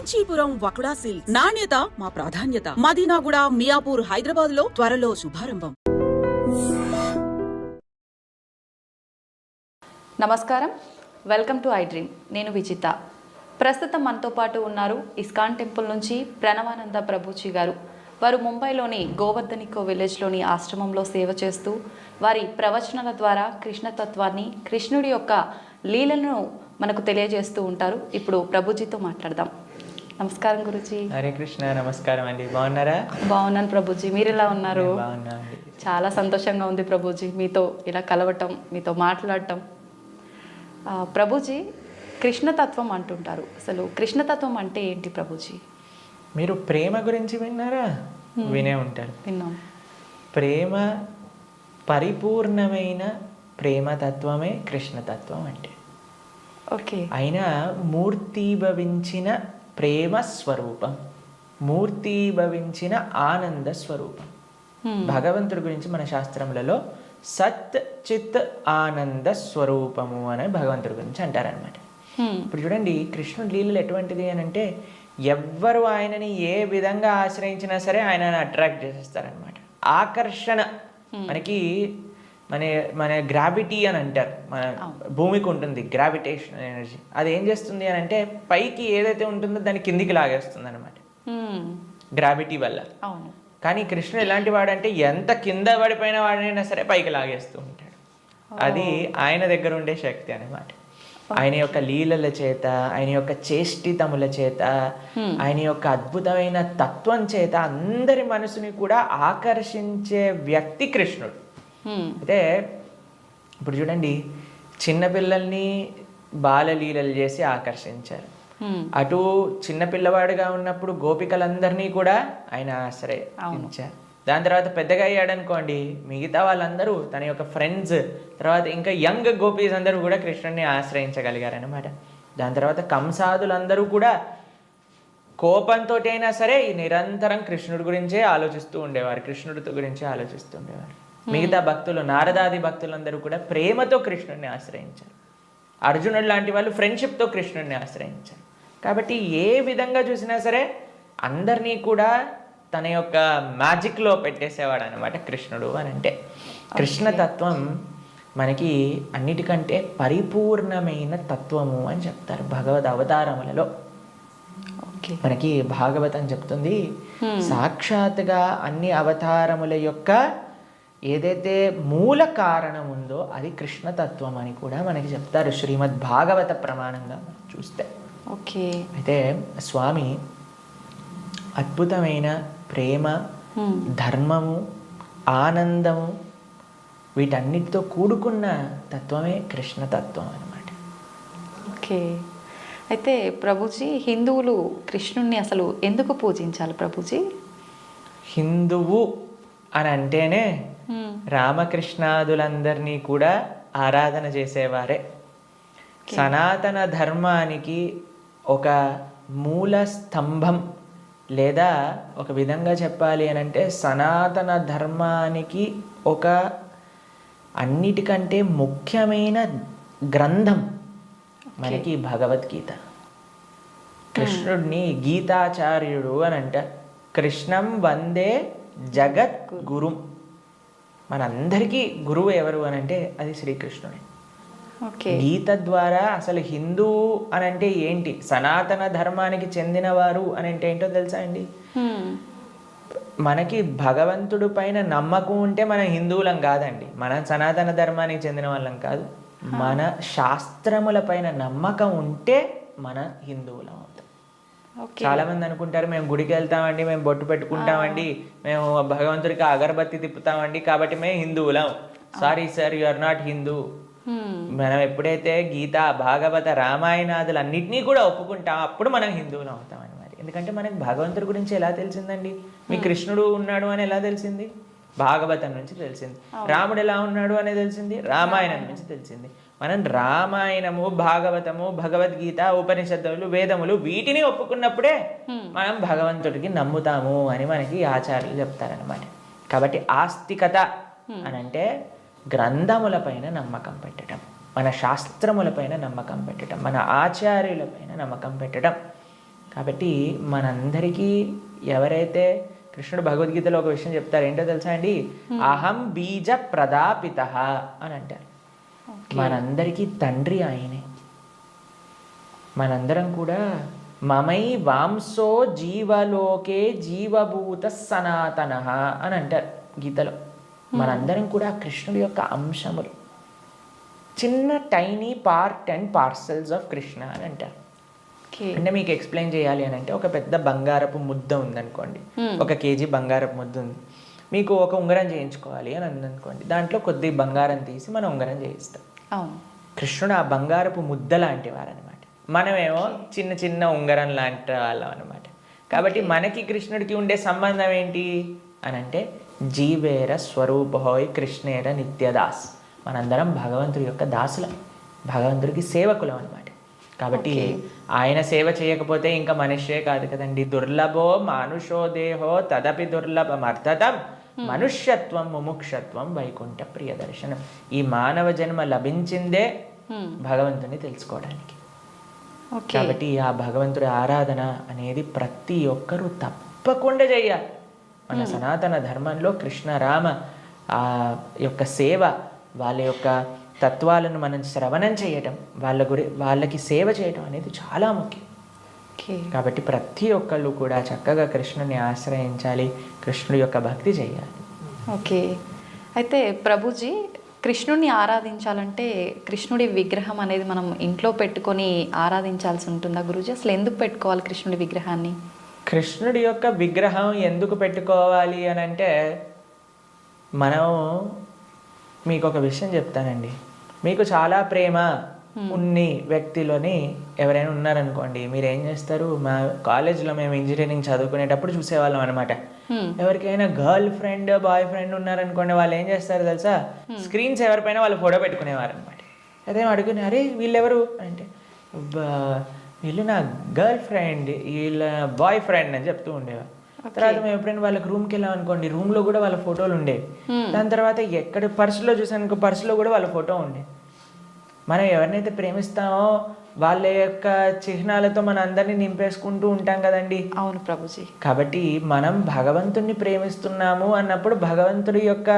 Kanchipuram వకుడా silks నాణ్యత మా ప్రాధాన్యత. మదీనాగూడ, మియాపూర్, హైదరాబాద్ లో త్వరలో శుభారంభం. నమస్కారం, వెల్కమ్ టు ఐ డ్రీమ్. నేను విజిత. ప్రస్తుతం మనతో పాటు ఉన్నారు ఇస్కాన్ టెంపుల్ నుంచి ప్రణవానంద ప్రభుజీ గారు. వారు ముంబైలోని గోవర్ధనికో విలేజ్లోని ఆశ్రమంలో సేవ చేస్తూ వారి ప్రవచనాల ద్వారా కృష్ణతత్వాన్ని, కృష్ణుడి యొక్క లీలను మనకు తెలియజేస్తూ ఉంటారు. ఇప్పుడు ప్రభుజీతో మాట్లాడదాం. నమస్కారం గురుజీ. హరే కృష్ణ. నమస్కారం అండి. బాగున్నారా? బాగున్నాను ప్రభుజీ, మీరు ఎలా ఉన్నారు? బాగున్నాండి. చాలా సంతోషంగా ఉంది ప్రభుజీ మీతో ఇలా కలవటం, మీతో మాట్లాడటం. ప్రభుజీ, కృష్ణతత్వం అంటుంటారు. అసలు కృష్ణతత్వం అంటే ఏంటి ప్రభుజీ? మీరు ప్రేమ గురించి విన్నారా? వినే ఉంటారు. విన్నాం. ప్రేమ, పరిపూర్ణమైన ప్రేమతత్వమే కృష్ణతత్వం అంటే. ఓకే. అయినా మూర్తీభవించిన ప్రేమ స్వరూపం, మూర్తీభవించిన ఆనంద స్వరూపం. భగవంతుడి గురించి మన శాస్త్రములలో సత్ చిత్ ఆనంద స్వరూపము అని భగవంతుడి గురించి అంటారనమాట. ఇప్పుడు చూడండి, కృష్ణుడి లీలలు ఎటువంటిది అని అంటే, ఎవ్వరు ఆయనని ఏ విధంగా ఆశ్రయించినా సరే ఆయనని అట్రాక్ట్ చేసేస్తారనమాట. ఆకర్షణ మనకి మన గ్రావిటీ అని అంటారు. మన భూమికి ఉంటుంది గ్రావిటేషన్ ఎనర్జీ. అది ఏం చేస్తుంది అని అంటే, పైకి ఏదైతే ఉంటుందో దాన్ని కిందికి లాగేస్తుంది అనమాట గ్రావిటీ వల్ల. కానీ కృష్ణుడు ఎలాంటి వాడంటే, ఎంత కింద పడిపోయిన వాడినైనా సరే పైకి లాగేస్తూ ఉంటాడు. అది ఆయన దగ్గర ఉండే శక్తి అనమాట. ఆయన యొక్క లీలల చేత, ఆయన యొక్క చేష్టితముల చేత, ఆయన యొక్క అద్భుతమైన తత్వం చేత అందరి మనసుని కూడా ఆకర్షించే వ్యక్తి కృష్ణుడు. అయితే ఇప్పుడు చూడండి, చిన్నపిల్లల్ని బాలలీలలు చేసి ఆకర్షించారు. అటు చిన్నపిల్లవాడుగా ఉన్నప్పుడు గోపికలందరినీ కూడా ఆయన ఆశ్రయించారు. దాని తర్వాత పెద్దగా అయ్యాడనుకోండి, మిగతా వాళ్ళందరూ తన యొక్క ఫ్రెండ్స్, తర్వాత ఇంకా యంగ్ గోపీస్ అందరూ కూడా కృష్ణుడిని ఆశ్రయించగలిగారనమాట. దాని తర్వాత కంసాదులందరూ కూడా కోపంతో అయినా సరే నిరంతరం కృష్ణుడి గురించే ఆలోచిస్తూ ఉండేవారు, కృష్ణుడి గురించే ఆలోచిస్తూ ఉండేవారు. మిగతా భక్తులు, నారదాది భక్తులందరూ కూడా ప్రేమతో కృష్ణుడిని ఆశ్రయించారు. అర్జునుడు లాంటి వాళ్ళు ఫ్రెండ్షిప్తో కృష్ణుడిని ఆశ్రయించారు. కాబట్టి ఏ విధంగా చూసినా సరే అందరినీ కూడా తన యొక్క మ్యాజిక్లో పెట్టేసేవాడు అనమాట కృష్ణుడు అని అంటే. కృష్ణతత్వం మనకి అన్నిటికంటే పరిపూర్ణమైన తత్వము అని చెప్తారు భగవద్ అవతారములలో. మనకి భాగవతం చెప్తుంది, సాక్షాత్గా అన్ని అవతారముల యొక్క ఏదైతే మూల కారణం ఉందో అది కృష్ణతత్వం అని కూడా మనకి చెప్తారు శ్రీమద్ భాగవత ప్రమాణంగా మనం చూస్తే. ఓకే. అయితే స్వామి అద్భుతమైన ప్రేమ, ధర్మము, ఆనందము వీటన్నిటితో కూడుకున్న తత్వమే కృష్ణతత్వం అన్నమాట. ఓకే. అయితే ప్రభుజీ, హిందువులు కృష్ణుణ్ణి అసలు ఎందుకు పూజించాలి ప్రభుజీ? హిందువు అని అంటేనే రామకృష్ణాదులందరినీ కూడా ఆరాధన చేసేవారే. సనాతన ధర్మానికి ఒక మూల స్తంభం, లేదా ఒక విధంగా చెప్పాలి అని అంటే సనాతన ధర్మానికి ఒక అన్నిటికంటే ముఖ్యమైన గ్రంథం మనకి భగవద్గీత. కృష్ణుడిని గీతాచార్యుడు అని అంటారు. కృష్ణం వందే జగత్ గురుం. మనందరికీ గురువు ఎవరు అని అంటే అది శ్రీకృష్ణుడే. గీత ద్వారా అసలు హిందువు అని అంటే ఏంటి, సనాతన ధర్మానికి చెందినవారు అని అంటే ఏంటో తెలుసా అండి? మనకి భగవంతుడి పైన నమ్మకం ఉంటే మనం హిందువులం కాదండి, మనం సనాతన ధర్మానికి చెందిన వాళ్ళం కాదు. మన శాస్త్రముల పైన నమ్మకం ఉంటే మన హిందువులం అవుతాం. చాలా మంది అనుకుంటారు, మేము గుడికి వెళ్తామండి, మేము బొట్టు పెట్టుకుంటామండి, మేము భగవంతుడికి అగరబత్తి తిప్పుతామండి కాబట్టి మేము హిందువులం. Sorry sir, you are not Hindu. మనం ఎప్పుడైతే గీత, భాగవత, రామాయణాదులు అన్నిటినీ కూడా ఒప్పుకుంటాం అప్పుడు మనం హిందువులు అవుతాం అన్నమాట. ఎందుకంటే మనకి భగవంతుడి గురించి ఎలా తెలిసిందండి? మీ కృష్ణుడు ఉన్నాడు అని ఎలా తెలిసింది? భాగవతం నుంచి తెలిసింది. రాముడు ఎలా ఉన్నాడు అని తెలిసింది రామాయణం నుంచి తెలిసింది. మనం రామాయణము, భాగవతము, భగవద్గీత, ఉపనిషత్తులు, వేదములు వీటిని ఒప్పుకున్నప్పుడే మనం భగవంతుడికి నమ్ముతాము అని మనకి ఆచార్యులు చెప్తారనమాట. కాబట్టి ఆస్తికత అని అంటే గ్రంథములపైన నమ్మకం పెట్టడం, మన శాస్త్రములపైన నమ్మకం పెట్టడం, మన ఆచార్యులపైన నమ్మకం పెట్టడం. కాబట్టి మనందరికీ ఎవరైతే కృష్ణుడు భగవద్గీతలో ఒక విషయం చెప్తారు, ఏంటో తెలుసా అండి? అహం బీజ ప్రదాపిత అని అంటారు. మనందరికీ తండ్రి ఆయనే. మనందరం కూడా మమై వాంసో జీవలోకే జీవభూత సనాతన అని అంటారు గీతలో. మనందరం కూడా కృష్ణుడి యొక్క అంశములు, చిన్న tiny part and parcels of Krishna అని అంటారు. అంటే మీకు ఎక్స్ప్లెయిన్ చేయాలి అని అంటే, ఒక పెద్ద బంగారపు ముద్ద ఉందనుకోండి, 1 kg బంగారపు ముద్ద ఉంది, మీకు ఒక ఉంగరం చేయించుకోవాలి అని అందనుకోండి, దాంట్లో కొద్ది బంగారం తీసి మనం ఉంగరం చేయిస్తాం. కృష్ణుడు ఆ బంగారపు ముద్ద లాంటి వారనమాట, మనమేమో చిన్న చిన్న ఉంగరం లాంటి వాళ్ళం అనమాట. కాబట్టి మనకి కృష్ణుడికి ఉండే సంబంధం ఏంటి అని అంటే, జీవేర స్వరూపహోయ్ కృష్ణేర నిత్యదాస్. మనందరం భగవంతుడి యొక్క దాసులం, భగవంతుడికి సేవకులం అనమాట. కాబట్టి ఆయన సేవ చేయకపోతే ఇంకా మనిషే కాదు కదండి. దుర్లభో మానుషో దేహో తదపి దుర్లభమర్థతం మనుష్యత్వం ముముక్షత్వం వైకుంఠ ప్రియ దర్శనం. ఈ మానవ జన్మ లభించిందే భగవంతుని తెలుసుకోవడానికి. కాబట్టి ఆ భగవంతుడి ఆరాధన అనేది ప్రతి ఒక్కరూ తప్పకుండా చేయాలి. మన సనాతన ధర్మంలో కృష్ణ రామ ఆ యొక్క సేవ, వాళ్ళ యొక్క తత్వాలను మనం శ్రవణం చేయటం, వాళ్ళకి సేవ చేయటం అనేది చాలా ముఖ్యం. కాబట్టి ప్రతి ఒక్కళ్ళు కూడా చక్కగా కృష్ణుని ఆశ్రయించాలి, కృష్ణుడి యొక్క భక్తి చేయాలి. ఓకే, అయితే ప్రభుజీ, కృష్ణుడిని ఆరాధించాలంటే కృష్ణుడి విగ్రహం అనేది మనం ఇంట్లో పెట్టుకొని ఆరాధించాల్సి ఉంటుందా గురూజీ? అసలు ఎందుకు పెట్టుకోవాలి కృష్ణుడి విగ్రహాన్ని? కృష్ణుడి యొక్క విగ్రహం ఎందుకు పెట్టుకోవాలి అని అంటే, మనం మీకు ఒక విషయం చెప్తానండి. మీకు చాలా ప్రేమ ఉన్ని వ్యక్తిలోని ఎవరైనా ఉన్నారనుకోండి, మీరు ఏం చేస్తారు? మా కాలేజ్లో మేము ఇంజనీరింగ్ చదువుకునేటప్పుడు చూసేవాళ్ళం అనమాట. ఎవరికైనా గర్ల్ ఫ్రెండ్ బాయ్ ఫ్రెండ్ ఉన్నారనుకోండి, వాళ్ళు ఏం చేస్తారు తెలుసా? స్క్రీన్స్ ఎవరిపైన వాళ్ళు ఫోటో పెట్టుకునేవారు అనమాట. అదే అడుగుని, అరే వీళ్ళెవరు అంటే, వీళ్ళు నా గర్ల్ ఫ్రెండ్, వీళ్ళ బాయ్ ఫ్రెండ్ అని చెప్తూ ఉండేవారు. తర్వాత మేము ఎప్పుడైనా వాళ్ళకి రూమ్కి వెళ్ళాం అనుకోండి, రూమ్లో కూడా వాళ్ళ ఫోటోలు ఉండేవి. దాని తర్వాత ఎక్కడ పర్సులో చూసాను, పర్సులో కూడా వాళ్ళ ఫోటో ఉండే. మనం ఎవరినైతే ప్రేమిస్తామో వాళ్ళ యొక్క చిహ్నాలతో మన అందరినీ నింపేసుకుంటూ ఉంటాం కదండి. అవును ప్రభుజీ. కాబట్టి మనం భగవంతుణ్ణి ప్రేమిస్తున్నాము అన్నప్పుడు భగవంతుడి యొక్క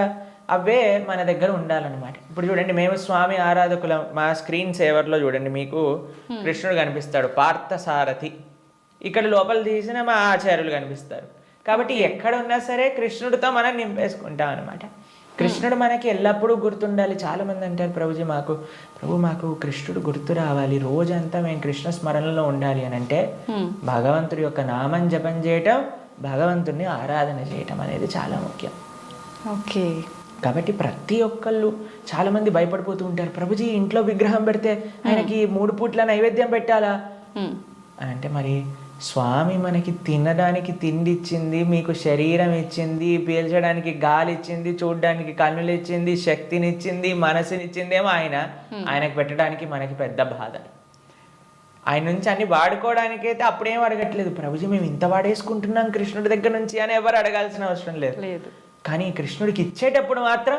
అవే మన దగ్గర ఉండాలన్నమాట. ఇప్పుడు చూడండి, మేము స్వామి ఆరాధకులం. మా స్క్రీన్ సేవర్లో చూడండి, మీకు కృష్ణుడు కనిపిస్తాడు, పార్థసారథి. ఇక్కడ లోపల తీసిన మా ఆచార్యులు కనిపిస్తారు. కాబట్టి ఎక్కడ ఉన్నా సరే కృష్ణుడితో మనం నింపేసుకుంటాం అనమాట. కృష్ణుడు మనకి ఎల్లప్పుడూ గుర్తుండాలి. చాలామంది అంటారు, ప్రభుజీ మాకు కృష్ణుడు గుర్తు రావాలి, రోజంతా మేము కృష్ణ స్మరణలో ఉండాలి అని అంటే, భగవంతుడి యొక్క నామం జపం చేయటం, భగవంతుడిని ఆరాధన చేయటం అనేది చాలా ముఖ్యం. ఓకే. కాబట్టి ప్రతి ఒక్కళ్ళు చాలామంది భయపడిపోతూ ఉంటారు, ప్రభుజీ ఇంట్లో విగ్రహం పెడితే ఆయనకి 3 పూట్ల నైవేద్యం పెట్టాలా అని అంటే, మరి స్వామి మనకి తినడానికి తిండి ఇచ్చింది, మీకు శరీరం ఇచ్చింది, పీల్చడానికి గాలి ఇచ్చింది, చూడడానికి కన్నులు ఇచ్చింది, శక్తినిచ్చింది, మనసునిచ్చిందేమో ఆయనకు పెట్టడానికి మనకి పెద్ద బాధ. ఆయన నుంచి అన్ని వాడుకోవడానికైతే అప్పుడేం అడగట్లేదు, ప్రభుజీ మేము ఇంత వాడేసుకుంటున్నాం కృష్ణుడి దగ్గర నుంచి అని ఎవరు అడగాల్సిన అవసరం లేదు. కానీ కృష్ణుడికి ఇచ్చేటప్పుడు మాత్రం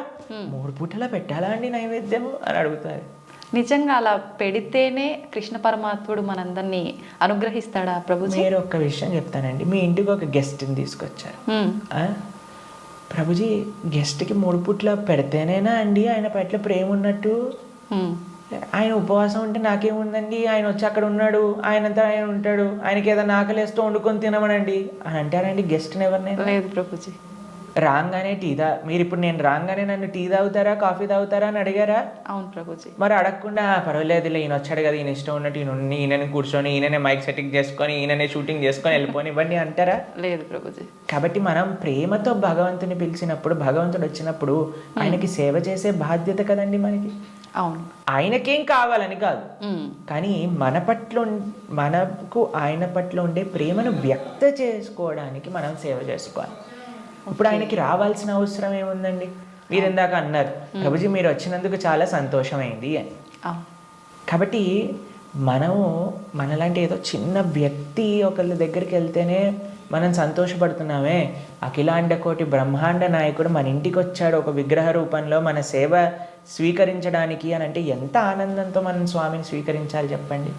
3 పూటలా పెట్టాలా అండి నైవేద్యము అని అడుగుతారు. నిజంగా అలా పెడితేనే కృష్ణ పరమాత్ముడు మనందరినీ అనుగ్రహిస్తాడా ప్రభుజీ? మీరు ఒక్క విషయం చెప్తానండి. మీ ఇంటికి ఒక గెస్ట్ని తీసుకొచ్చారు, ప్రభుజీ గెస్ట్కి 3 పూట్ల పెడితేనేనా అండి ఆయన పట్ల ప్రేమ ఉన్నట్టు? ఆయన ఉపవాసం ఉంటే నాకేముందండి, ఆయన వచ్చి అక్కడ ఉన్నాడు, ఆయనంతా ఆయన ఉంటాడు, ఆయనకి ఏదైనా ఆకలేస్తూ వండుకొని తినమనండి అని అంటారండి గెస్ట్ని ఎవరినైనా? లేదు ప్రభుజీ. రాగానే మీరు ఇప్పుడు నేను రాగానే నన్ను టీ తాగుతారా కాఫీ తాగుతారా అని అడిగారా? అవును ప్రభుజీ. మరి అడగకుండా పర్వాలేదులే ఈయన వచ్చాడు కదా, ఈయన ఇష్టం ఉన్నట్టు ఈయనని కూర్చొని ఈయననే మైక్ సెట్టింగ్ చేసుకొని ఈయననే షూటింగ్ చేసుకొని వెళ్ళిపోని ఇవ్వండి అంటారా? లేదు ప్రభుజీ. కాబట్టి మనం ప్రేమతో భగవంతుని పిలిచినప్పుడు, భగవంతుడు వచ్చినప్పుడు ఆయనకి సేవ చేసే బాధ్యత కదండి మనకి. అవును. ఆయనకేం కావాలని కాదు, కానీ మనకు ఆయన పట్ల ఉండే ప్రేమను వ్యక్త చేసుకోవడానికి మనం సేవ చేసుకోవాలి. ఇప్పుడు ఆయనకి రావాల్సిన అవసరం ఏముందండి? మీరు ఇందాక అన్నారు, ప్రభుజీ మీరు వచ్చినందుకు చాలా సంతోషమైంది అని. కాబట్టి మనలాంటి ఏదో చిన్న వ్యక్తి ఒకళ్ళ దగ్గరికి వెళ్తేనే మనం సంతోషపడుతున్నామే, అఖిలాండ కోటి బ్రహ్మాండ నాయకుడు మన ఇంటికి వచ్చాడు ఒక విగ్రహ రూపంలో మన సేవ స్వీకరించడానికి అని అంటే ఎంత ఆనందంతో మనం స్వామిని స్వీకరించాలి చెప్పండి.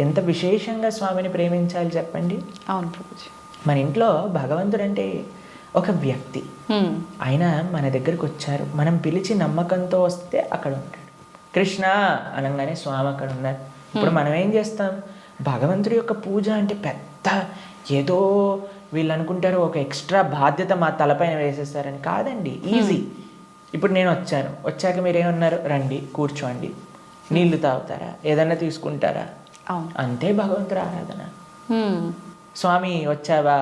ఎంత విశేషంగా స్వామిని ప్రేమించాలి చెప్పండి. అవును ప్రభుజీ. మన ఇంట్లో భగవంతుడు అంటే ఒక వ్యక్తి. ఆయన మన దగ్గరికి వచ్చారు, మనం పిలిచి నమ్మకంతో వస్తే అక్కడ ఉంటాడు. కృష్ణ అనగానే స్వామి అక్కడ ఉన్నారు. ఇప్పుడు మనం ఏం చేస్తాం, భగవంతుడి యొక్క పూజ అంటే పెద్ద ఏదో వీళ్ళు అనుకుంటారు ఒక ఎక్స్ట్రా బాధ్యత మా తలపైన వేసేస్తారని. కాదండి, ఈజీ. ఇప్పుడు నేను వచ్చాక మీరేమన్నారు, రండి కూర్చోండి, నీళ్లు తాగుతారా, ఏదన్నా తీసుకుంటారా, అంతే భగవంతుడి ఆరాధన. స్వామి వచ్చావా,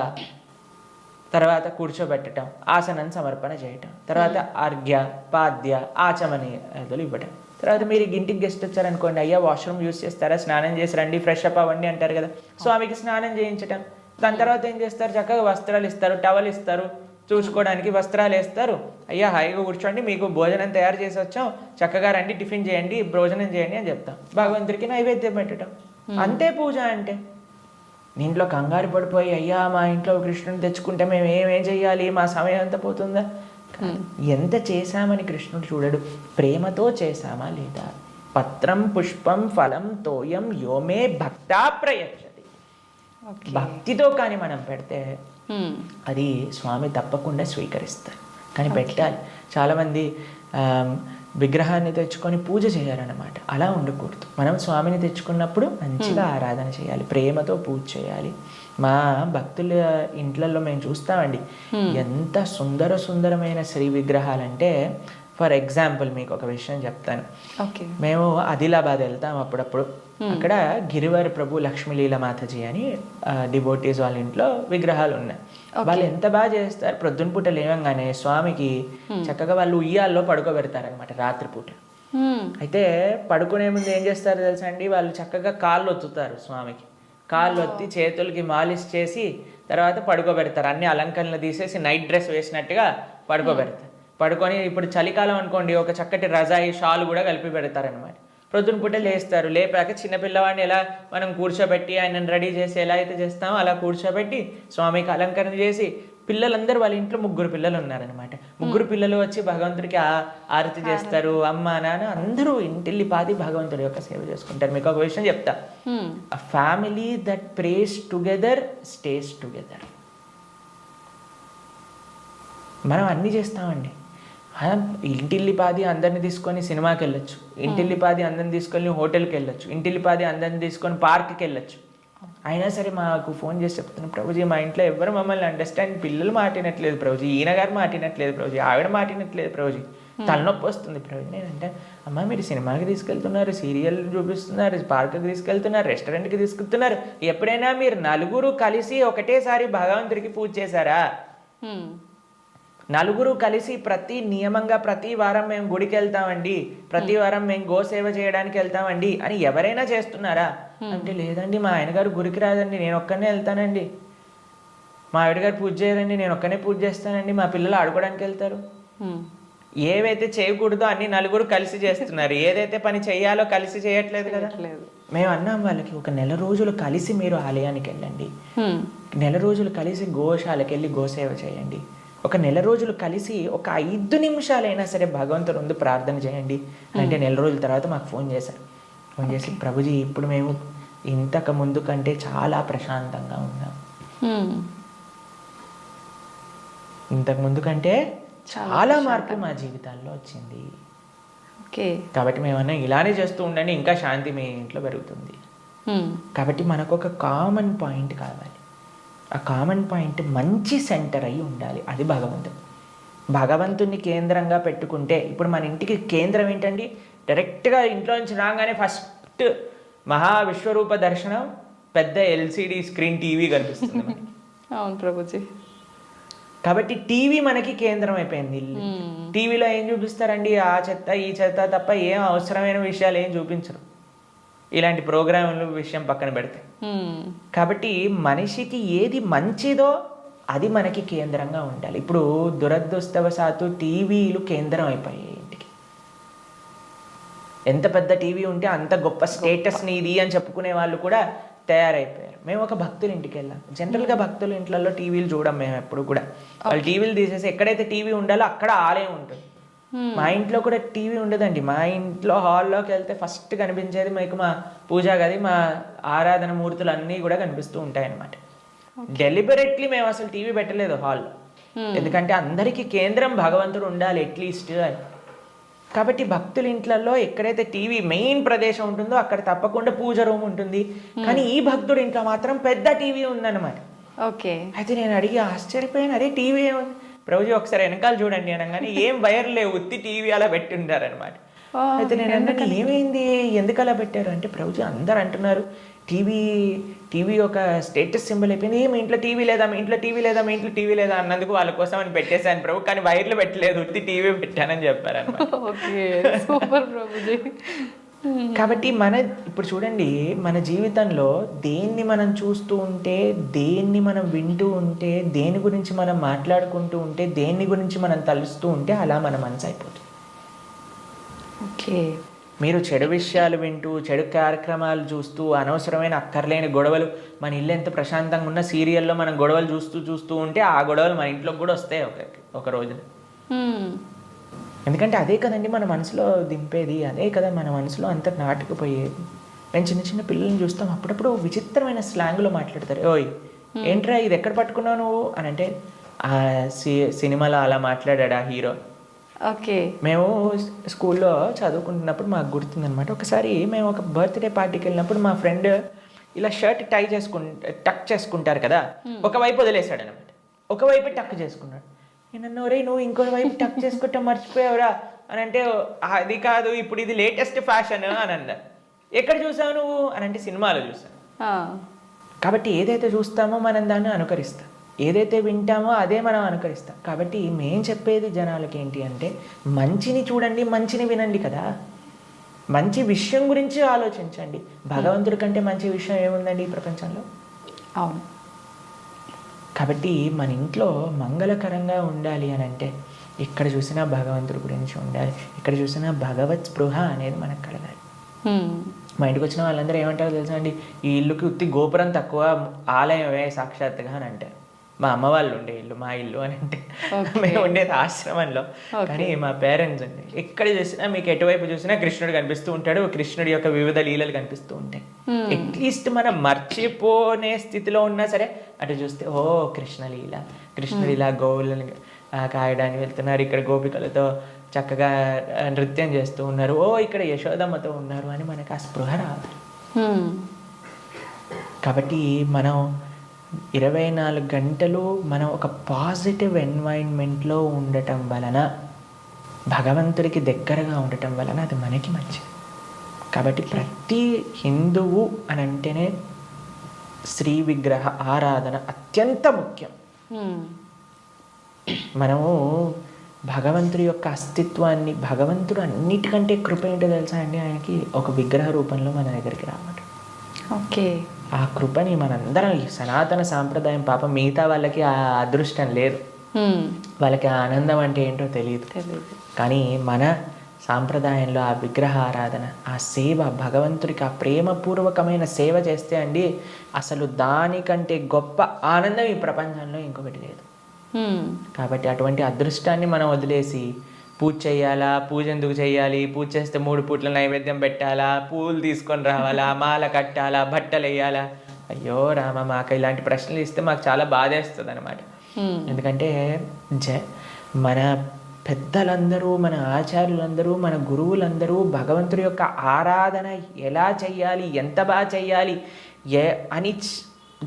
తర్వాత కూర్చోబెట్టడం, ఆసనం సమర్పణ చేయటం, తర్వాత అర్ఘ్య పాద్య ఆచమనీయాదులు ఇవ్వటం. తర్వాత మీరు ఇంటికి గెస్ట్ వచ్చారనుకోండి, అయ్యా వాష్రూమ్ యూస్ చేస్తారా, స్నానం చేసి రండి, ఫ్రెష్ అప్ అవ్వండి అంటారు కదా. స్వామికి స్నానం చేయించటం. దాని తర్వాత ఏం చేస్తారు, చక్కగా వస్త్రాలు ఇస్తారు, టవల్ ఇస్తారు, చూసుకోవడానికి వస్త్రాలు వేస్తారు. అయ్యా హాయిగా కూర్చోండి, మీకు భోజనం తయారు చేసి వచ్చాం, చక్కగా రండి, టిఫిన్ చేయండి, భోజనం చేయండి అని చెప్తాం. భగవంతుడికి నైవేద్యం పెట్టడం, అంతే పూజ అంటే. ఇంట్లో కంగారు పడిపోయి అయ్యా మా ఇంట్లో కృష్ణుని తెచ్చుకుంటే మేము ఏమేం చెయ్యాలి, మా సమయం అంతా పోతుందా. ఎంత చేశామని కృష్ణుడు చూడడు, ప్రేమతో చేశామా లేదా. పత్రం పుష్పం ఫలం తోయం యోమే భక్తా ప్రయచ్చతి. భక్తితో కానీ మనం పెడితే అది స్వామి తప్పకుండా స్వీకరిస్తారు. కానీ పెట్టాలి. చాలామంది విగ్రహాన్ని తెచ్చుకొని పూజ చేయాలన్నమాట. అలా ఉండకూడదు. మనం స్వామిని తెచ్చుకున్నప్పుడు మంచిగా ఆరాధన చేయాలి, ప్రేమతో పూజ చేయాలి. మా భక్తుల ఇంట్లలో మేము చూస్తామండి, ఎంత సుందరమైన శ్రీ విగ్రహాలంటే. ఫర్ ఎగ్జాంపుల్ మీకు ఒక విషయం చెప్తాను. మేము ఆదిలాబాద్ వెళ్తాం అప్పుడప్పుడు. అక్కడ గిరివర్ ప్రభు లక్ష్మీలీల మాతాజీ అని డివోటీస్ వాళ్ళ ఇంట్లో విగ్రహాలు ఉన్నాయి. వాళ్ళు ఎంత బాగా చేస్తారు, ప్రొద్దున పూట లేవంగానే స్వామికి చక్కగా వాళ్ళు ఉయ్యాల్లో పడుకోబెడతారనమాట రాత్రిపూట. అయితే పడుకునే ముందు ఏం చేస్తారు తెలుసా అండి, వాళ్ళు చక్కగా కాళ్ళు ఒత్తుతారు స్వామికి. కాళ్ళు ఒత్తి చేతులకి మాలిష్ చేసి తర్వాత పడుకోబెడతారు. అన్ని అలంకరణలు తీసేసి నైట్ డ్రెస్ వేసినట్టుగా పడుకోబెడతారు. పడుకొని ఇప్పుడు చలికాలం అనుకోండి, ఒక చక్కటి రజాయి షాల్ కూడా కలిపి పెడతారనమాట. ప్రొద్దున పూట లేస్తారు. లేపాక చిన్నపిల్లవాడిని ఎలా మనం కూర్చోబెట్టి ఆయనను రెడీ చేసి ఎలా అయితే చేస్తామో అలా కూర్చోబెట్టి స్వామికి అలంకరణ చేసి, పిల్లలందరూ వాళ్ళ ఇంట్లో 3 పిల్లలు ఉన్నారనమాట. 3 పిల్లలు వచ్చి భగవంతుడికి ఆరతి చేస్తారు. అమ్మ నాన్న అందరూ ఇంటిల్లి పాది భగవంతుడి యొక్క సేవ చేసుకుంటారు. మీకు ఒక విషయం చెప్తా, a family that praise together stays together. మనం అన్నీ చేస్తామండి. ఇంటిల్లిపాది అందరిని తీసుకొని సినిమాకి వెళ్ళొచ్చు, ఇంటిల్లిపాది అందరిని తీసుకొని హోటల్కి వెళ్ళొచ్చు, ఇంటిల్లిపాది అందరిని తీసుకొని పార్క్కి వెళ్ళొచ్చు. అయినా సరే మాకు ఫోన్ చేసి చెప్తున్నాను, ప్రభుజీ మా ఇంట్లో ఎవరు మమ్మల్ని అండర్స్టాండ్, పిల్లలు మాటినట్లేదు ప్రభుజీ, ఈయన గారు మాటినట్లేదు ప్రభుజీ, ఆవిడ మాటినట్లేదు ప్రభుజీ, తలనొప్పి వస్తుంది ప్రభుజీ. నేనంటే అమ్మ మీరు సినిమాకి తీసుకెళ్తున్నారు, సీరియల్ చూపిస్తున్నారు, పార్క్కి తీసుకెళ్తున్నారు, రెస్టారెంట్కి తీసుకెళ్తున్నారు, ఎప్పుడైనా మీరు నలుగురు కలిసి ఒకటేసారి భగవంతుడికి పూజ చేశారా? నలుగురు కలిసి నియమంగా ప్రతి వారం మేము గుడికి వెళ్తామండి, ప్రతి వారం మేము గోసేవ చేయడానికి వెళ్తామండి అని ఎవరైనా చేస్తున్నారా అంటే, లేదండి మా ఆయన గారు గుడికి రాదండి, నేను ఒక్కనే వెళ్తానండి, మా ఆవిడ గారు పూజ చేయరండి, నేను ఒక్కనే పూజ చేస్తానండి, మా పిల్లలు ఆడుకోవడానికి వెళ్తారు. ఏవైతే చేయకూడదో అన్ని నలుగురు కలిసి చేస్తున్నారు, ఏదైతే పని చేయాలో కలిసి చేయట్లేదు కదా. మేము అన్నాం వాళ్ళకి, ఒక నెల రోజులు కలిసి మీరు ఆలయానికి వెళ్ళండి, నెల రోజులు కలిసి గోశాలకు వెళ్ళి గోసేవ చేయండి, ఒక నెల రోజులు కలిసి ఒక 5 నిమిషాలైనా సరే భగవంతుడు ముందు ప్రార్థన చేయండి అంటే, నెల రోజుల తర్వాత మాకు ఫోన్ చేశారు. ఫోన్ చేసి ప్రభుజీ ఇప్పుడు మేము ఇంతకు ముందు కంటే చాలా ప్రశాంతంగా ఉన్నాం, ఇంతకు ముందు కంటే చాలా మార్పు మా జీవితాల్లో వచ్చింది. కాబట్టి మేమన్నా ఇలానే చేస్తూ ఉండండి, ఇంకా శాంతి మీ ఇంట్లో పెరుగుతుంది. కాబట్టి మనకు ఒక కామన్ పాయింట్ కావాలి. ఆ కామన్ పాయింట్ మంచి సెంటర్ అయి ఉండాలి, అది భగవంతుడు. భగవంతుని కేంద్రంగా పెట్టుకుంటే, ఇప్పుడు మన ఇంటికి కేంద్రం ఏంటండి, డైరెక్ట్గా ఇంట్లో నుంచి రాగానే ఫస్ట్ మహావిశ్వరూప దర్శనం, పెద్ద ఎల్సిడి స్క్రీన్ టీవీ కనిపిస్తుంది మనకి. అవును ప్రభుజీ. కాబట్టి టీవీ మనకి కేంద్రం అయిపోయింది. టీవీలో ఏం చూపిస్తారండి, ఆ చెత్త ఈ చెత్త తప్ప ఏం అవసరమైన విషయాలు ఏం చూపించరు, ఇలాంటి ప్రోగ్రాంల విషయం పక్కన పెడితే. కాబట్టి మనిషికి ఏది మంచిదో అది మనకి కేంద్రంగా ఉండాలి. ఇప్పుడు దురదృష్టవశాత్తు టీవీలు కేంద్రం అయిపోయాయి ఇంటికి. ఎంత పెద్ద టీవీ ఉంటే అంత గొప్ప స్టేటస్ నీది అని చెప్పుకునే వాళ్ళు కూడా తయారైపోయారు. మేము ఒక భక్తుల ఇంటికి వెళ్ళాం. జనరల్గా భక్తుల ఇంట్లలో టీవీలు చూడం మేము ఎప్పుడు కూడా. వాళ్ళు టీవీలు తీసేసి ఎక్కడైతే టీవీ ఉండాలో అక్కడ ఆలయం ఉంటుంది. మా ఇంట్లో కూడా టీవీ ఉండదండి. మా ఇంట్లో హాల్లోకి వెళ్తే ఫస్ట్ కనిపించేది మీకు మా పూజా గది, మా ఆరాధన మూర్తులు అన్నీ కూడా కనిపిస్తూ ఉంటాయి అన్నమాట. డెలిబరెట్లీ మేము అసలు టీవీ పెట్టలేదు హాల్లో, ఎందుకంటే అందరికీ కేంద్రం భగవంతుడు ఉండాలి అట్లీస్ట్ అని. కాబట్టి భక్తుల ఇంట్లలో ఎక్కడైతే టీవీ మెయిన్ ప్రదేశం ఉంటుందో అక్కడ తప్పకుండా పూజ రూమ్ ఉంటుంది. కానీ ఈ భక్తుడి ఇంట్లో మాత్రం పెద్ద టీవీ ఉందన్నమాట. ఓకే. అయితే నేను అడిగి ఆశ్చర్యపోయాను, అరే టీవీ ఏముంది ప్రభుజీ ఒకసారి వెనకాల చూడండి అనగానే ఏం వైర్ లేవు, ఉత్తి టీవీ అలా పెట్టి ఉంటారనమాట. అయితే నేను అన్నాను ఏమైంది, ఎందుకు అలా పెట్టారు అంటే ప్రభుజీ అందరు అంటున్నారు టీవీ ఒక స్టేటస్ సింబల్ అయిపోయింది, మీ ఇంట్లో టీవీ లేదా, మీ ఇంట్లో టీవీ లేదా, మీ ఇంట్లో టీవీ లేదా అన్నందుకు వాళ్ళ కోసం అని పెట్టేశాను ప్రభు, కానీ వైర్లు పెట్టలేదు, ఉత్తి టీవీ పెట్టానని చెప్పారనమాట. కాబట్టి ఇప్పుడు చూడండి, మన జీవితంలో దేన్ని మనం చూస్తూ ఉంటే, దేన్ని మనం వింటూ ఉంటే, దేని గురించి మనం మాట్లాడుకుంటూ ఉంటే, దేని గురించి మనం తలుస్తూ ఉంటే అలా మన మనసు అయిపోతుంది. ఓకే. మీరు చెడు విషయాలు వింటూ, చెడు కార్యక్రమాలు చూస్తూ, అనవసరమైన అక్కర్లేని గొడవలు, మన ఇల్లు ఎంత ప్రశాంతంగా ఉన్న సీరియల్లో మనం గొడవలు చూస్తూ ఉంటే ఆ గొడవలు మన ఇంట్లోకి కూడా వస్తాయి ఒక రోజున. ఎందుకంటే అదే కదండి మన మనసులో దింపేది, అదే కదా మన మనసులో అంత నాటుకుపోయేది. నేను చిన్న చిన్న పిల్లల్ని చూస్తాం, అప్పుడప్పుడు విచిత్రమైన స్లాంగ్లో మాట్లాడతారు. ఓయ్ ఏంట్రా ఇది ఎక్కడ పట్టుకున్నావు నువ్వు అని అంటే, ఆ సినిమాలో అలా మాట్లాడాడు ఆ హీరో. ఓకే. మేము స్కూల్లో చదువుకుంటున్నప్పుడు మాకు గుర్తుందనమాట, ఒకసారి మేము ఒక బర్త్డే పార్టీకి వెళ్ళినప్పుడు మా ఫ్రెండ్ ఇలా షర్ట్ టక్ చేసుకుంటారు కదా, ఒకవైపు వదిలేశాడు అనమాట, ఒకవైపు టక్ చేసుకున్నాడు. నేను రే నువ్వు ఇంకో వైపు టక్ చేసుకుంటా మర్చిపోయావురా అని అంటే, అది కాదు ఇప్పుడు ఇది లేటెస్ట్ ఫ్యాషన్ అని అన్నారు. ఎక్కడ చూసావు నువ్వు అని అంటే, సినిమాలో చూసాను. కాబట్టి ఏదైతే చూస్తామో మనం దాన్ని అనుకరిస్తాం, ఏదైతే వింటామో అదే మనం అనుకరిస్తాం. కాబట్టి మేం చెప్పేది జనాలకి ఏంటి అంటే, మంచిని చూడండి, మంచిని వినండి కదా, మంచి విషయం గురించి ఆలోచించండి. భగవంతుడి కంటే మంచి విషయం ఏముందండి ఈ ప్రపంచంలో? అవును. కాబట్టి మన ఇంట్లో మంగళకరంగా ఉండాలి అని అంటే ఎక్కడ చూసినా భగవంతుడి గురించి ఉండాలి, ఎక్కడ చూసినా భగవత్ స్పృహ అనేది మనకు కలగాలి. మా ఇంటికి వచ్చిన వాళ్ళందరూ ఏమంటారో తెలుసా అండి, ఈ ఇల్లుకి ఉత్తి గోపురం తక్కువ, ఆలయమే సాక్షాత్తుగా అని అంటారు. మా అమ్మ వాళ్ళు ఉండే ఇల్లు మా ఇల్లు అని అంటే, మేము ఉండేది ఆశ్రమంలో. కానీ మా పేరెంట్స్ అండి ఎక్కడ చూసినా, మీకు ఎటువైపు చూసినా కృష్ణుడు కనిపిస్తూ ఉంటాడు, కృష్ణుడి యొక్క వివిధ లీలలు కనిపిస్తూ ఉంటాయి. అట్లీస్ట్ మనం మర్చిపోనే స్థితిలో ఉన్నా సరే అటు చూస్తే, ఓ కృష్ణలీల, కృష్ణుడు ఇలా గోవులను కాయడానికి వెళ్తున్నారు, ఇక్కడ గోపికలతో చక్కగా నృత్యం చేస్తూ ఉన్నారు, ఓ ఇక్కడ యశోదమ్మతో ఉన్నారు అని మనకు ఆ స్పృహ రాదు. కాబట్టి మనం 24 గంటలు మనం ఒక పాజిటివ్ ఎన్వైరన్మెంట్లో ఉండటం వలన, భగవంతుడికి దగ్గరగా ఉండటం వలన అది మనకి మంచిది. కాబట్టి ప్రతి హిందువు అని అంటేనే శ్రీ విగ్రహ ఆరాధన అత్యంత ముఖ్యం. మనము భగవంతుడి యొక్క అస్తిత్వాన్ని, భగవంతుడు అన్నిటికంటే కృప ఏంటో తెలుసా అండి, ఆయనకి ఒక విగ్రహ రూపంలో మన దగ్గరికి రావడం. ఓకే. ఆ కృపని మనందరం, సనాతన సాంప్రదాయం పాపం మిగతా వాళ్ళకి ఆ అదృష్టం లేదు, వాళ్ళకి ఆ ఆనందం అంటే ఏంటో తెలియదు. కానీ మన సాంప్రదాయంలో ఆ విగ్రహ ఆరాధన, ఆ సేవ, భగవంతుడికి ఆ ప్రేమపూర్వకమైన సేవ చేస్తే అండి అసలు దానికంటే గొప్ప ఆనందం ఈ ప్రపంచంలో ఇంకొకటి లేదు. కాబట్టి అటువంటి అదృష్టాన్ని మనం వదిలేసి పూజ చేయాలా, పూజ ఎందుకు చేయాలి, పూజ చేస్తే 3 పూట్ల నైవేద్యం పెట్టాలా, పూలు తీసుకొని రావాలా, మాల కట్టాలా, బట్టలు వేయాలా, అయ్యో రామ మాకు ఇలాంటి ప్రశ్నలు ఇస్తే మాకు చాలా బాధేస్తుంది అనమాట. ఎందుకంటే మన పెద్దలందరూ, మన ఆచార్యులందరూ, మన గురువులందరూ భగవంతుడి యొక్క ఆరాధన ఎలా చెయ్యాలి, ఎంత బాగా చెయ్యాలి అని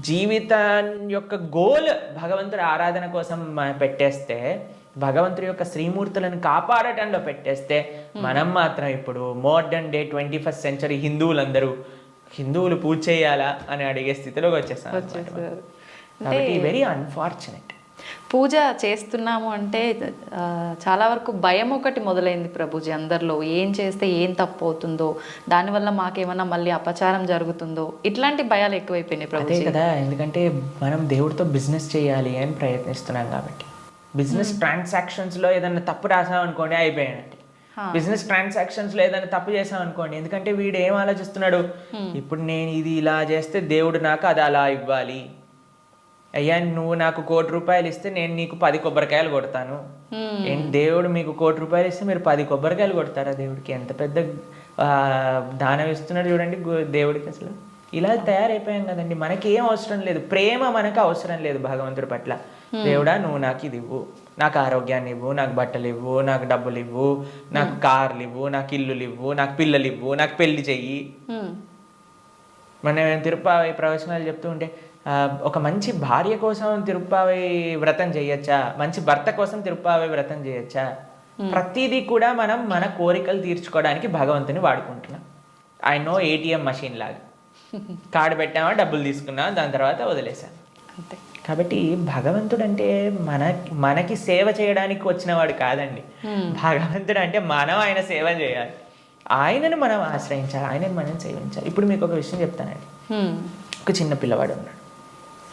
జీవితం యొక్క గోల్ భగవంతుడి ఆరాధన కోసం పెట్టేస్తే, భగవంతుడి యొక్క శ్రీమూర్తులను కాపాడటంలో పెట్టేస్తే, మనం మాత్రం ఇప్పుడు మోడర్న్ డే 21st సెంచరీ హిందువులు పూజ చేయాలా అని అడిగే స్థితిలోకి వచ్చేసారు. కాబట్టి వెరీ అన్ఫార్చునేట్. పూజ చేస్తున్నాము అంటే చాలా వరకు భయం ఒకటి మొదలైంది ప్రభుజీ అందరిలో. ఏం చేస్తే ఏం తప్పు అవుతుందో, దానివల్ల మాకేమన్నా మళ్ళీ అపచారం జరుగుతుందో, ఇట్లాంటి భయాలు ఎక్కువైపోయినాయి ప్రభుజీ. అదే కదా, ఎందుకంటే మనం దేవుడితో బిజినెస్ చేయాలి అని ప్రయత్నిస్తున్నాం కాబట్టి. బిజినెస్ ట్రాన్సాక్షన్స్లో ఏదైనా తప్పు రాసాం అనుకోండి అయిపోయానంటే, బిజినెస్ ట్రాన్సాక్షన్స్లో ఏదైనా తప్పు చేసాం అనుకోండి, ఎందుకంటే వీడు ఏం ఆలోచిస్తున్నాడు, ఇప్పుడు నేను ఇది ఇలా చేస్తే దేవుడు నాకు అది అలా ఇవ్వాలి, అయ్యా నువ్వు నాకు 1 కోటి రూపాయలు ఇస్తే నేను నీకు 10 కొబ్బరికాయలు కొడతాను. ఏంటి దేవుడు మీకు 1 కోటి రూపాయలు ఇస్తే మీరు 10 కొబ్బరికాయలు కొడతారా దేవుడికి? ఎంత పెద్ద దానం ఇస్తున్నాడు చూడండి దేవుడికి. అసలు ఇలా తయారైపోయాం కదండి. మనకి ఏం అవసరం లేదు, ప్రేమ మనకు అవసరం లేదు భగవంతుడి పట్ల. దేవుడా నువ్వు నాకు ఇది ఇవ్వు, నాకు ఆరోగ్యాన్ని ఇవ్వు, నాకు బట్టలు ఇవ్వు, నాకు డబ్బులు ఇవ్వు, నాకు కార్లు ఇవ్వు, నాకు ఇల్లులు ఇవ్వు, నాకు పిల్లలు ఇవ్వు, నాకు పెళ్లి చెయ్యి. మనం తిరుప్పావై ప్రవచనాలు చెప్తూ ఉంటే ఒక మంచి భార్య కోసం తిరుప్పావై వ్రతం చేయొచ్చా, మంచి భర్త కోసం తిరుప్పావై వ్రతం చేయొచ్చా? ప్రతిదీ కూడా మనం మన కోరికలు తీర్చుకోవడానికి భగవంతుని వాడుకుంటున్నాం. ఆయన ATM మషిన్ లాగా కార్డు పెట్టామా, డబ్బులు తీసుకున్నా, దాని తర్వాత వదిలేసాం అంతే. కాబట్టి భగవంతుడు అంటే మనకి సేవ చేయడానికి వచ్చినవాడు కాదండి. భగవంతుడు అంటే మనం ఆయన సేవ చేయాలి, ఆయనను మనం ఆశ్రయించాలి, ఆయనను మనం సేవించాలి. ఇప్పుడు మీకు ఒక విషయం చెప్తానండి. ఒక చిన్న పిల్లవాడు ఉన్నాడు,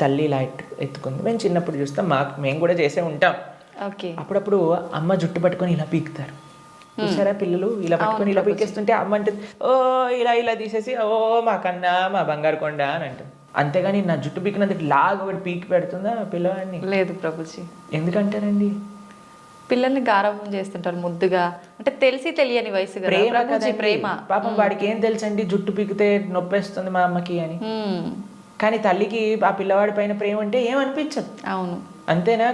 తల్లి ఇలా ఎత్తుకుంది. మేము చిన్నప్పుడు చూస్తాం, మేము కూడా చేసే ఉంటాం. అప్పుడప్పుడు అమ్మ జుట్టు పట్టుకొని ఇలా పీకుతారు చూసారా, పిల్లలు ఇలా పట్టుకొని ఇలా పీకేస్తుంటే అమ్మ అంటుంది ఓ ఇలా తీసేసి ఓ మా కన్నా మా బంగారు కొండ అని అంటుంది. అంతేగాని నా జుట్టు పీకినందుకు లాగా ఒకటి పీకి పెడుతుందా పిల్లవాడిని? లేదు ప్రభుజీ. ఎందుకంటారండి? పిల్లల్ని గారాబం చేస్తుంటారు ముద్దుగా, అంటే తెలిసి తెలియని వయసు కదా, ప్రేమ. పాపం వాడికి ఏం తెలుసండి జుట్టు పీకితే నొప్పేస్తుంది మా అమ్మకి అని. కానీ తల్లికి ఆ పిల్లవాడి పైన ప్రేమ అంటే ఏమనిపించదు. అవును, అంతేనా?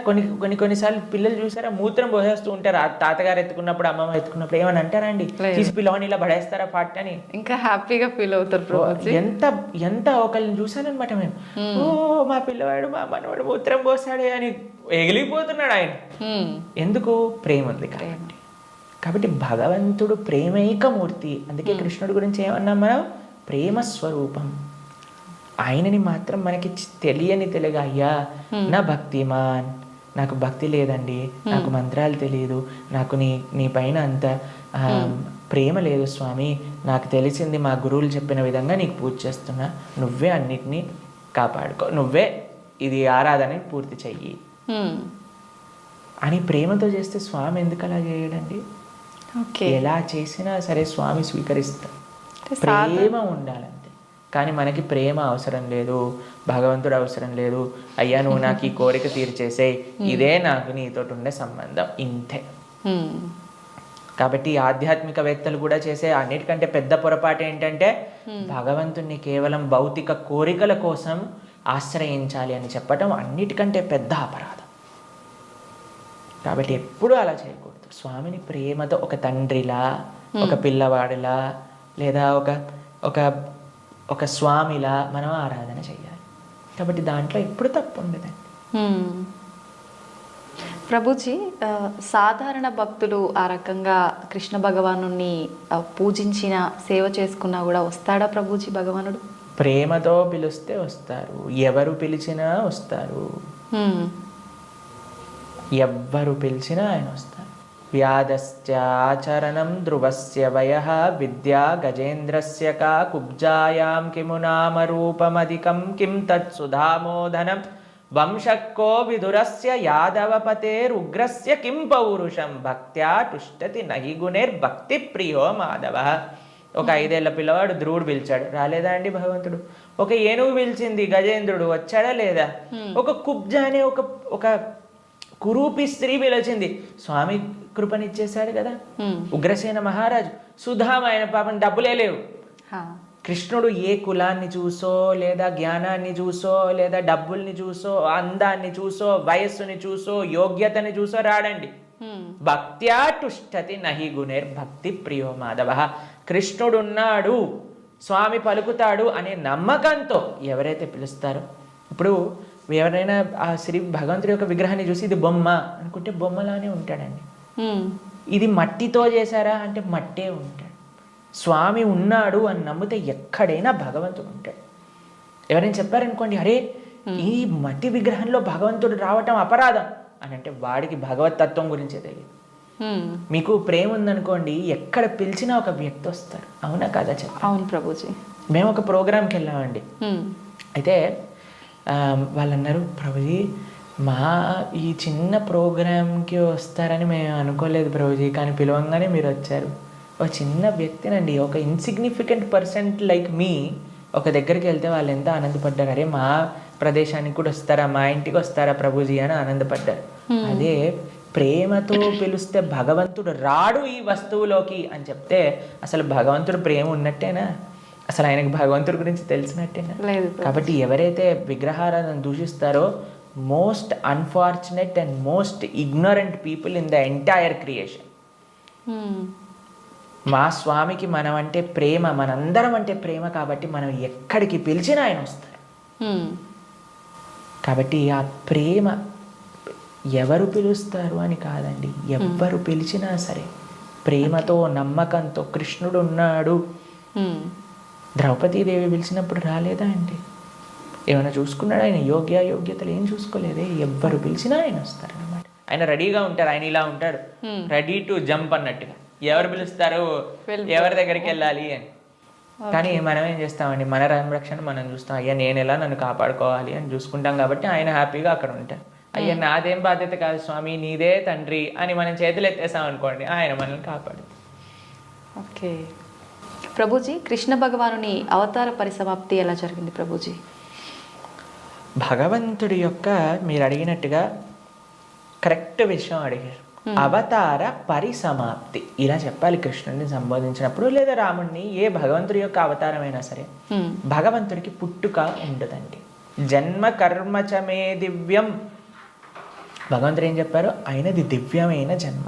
కొన్నిసార్లు పిల్లలు చూసారా మూత్రం పోసేస్తూ ఉంటారు, ఆ తాతగారు ఎత్తుకున్నప్పుడు అమ్మమ్మ ఎత్తుకున్నప్పుడు ఏమని అంటారా అండి? తీసి పిల్లవాడిని ఇలా పడేస్తారా పాట అని ఇంకా హ్యాపీగా ఫీల్ అవుతారు. ఎంత ఒకళ్ళని చూసానమాట మేము, ఓ మా పిల్లవాడు మా మనవాడు మూత్రం పోసాడే అని ఎగిలిపోతున్నాడు ఆయన. ఎందుకు? ప్రేమ ఉంది కాబట్టి. కాబట్టి భగవంతుడు ప్రేమైక మూర్తి. అందుకే కృష్ణుడి గురించి ఏమన్నాం మనం? ప్రేమ స్వరూపం. ఆయనని మాత్రం మనకి తెలియగా అయ్యా నా భక్తిమాన్, నాకు భక్తి లేదండి, నాకు మంత్రాలు తెలియదు, నాకు నీ పైన అంత ప్రేమ లేదు స్వామి, నాకు తెలిసింది మా గురువులు చెప్పిన విధంగా నీకు పూజ చేస్తున్నా, నువ్వే అన్నిటినీ కాపాడుకో, నువ్వే ఇది ఆరాధన పూర్తి చెయ్యి అని ప్రేమతో చేస్తే స్వామి ఎందుకు అలా చేయడండి? ఎలా చేసినా సరే స్వామి స్వీకరిస్తా. ప్రేమ ఉండాలంతే. కానీ మనకి ప్రేమ అవసరం లేదు, భగవంతుడు అవసరం లేదు. అయ్యా నువ్వు నాకు ఈ కోరిక తీర్చేసేయ్, ఇదే నాకు నీతో ఉండే సంబంధం, ఇంతే. కాబట్టి ఆధ్యాత్మికవేత్తలు కూడా చేసే అన్నిటికంటే పెద్ద పొరపాటు ఏంటంటే భగవంతుణ్ణి కేవలం భౌతిక కోరికల కోసం ఆశ్రయించాలి అని చెప్పటం అన్నిటికంటే పెద్ద అపరాధం. కాబట్టి ఎప్పుడూ అలా చేయకూడదు. స్వామిని ప్రేమతో ఒక తండ్రిలా, ఒక పిల్లవాడిలా, లేదా ఒక స్వామిలా మనం ఆరాధన చేయాలి. కాబట్టి దాంట్లో ఎప్పుడు తప్పు ఉండదండి. ప్రభుజీ, సాధారణ భక్తులు ఆ రకంగా కృష్ణ భగవాను పూజించిన సేవ చేసుకున్నా కూడా వస్తాడా ప్రభుజీ భగవానుడు? ప్రేమతో పిలిస్తే వస్తారు, ఎవరు పిలిచినా వస్తారు. ఎవ్వరు పిలిచినా ఆయన వస్తారు. వ్యాధశ్చాచరణం ధ్రువస్య వయః విద్యా గజేంద్రస్య కా కుబ్జాయాం కిము నామ రూపమధికం కిం తత్సుధామోదనం వంశక్కో విదురస్య యాదవపతేరుగ్రస్య కిం పౌరుషం భక్త్యా తుష్టతి నహి గుణైర్భక్తి ప్రియో మాధవ. ఒక 5 ఏళ్ల పిల్లవాడు ధ్రువుడు పిలిచాడు, రాలేదా అండి భగవంతుడు? ఒక ఏనుగు పిలిచింది, గజేంద్రుడు వచ్చాడా లేదా? ఒక కుబ్జ అనే ఒక కురూపి స్త్రీ పిలిచింది, స్వామి కృపనిచ్చేశాడు కదా. ఉగ్రసేన మహారాజు, సుధామ, ఆయన పాపం డబ్బులే లేవు. కృష్ణుడు ఏ కులాన్ని చూసో, లేదా జ్ఞానాన్ని చూసో, లేదా డబ్బుల్ని చూసో, అందాన్ని చూసో, వయస్సుని చూసో, యోగ్యతని చూసో రాడండి. భక్త్యా తుష్టతి నహి గుణైర్భక్తి ప్రియో మాధవ. కృష్ణుడున్నాడు, స్వామి పలుకుతాడు అనే నమ్మకంతో ఎవరైతే పిలుస్తారో, ఇప్పుడు ఎవరైనా ఆ శ్రీ భగవంతుడి యొక్క విగ్రహాన్ని చూసి ఇది బొమ్మ అనుకుంటే బొమ్మలానే ఉంటాడండి. ఇది మట్టితో చేశారా అంటే మట్టే ఉంటాడు. స్వామి ఉన్నాడు అని నమ్మితే ఎక్కడైనా భగవంతుడు ఉంటాడు. ఎవరైనా చెప్పారనుకోండి, అరే ఈ మట్టి విగ్రహంలో భగవంతుడు రావటం అపరాధం అని అంటే వాడికి భగవత్ తత్వం గురించే తెలియదు. మీకు ప్రేమ ఉందనుకోండి, ఎక్కడ పిలిచినా ఒక వ్యక్తి వస్తారు. అవునా కదా చెప్ప? అవును ప్రభుజీ. మేము ఒక ప్రోగ్రాంకి వెళ్ళామండి. అయితే వాళ్ళు అన్నారు, ప్రభుజీ మా ఈ చిన్న ప్రోగ్రాంకి వస్తారని మేము అనుకోలేదు ప్రభుజీ, కానీ పిలవంగానే మీరు వచ్చారు. ఒక చిన్న వ్యక్తినండి, ఒక ఇన్సిగ్నిఫికెంట్ పర్సన్ లైక్ మీ ఒక దగ్గరికి వెళ్తే వాళ్ళు ఎంత ఆనందపడ్డారు. అరే ప్రదేశానికి కూడా వస్తారా, మా ఇంటికి వస్తారా ప్రభుజీ అని ఆనందపడ్డారు. అదే ప్రేమతో పిలిస్తే భగవంతుడు రాడు ఈ వస్తువులోకి అని చెప్తే అసలు భగవంతుడు ప్రేమ ఉన్నట్టేనా? అసలు ఆయనకి భగవంతుడి గురించి తెలిసినట్టేనా? లేదు. కాబట్టి ఎవరైతే విగ్రహారాధన దూషిస్తారో most unfortunate and most ignorant people in the entire creation. మా స్వామికి మనం అంటే ప్రేమ, మనందరం అంటే ప్రేమ, కాబట్టి మనం ఎక్కడికి పిలిచినా ఆయన వస్తారు. కాబట్టి ఆ ప్రేమ ఎవరు పిలుస్తారు అని కాదండి, ఎవ్వరు పిలిచినా సరే ప్రేమతో నమ్మకంతో కృష్ణుడు ఉన్నాడు. ద్రౌపదీదేవి పిలిచినప్పుడు రాలేదా అండి? ఏమైనా చూసుకున్నాడు ఆయన? యోగ్యతలు ఏం చూసుకోలేదే. ఎవ్వరు పిలిచినా ఆయన వస్తారు అన్నమాట. ఆయన రెడీగా ఉంటారు, ఆయన ఇలా ఉంటారు, రెడీ టు జంప్ అన్నట్టుగా. ఎవరు పిలుస్తారు, ఎవరి దగ్గరికి వెళ్ళాలి అని. కానీ మనం ఏం చేస్తామండి, మన సంరక్షణ మనం చూస్తాం. అయ్యా నేను ఎలా నన్ను కాపాడుకోవాలి అని చూసుకుంటాం. కాబట్టి ఆయన హ్యాపీగా అక్కడ ఉంటారు. అయ్యా నాదేం బాధ్యత కాదు స్వామి, నీదే తండ్రి అని మనం చేతులు ఎత్తేసాం అనుకోండి, ఆయన మనల్ని కాపాడు. ఓకే ప్రభుజీ, కృష్ణ భగవానుని అవతార పరిసమాప్తి ఎలా జరిగింది ప్రభుజీ? భగవంతుడి యొక్క మీరు అడిగినట్టుగా కరెక్ట్ విషయం అడిగారు. అవతార పరిసమాప్తి ఇలా చెప్పాలి కృష్ణుడిని సంబోధించినప్పుడు, లేదా రాముడిని, ఏ భగవంతుడి యొక్క అవతారమైనా సరే. భగవంతుడికి పుట్టుక ఉండదండి. జన్మ కర్మచమే దివ్యం. భగవంతుడు ఏం చెప్పారు? ఆయనది దివ్యమైన జన్మ.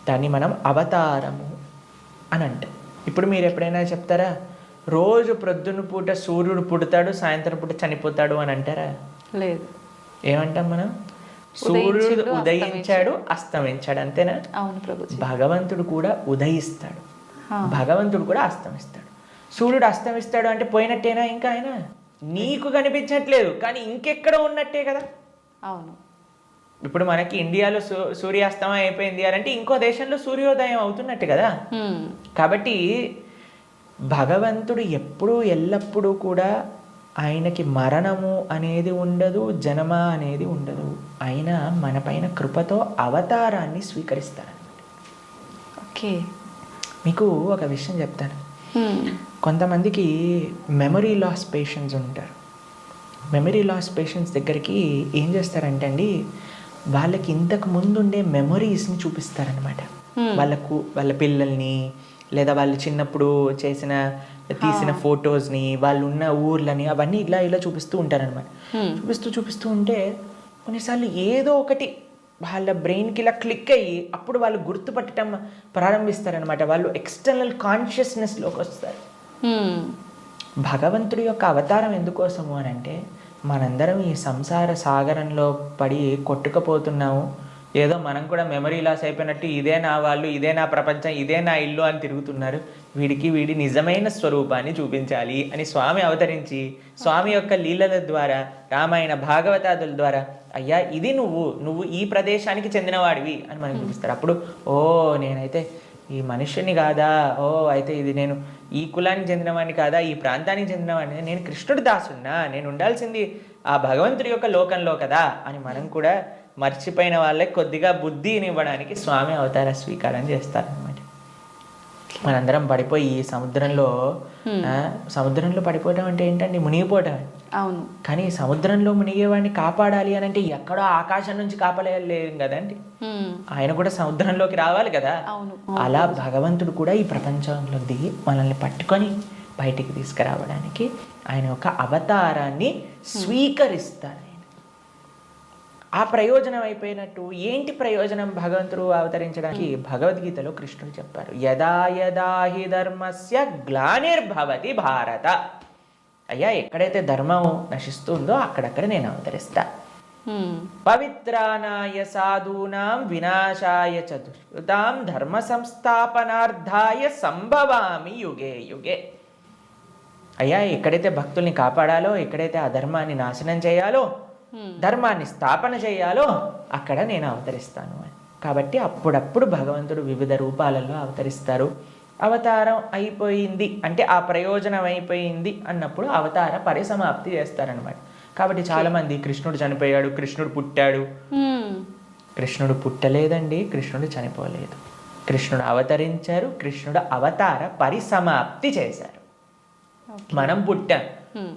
దాన్ని మనం అవతారము అని అంటాం. ఇప్పుడు మీరు ఎప్పుడైనా చెప్తారా రోజు ప్రొద్దున పూట సూర్యుడు పుడతాడు, సాయంత్రం పూట చనిపోతాడు అని అంటారా? లేదు. ఏమంటాం మనం? సూర్యుడు ఉదయించాడు, అస్తమించాడు, అంతేనా? అవును ప్రభుజీ. భగవంతుడు కూడా ఉదయిస్తాడు, భగవంతుడు కూడా అస్తమిస్తాడు. సూర్యుడు అస్తమిస్తాడు అంటే పోయినట్టేనా? ఇంకా ఆయన నీకు కనిపించట్లేదు, కానీ ఇంకెక్కడ ఉన్నట్టే కదా. అవును. ఇప్పుడు మనకి ఇండియాలో సూర్యాస్తమయం అయిపోయింది అంటే ఇంకో దేశంలో సూర్యోదయం అవుతున్నట్టు కదా. కాబట్టి భగవంతుడు ఎప్పుడూ ఎల్లప్పుడూ కూడా ఆయనకి మరణము అనేది ఉండదు, జనమ అనేది ఉండదు. ఆయన మన పైన కృపతో అవతారాన్ని స్వీకరిస్తారనమాట. ఓకే, మీకు ఒక విషయం చెప్తాను. కొంతమందికి మెమరీ లాస్ పేషెంట్స్ ఉంటారు. మెమరీ లాస్ పేషెంట్స్ దగ్గరికి ఏం చేస్తారంటే అండి, వాళ్ళకి ఇంతకు ముందు ఉండే మెమరీస్ని చూపిస్తారనమాట. వాళ్ళ పిల్లల్ని, లేదా వాళ్ళు చిన్నప్పుడు తీసిన ఫొటోస్ని, వాళ్ళు ఉన్న ఊర్లని, అవన్నీ ఇలా చూపిస్తూ ఉంటారనమాట. చూపిస్తూ ఉంటే కొన్నిసార్లు ఏదో ఒకటి వాళ్ళ బ్రెయిన్కి ఇలా క్లిక్ అయ్యి అప్పుడు వాళ్ళు గుర్తుపట్టడం ప్రారంభిస్తారనమాట. వాళ్ళు ఎక్స్టర్నల్ కాన్షియస్నెస్లోకి వస్తారు. భగవంతుడి యొక్క అవతారం ఎందుకోసము అని అంటే, మనందరం ఈ సంసార సాగరంలో పడి కొట్టుకుపోతున్నాము. ఏదో మనం కూడా మెమరీ లాస్ అయిపోయినట్టు ఇదే నా వాళ్ళు, ఇదే నా ప్రపంచం, ఇదే నా ఇల్లు అని తిరుగుతున్నారు. వీడి నిజమైన స్వరూపాన్ని చూపించాలి అని స్వామి అవతరించి, స్వామి యొక్క లీలల ద్వారా, రామాయణ భాగవతాదుల ద్వారా, అయ్యా ఇది నువ్వు ఈ ప్రదేశానికి చెందినవాడివి అని మనకు చూపిస్తారు. అప్పుడు ఓ నేనైతే ఈ మనుష్యుని కాదా, ఓ అయితే ఇది నేను ఈ కులానికి చెందినవాడిని కాదా, ఈ ప్రాంతానికి చెందినవాడిని, నేను కృష్ణుడి దాసున్నా, నేను ఉండాల్సింది ఆ భగవంతుడి యొక్క లోకంలో కదా అని మనం కూడా మర్చిపోయిన వాళ్ళకి కొద్దిగా బుద్ధిని ఇవ్వడానికి స్వామి అవతార స్వీకారం చేస్తారనమాట. మనందరం పడిపోయి ఈ సముద్రంలో పడిపోవటం అంటే ఏంటండి? మునిగిపోవటం. అవును. కానీ సముద్రంలో మునిగేవాడిని కాపాడాలి అని అంటే ఎక్కడో ఆకాశం నుంచి కాపాడలేం కదండి, ఆయన కూడా సముద్రంలోకి రావాలి కదా. అలా భగవంతుడు కూడా ఈ ప్రపంచంలో దిగి మనల్ని పట్టుకొని బయటికి తీసుకురావడానికి ఆయన ఒక అవతారాన్ని స్వీకరిస్తారు. ఆ ప్రయోజనం అయిపోయినట్టు ఏంటి ప్రయోజనం భగవంతుడు అవతరించడానికి? భగవద్గీతలో కృష్ణుడు చెప్పారు, యదా యదా హి ధర్మస్య గ్లానిర్భవతి భారత. అయ్యా ఎక్కడైతే ధర్మం నశిస్తుందో అక్కడక్కడ నేను అవతరిస్తా. పవిత్రానాయ సాధూనాం వినాశాయ చతుష్కృతాం ధర్మ సంస్థాపనార్థాయ సంభవామి యుగే యుగే. అయ్యా ఎక్కడైతే భక్తుల్ని కాపాడాలో, ఎక్కడైతే అధర్మాన్ని నాశనం చేయాలో, ధర్మాన్ని స్థాపన చేయాలో అక్కడ నేను అవతరిస్తాను అని. కాబట్టి అప్పుడప్పుడు భగవంతుడు వివిధ రూపాలలో అవతరిస్తారు. అవతారం అయిపోయింది అంటే ఆ ప్రయోజనం అయిపోయింది అన్నప్పుడు అవతార పరిసమాప్తి చేస్తారనమాట. కాబట్టి చాలామంది కృష్ణుడు చనిపోయాడు, కృష్ణుడు పుట్టాడు. కృష్ణుడు పుట్టలేదండి, కృష్ణుడు చనిపోలేదు. కృష్ణుడు అవతరించారు, కృష్ణుడు అవతార పరిసమాప్తి చేశారు. మనం పుట్టాం,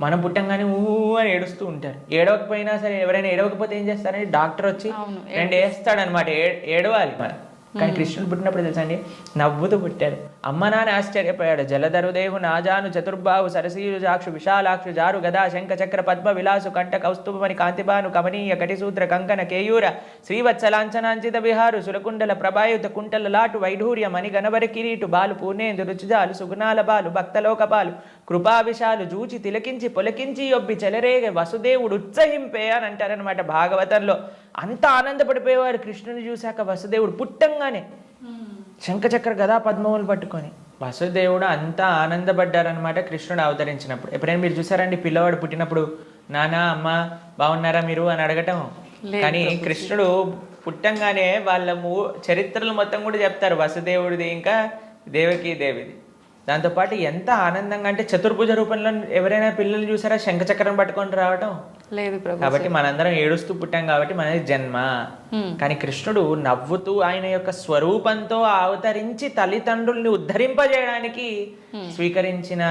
మనం పుట్టంగానే ఊ అని ఏడుస్తూ ఉంటారు. ఏడవకపోయినా సరే, ఎవరైనా ఏడవకపోతే ఏం చేస్తారంటే డాక్టర్ వచ్చి రెండు వేస్తాడనమాట, ఏడవాలి మనం. కానీ కృష్ణుడు పుట్టినప్పుడు తెలుసా అండి, నవ్వుతూ పుట్టాడు. అమ్మ నాన్న ఆశ్చర్యపోయాడు. జలధరుదేహు నాజాను చతుర్బాహు సరసీరు జాక్షు విశాలాక్షు జారు గదా శంఖ చక్ర పద్మ విలాసు కంఠ కౌస్తుభమణి కాంతిబాను కమనీయ కటిసూత్ర కంకణ కేయూర శ్రీవత్సలాంఛనాంచిత విహారు సురకుండల ప్రభాయుత కుంటల లాటు వైఢూర్య మణి గణవర కిరీటు బాలు పూర్ణేందు రుచిజాలు సుగుణాల బాలు భక్తలోక బాలు కృపావిశాలు జూచి తిలకించి పొలకించి యొబ్బి చెలరేగ వసుదేవుడు ఉత్సహింపే అని అంటారనమాట భాగవతంలో. అంత ఆనందపడిపోయేవాడు కృష్ణుని చూశాక వసుదేవుడు పుట్టంగానే శంఖచక్ర గదా పద్మములు పట్టుకొని. వసుదేవుడు అంతా ఆనందపడ్డారనమాట కృష్ణుడు అవతరించినప్పుడు. ఎప్పుడైనా మీరు చూసారండి పిల్లవాడు పుట్టినప్పుడు నాన్న అమ్మ బాగున్నారా మీరు అని అడగటం? కానీ కృష్ణుడు పుట్టంగానే వాళ్ళ చరిత్రలు మొత్తం కూడా చెప్తారు, వసుదేవుడిది ఇంకా దేవకీ దేవిది. దాంతోపాటు ఎంత ఆనందంగా అంటే చతుర్భుజ రూపంలో ఎవరైనా పిల్లలు చూసారా శంఖచక్రం పట్టుకొని రావటం? లేదు. కాబట్టి మనందరం ఏడుస్తూ పుట్టాం కాబట్టి మనది జన్మ. కానీ కృష్ణుడు నవ్వుతూ ఆయన యొక్క స్వరూపంతో అవతరించి తల్లిదండ్రుల్ని ఉద్ధరింపజేయడానికి స్వీకరించిన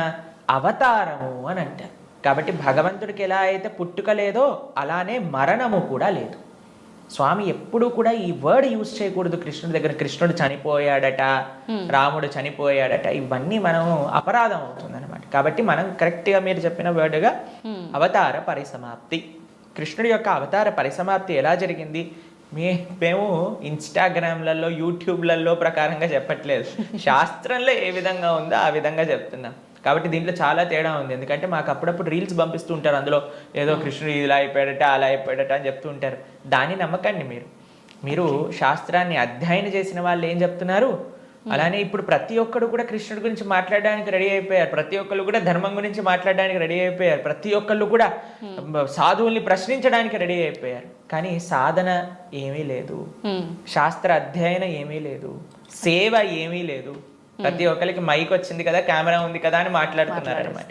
అవతారము అని అంటారు. కాబట్టి భగవంతుడికి ఎలా అయితే పుట్టుక లేదో అలానే మరణము కూడా లేదు. స్వామి ఎప్పుడు కూడా ఈ వర్డ్ యూజ్ చేయకూడదు కృష్ణుడి దగ్గర. కృష్ణుడు చనిపోయాడట, రాముడు చనిపోయాడట, ఇవన్నీ మనం అపరాధం అవుతుంది అనమాట. కాబట్టి మనం కరెక్ట్గా మీరు చెప్పిన వర్డ్గా అవతార పరిసమాప్తి, కృష్ణుడి యొక్క అవతార పరిసమాప్తి ఎలా జరిగింది? మేము ఇన్స్టాగ్రామ్లలో యూట్యూబ్లలో ప్రకారంగా చెప్పట్లేదు, శాస్త్రంలో ఏ విధంగా ఉందో ఆ విధంగా చెప్తున్నాం. కాబట్టి దీంట్లో చాలా తేడా ఉంది. ఎందుకంటే మాకు అప్పుడప్పుడు రీల్స్ పంపిస్తూ ఉంటారు, అందులో ఏదో కృష్ణుడు ఇలా అయిపోయాడట అలా అయిపోయాడట అని చెప్తూ ఉంటారు. దాన్ని నమ్మకండి. మీరు శాస్త్రాన్ని అధ్యయనం చేసిన వాళ్ళు ఏం చెప్తున్నారు, అలానే ఇప్పుడు ప్రతి ఒక్కరు కూడా కృష్ణుడి గురించి మాట్లాడడానికి రెడీ అయిపోయారు. ప్రతి ఒక్కరు కూడా ధర్మం గురించి మాట్లాడడానికి రెడీ అయిపోయారు. ప్రతి ఒక్కళ్ళు కూడా సాధువుల్ని ప్రశ్నించడానికి రెడీ అయిపోయారు. కానీ సాధన ఏమీ లేదు, శాస్త్ర అధ్యయనం ఏమీ లేదు, సేవ ఏమీ లేదు. ప్రతి ఒక్కరికి మైక్ వచ్చింది కదా, కెమెరా ఉంది కదా అని మాట్లాడుతున్నారు అనమాట.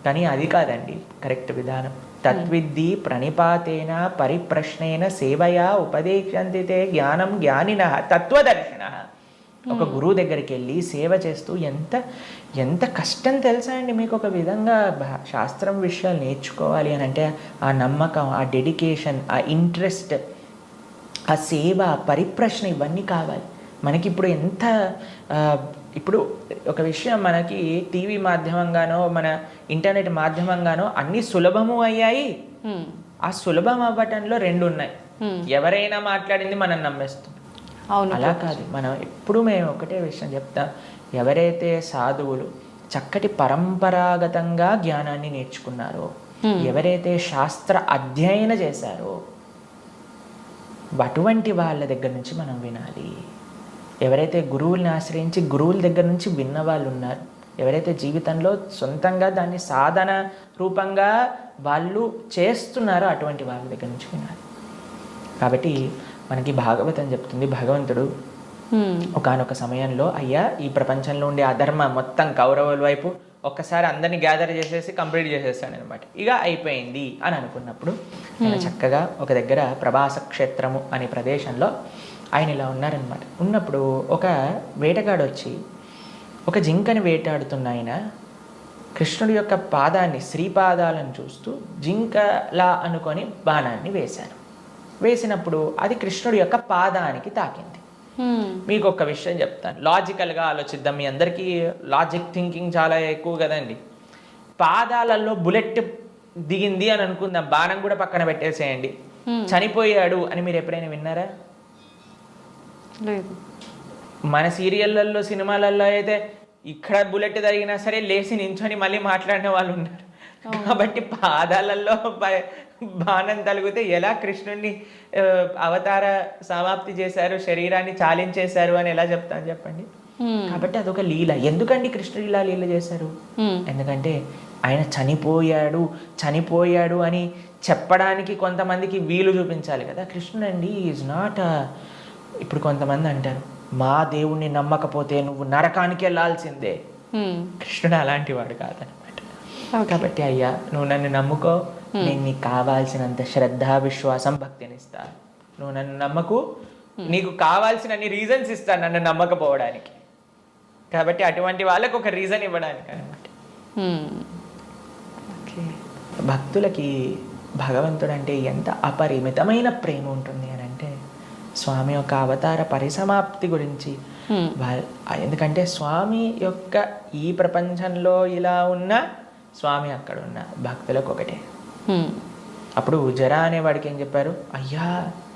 కానీ అది కాదండి కరెక్ట్ విధానం. తద్విద్ధి ప్రణిపాతేన పరిప్రశ్నేన సేవయా ఉపదేశంతితే జ్ఞానం జ్ఞానిన తత్వదర్శన. ఒక గురువు దగ్గరికి వెళ్ళి సేవ చేస్తూ ఎంత కష్టం తెలుసా అండి మీకు? ఒక విధంగా శాస్త్రం విషయాలు నేర్చుకోవాలి అని అంటే ఆ నమ్మకం, ఆ డెడికేషన్, ఆ ఇంట్రెస్ట్, ఆ సేవ, పరిప్రశ్న ఇవన్నీ కావాలి మనకి. ఇప్పుడు ఒక విషయం మనకి టీవీ మాధ్యమంగానో మన ఇంటర్నెట్ మాధ్యమంగానో అన్ని సులభము అయ్యాయి. ఆ సులభం అవ్వటంలో రెండు ఉన్నాయి. ఎవరైనా మాట్లాడింది మనం నమ్మేస్తాం. అలా కాదు. మనం ఎప్పుడు మేము ఒకటే విషయం చెప్తాం, ఎవరైతే సాధువులు చక్కటి పరంపరాగతంగా జ్ఞానాన్ని నేర్చుకున్నారో, ఎవరైతే శాస్త్ర అధ్యయన చేశారో అటువంటి వాళ్ళ దగ్గర నుంచి మనం వినాలి. ఎవరైతే గురువుల్ని ఆశ్రయించి గురువుల దగ్గర నుంచి విన్న వాళ్ళు ఉన్నారు, ఎవరైతే జీవితంలో సొంతంగా దాన్ని సాధన రూపంగా వాళ్ళు చేస్తున్నారో అటువంటి వాళ్ళ దగ్గర నుంచి వినాలి. కాబట్టి మనకి భాగవతం చెప్తుంది, భగవంతుడు ఒకానొక సమయంలో అయ్యా ఈ ప్రపంచంలో ఉండే అధర్మ మొత్తం కౌరవుల వైపు ఒక్కసారి అందరినీ గ్యాదర్ చేసేసి కంప్లీట్ చేసేస్తాడు అనమాట. ఇక అయిపోయింది అని అనుకున్నప్పుడు ఆయన చక్కగా ఒక దగ్గర ప్రభాస క్షేత్రము అనే ప్రదేశంలో ఆయన ఇలా ఉన్నారనమాట. ఉన్నప్పుడు ఒక వేటగాడు వచ్చి ఒక జింకని వేటాడుతున్న ఆయన కృష్ణుడి యొక్క పాదాన్ని, శ్రీపాదాలను చూస్తూ జింకలా అనుకొని బాణాన్ని వేశాను. వేసినప్పుడు అది కృష్ణుడి యొక్క పాదానికి తాకింది. మీకు ఒక విషయం చెప్తాను, లాజికల్గా ఆలోచిద్దాం. మీ అందరికీ లాజిక్ థింకింగ్ చాలా ఎక్కువ కదండి. పాదాలలో బుల్లెట్ దిగింది అని అనుకుందాం, బాణం కూడా పక్కన పెట్టేసేయండి, చనిపోయాడు అని మీరు ఎప్పుడైనా విన్నారా? లేదు. మన సీరియళ్ళల్లో సినిమాలలో అయితే ఇక్కడ బుల్లెట్ తగినా సరే లేచి నించొని మళ్ళీ మాట్లాడిన వాళ్ళు ఉన్నారు. కాబట్టి పాదాలలో బాణం తలిగితే ఎలా కృష్ణుడిని అవతార సమాప్తి చేశారు, శరీరాన్ని చాలించేశారు అని ఎలా చెప్తాను చెప్పండి? కాబట్టి అదొక లీల. ఎందుకండి కృష్ణుడు ఇలా లీల చేశారు? ఎందుకంటే ఆయన చనిపోయాడు అని చెప్పడానికి కొంతమందికి వీలు చూపించాలి కదా. కృష్ణుడు అండి ఈజ్ నాట్. ఇప్పుడు కొంతమంది అంటారు, మా దేవుణ్ణి నమ్మకపోతే నువ్వు నరకానికి వెళ్ళాల్సిందే. కృష్ణుడు అలాంటి వాడు కాదనమాట. కాబట్టి అయ్యా నువ్వు నన్ను నమ్ముకో, నేను నీకు కావాల్సినంత శ్రద్ధ, విశ్వాసం, భక్తిని ఇస్తాను. నువ్వు నన్ను నమ్మకు, నీకు కావాల్సినన్ని రీజన్స్ ఇస్తాను నన్ను నమ్మకపోవడానికి. కాబట్టి అటువంటి వాళ్ళకు ఒక రీజన్ ఇవ్వడానికి అనమాట. భక్తులకి భగవంతుడు అంటే ఎంత అపరిమితమైన ప్రేమ ఉంటుంది అని అంటే స్వామి యొక్క అవతార పరిసమాప్తి గురించి ఎందుకంటే స్వామి యొక్క ఈ ప్రపంచంలో ఇలా ఉన్న స్వామి అక్కడ ఉన్న భక్తులకు ఒకటే. అప్పుడు జరా అనేవాడికి ఏం చెప్పారు, అయ్యా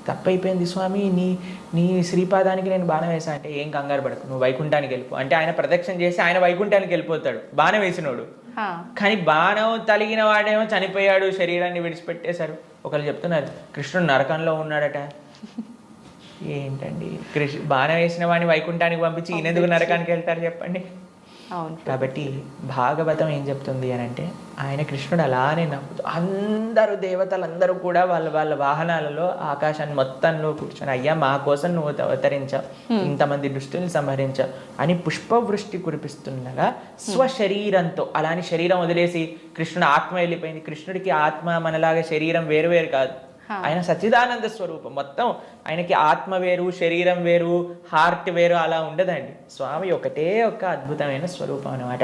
తప్పైపోయింది స్వామి, నీ శ్రీపాదానికి నేను బాణం వేసా అంటే ఏం కంగారు పడకు, నువ్వు వైకుంఠానికి వెళ్ళిపో అంటే ఆయన ప్రదక్షిణ చేసి ఆయన వైకుంఠానికి వెళ్ళిపోతాడు బాణం వేసినోడు. కానీ బాణం తలిగిన వాడేమో చనిపోయాడు, శరీరాన్ని విడిచిపెట్టేశారు. ఒకళ్ళు చెప్తున్నారు కృష్ణుడు నరకంలో ఉన్నాడట. ఏంటండి, బాణం వేసిన వాడిని వైకుంఠానికి పంపించి ఈయనెందుకు నరకానికి వెళ్తారు చెప్పండి. కాబట్టి భాగవతం ఏం చెప్తుంది అని అంటే ఆయన కృష్ణుడు అలానే నవ్వుతూ అందరూ దేవతలందరూ కూడా వాళ్ళ వాహనాలలో ఆకాశాన్ని మొత్తంలో కూర్చొని అయ్యా మా కోసం నువ్వు అవతరించావు, ఇంతమంది దుష్టుల్ని సంహరించావు అని పుష్పవృష్టి కురిపిస్తుండగా స్వశరీరంతో, అలాని శరీరం వదిలేసి కృష్ణుడు ఆత్మ వెళ్ళిపోయింది. కృష్ణుడికి ఆత్మ మనలాగా శరీరం వేరు వేరు కాదు, ఆయన సచ్చిదానంద స్వరూపం. మొత్తం ఆయనకి ఆత్మ వేరు, శరీరం వేరు, హార్ట్ వేరు అలా ఉండదండి. స్వామి ఒకటే ఒక అద్భుతమైన స్వరూపం అనమాట.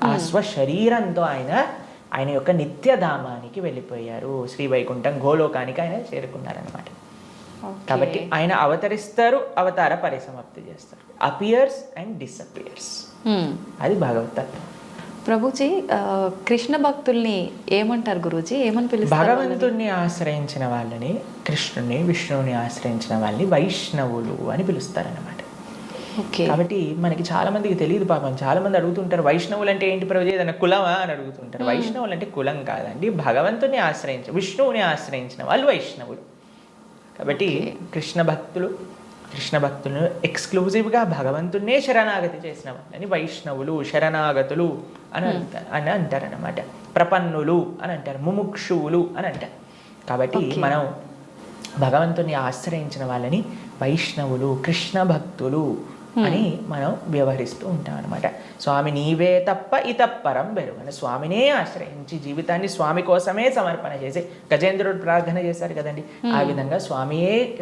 ఆ స్వశరీరంతో ఆయన యొక్క నిత్యధామానికి వెళ్ళిపోయారు, శ్రీ వైకుంఠం గోలోకానికి ఆయన చేరుకున్నారనమాట. కాబట్టి ఆయన అవతరిస్తారు, అవతార పరిసమాప్తి చేస్తారు, అపియర్స్ అండ్ డిసపియర్స్. అది భగవతత్వం. ప్రభుజీ, కృష్ణ భక్తుల్ని ఏమంటారు గురూజీ, ఏమని పిలుస్తారు? భగవంతుణ్ణి ఆశ్రయించిన వాళ్ళని, కృష్ణుని విష్ణువుని ఆశ్రయించిన వాళ్ళని వైష్ణవులు అని పిలుస్తారనమాట. కాబట్టి మనకి చాలా మందికి తెలియదు పాపం. చాలా మంది అడుగుతుంటారు వైష్ణవులు అంటే ఏంటి ప్రభుజీ, ఏదైనా కులమా అని అడుగుతుంటారు. వైష్ణవులు అంటే కులం కాదండి, భగవంతుని విష్ణువుని ఆశ్రయించిన వాళ్ళు వైష్ణవులు. కాబట్టి కృష్ణ భక్తులను ఎక్స్క్లూజివ్గా భగవంతున్నే శరణాగతి చేసిన వాళ్ళని వైష్ణవులు, శరణాగతులు అని అంటారనమాట. ప్రపన్నులు అని అంటారు, ముముక్షువులు అని అంటారు. కాబట్టి మనం భగవంతుని ఆశ్రయించిన వాళ్ళని వైష్ణవులు, కృష్ణ భక్తులు అని మనం వ్యవహరిస్తూ ఉంటాం అనమాట. స్వామి నీవే తప్ప ఇతప్పరం బెరుగని, స్వామినే ఆశ్రయించి జీవితాన్ని స్వామి కోసమే సమర్పణ చేసి గజేంద్రుడు ప్రార్థన చేశారు కదండి. ఆ విధంగా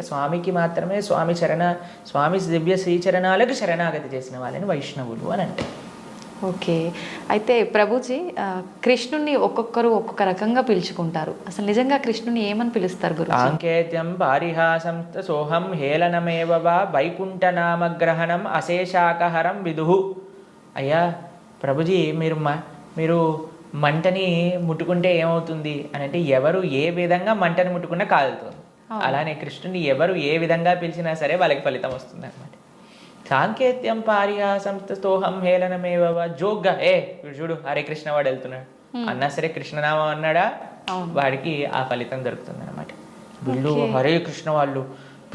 స్వామికి మాత్రమే స్వామి దివ్య శ్రీచరణాలకు శరణాగతి చేసిన వాళ్ళని వైష్ణవులు అని అంటారు. ఓకే. అయితే ప్రభుజీ, కృష్ణుని ఒక్కొక్కరు ఒక్కొక్క రకంగా పిలుచుకుంటారు. అసలు నిజంగా కృష్ణుని ఏమని పిలుస్తారు గురు? సాంకేత్యం పారిహాసం సోహం హేళనమేవ వా వైకుంఠనామగ్రహణం అశేషాకహరం విదుహు. అయ్యా ప్రభుజీ, మీరు మంటని ముట్టుకుంటే ఏమవుతుంది అని అంటే ఎవరు ఏ విధంగా మంటని ముట్టుకున్నా కాలుతుంది. అలానే కృష్ణుని ఎవరు ఏ విధంగా పిలిచినా సరే వాళ్ళకి ఫలితం వస్తుంది అనమాట. సాంకేత్యం పారిహాసం స్తోహం హేళనమేవ జోగ్గా చూడు హరే కృష్ణ వాడు వెళ్తున్నాడు అన్నా సరే, కృష్ణనామం అన్నాడా వాడికి ఆ ఫలితం దొరుకుతుంది అనమాట. వీళ్ళు హరే కృష్ణ వాళ్ళు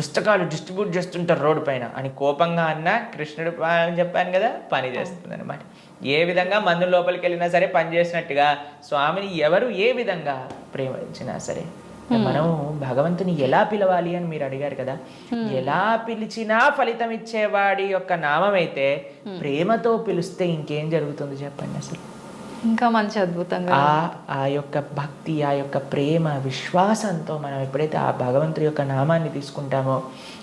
పుస్తకాలు డిస్ట్రిబ్యూట్ చేస్తుంటారు రోడ్డు పైన అని కోపంగా అన్నా కృష్ణుడు అని చెప్పాను కదా, పని చేస్తుంది అనమాట. ఏ విధంగా మందు లోపలికి వెళ్ళినా సరే పని చేసినట్టుగా స్వామిని ఎవరు ఏ విధంగా ప్రేమించినా సరే, మనం భగవంతుని ఎలా పిలవాలి అని మీరు అడిగారు కదా, ఎలా పిలిచినా ఫలితం ఇచ్చేవాడి యొక్క నామం అయితే ప్రేమతో పిలిస్తే ఇంకేం జరుగుతుంది చెప్పండి. అసలు ఇంకా మంచి అద్భుతంగా ఆ యొక్క భక్తి, ఆ యొక్క ప్రేమ, విశ్వాసంతో మనం ఎప్పుడైతే ఆ భగవంతుడి యొక్క నామాన్ని తీసుకుంటామో,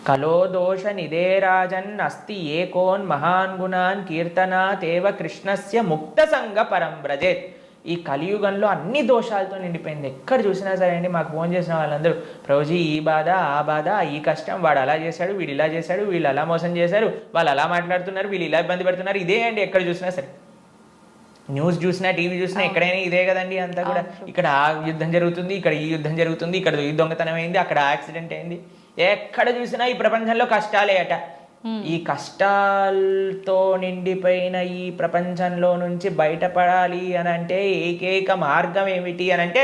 కలో దోష నిదే రాజన్ అస్తి ఏకోన్ మహాన్ గుణాన్ కీర్తనాతేవ కృష్ణస్య ముక్త సంగ పరం బ్రజేత్. ఈ కలియుగంలో అన్ని దోషాలతో నిండిపోయింది. ఎక్కడ చూసినా సరే అండి, మాకు ఫోన్ చేసిన వాళ్ళందరూ ప్రభుజీ ఈ బాధ, ఆ బాధ, ఈ కష్టం, వాడు అలా చేశాడు, వీడు ఇలా చేశాడు, వీళ్ళు అలా మోసం చేశారు, వాళ్ళు అలా మాట్లాడుతున్నారు, వీళ్ళు ఇలా ఇబ్బంది పెడుతున్నారు, ఇదే అండి. ఎక్కడ చూసినా సరే, న్యూస్ చూసినా, టీవీ చూసినా, ఎక్కడైనా ఇదే కదండి అంతా కూడా. ఇక్కడ ఆ యుద్ధం జరుగుతుంది, ఇక్కడ ఈ యుద్ధం జరుగుతుంది, ఇక్కడ ఈ దొంగతనం అయింది, అక్కడ యాక్సిడెంట్ అయింది. ఎక్కడ చూసినా ఈ ప్రపంచంలో కష్టాలే అట. ఈ కష్టాలతో నిండిపోయిన ఈ ప్రపంచంలో నుంచి బయటపడాలి అని అంటే ఏకైక మార్గం ఏమిటి అని అంటే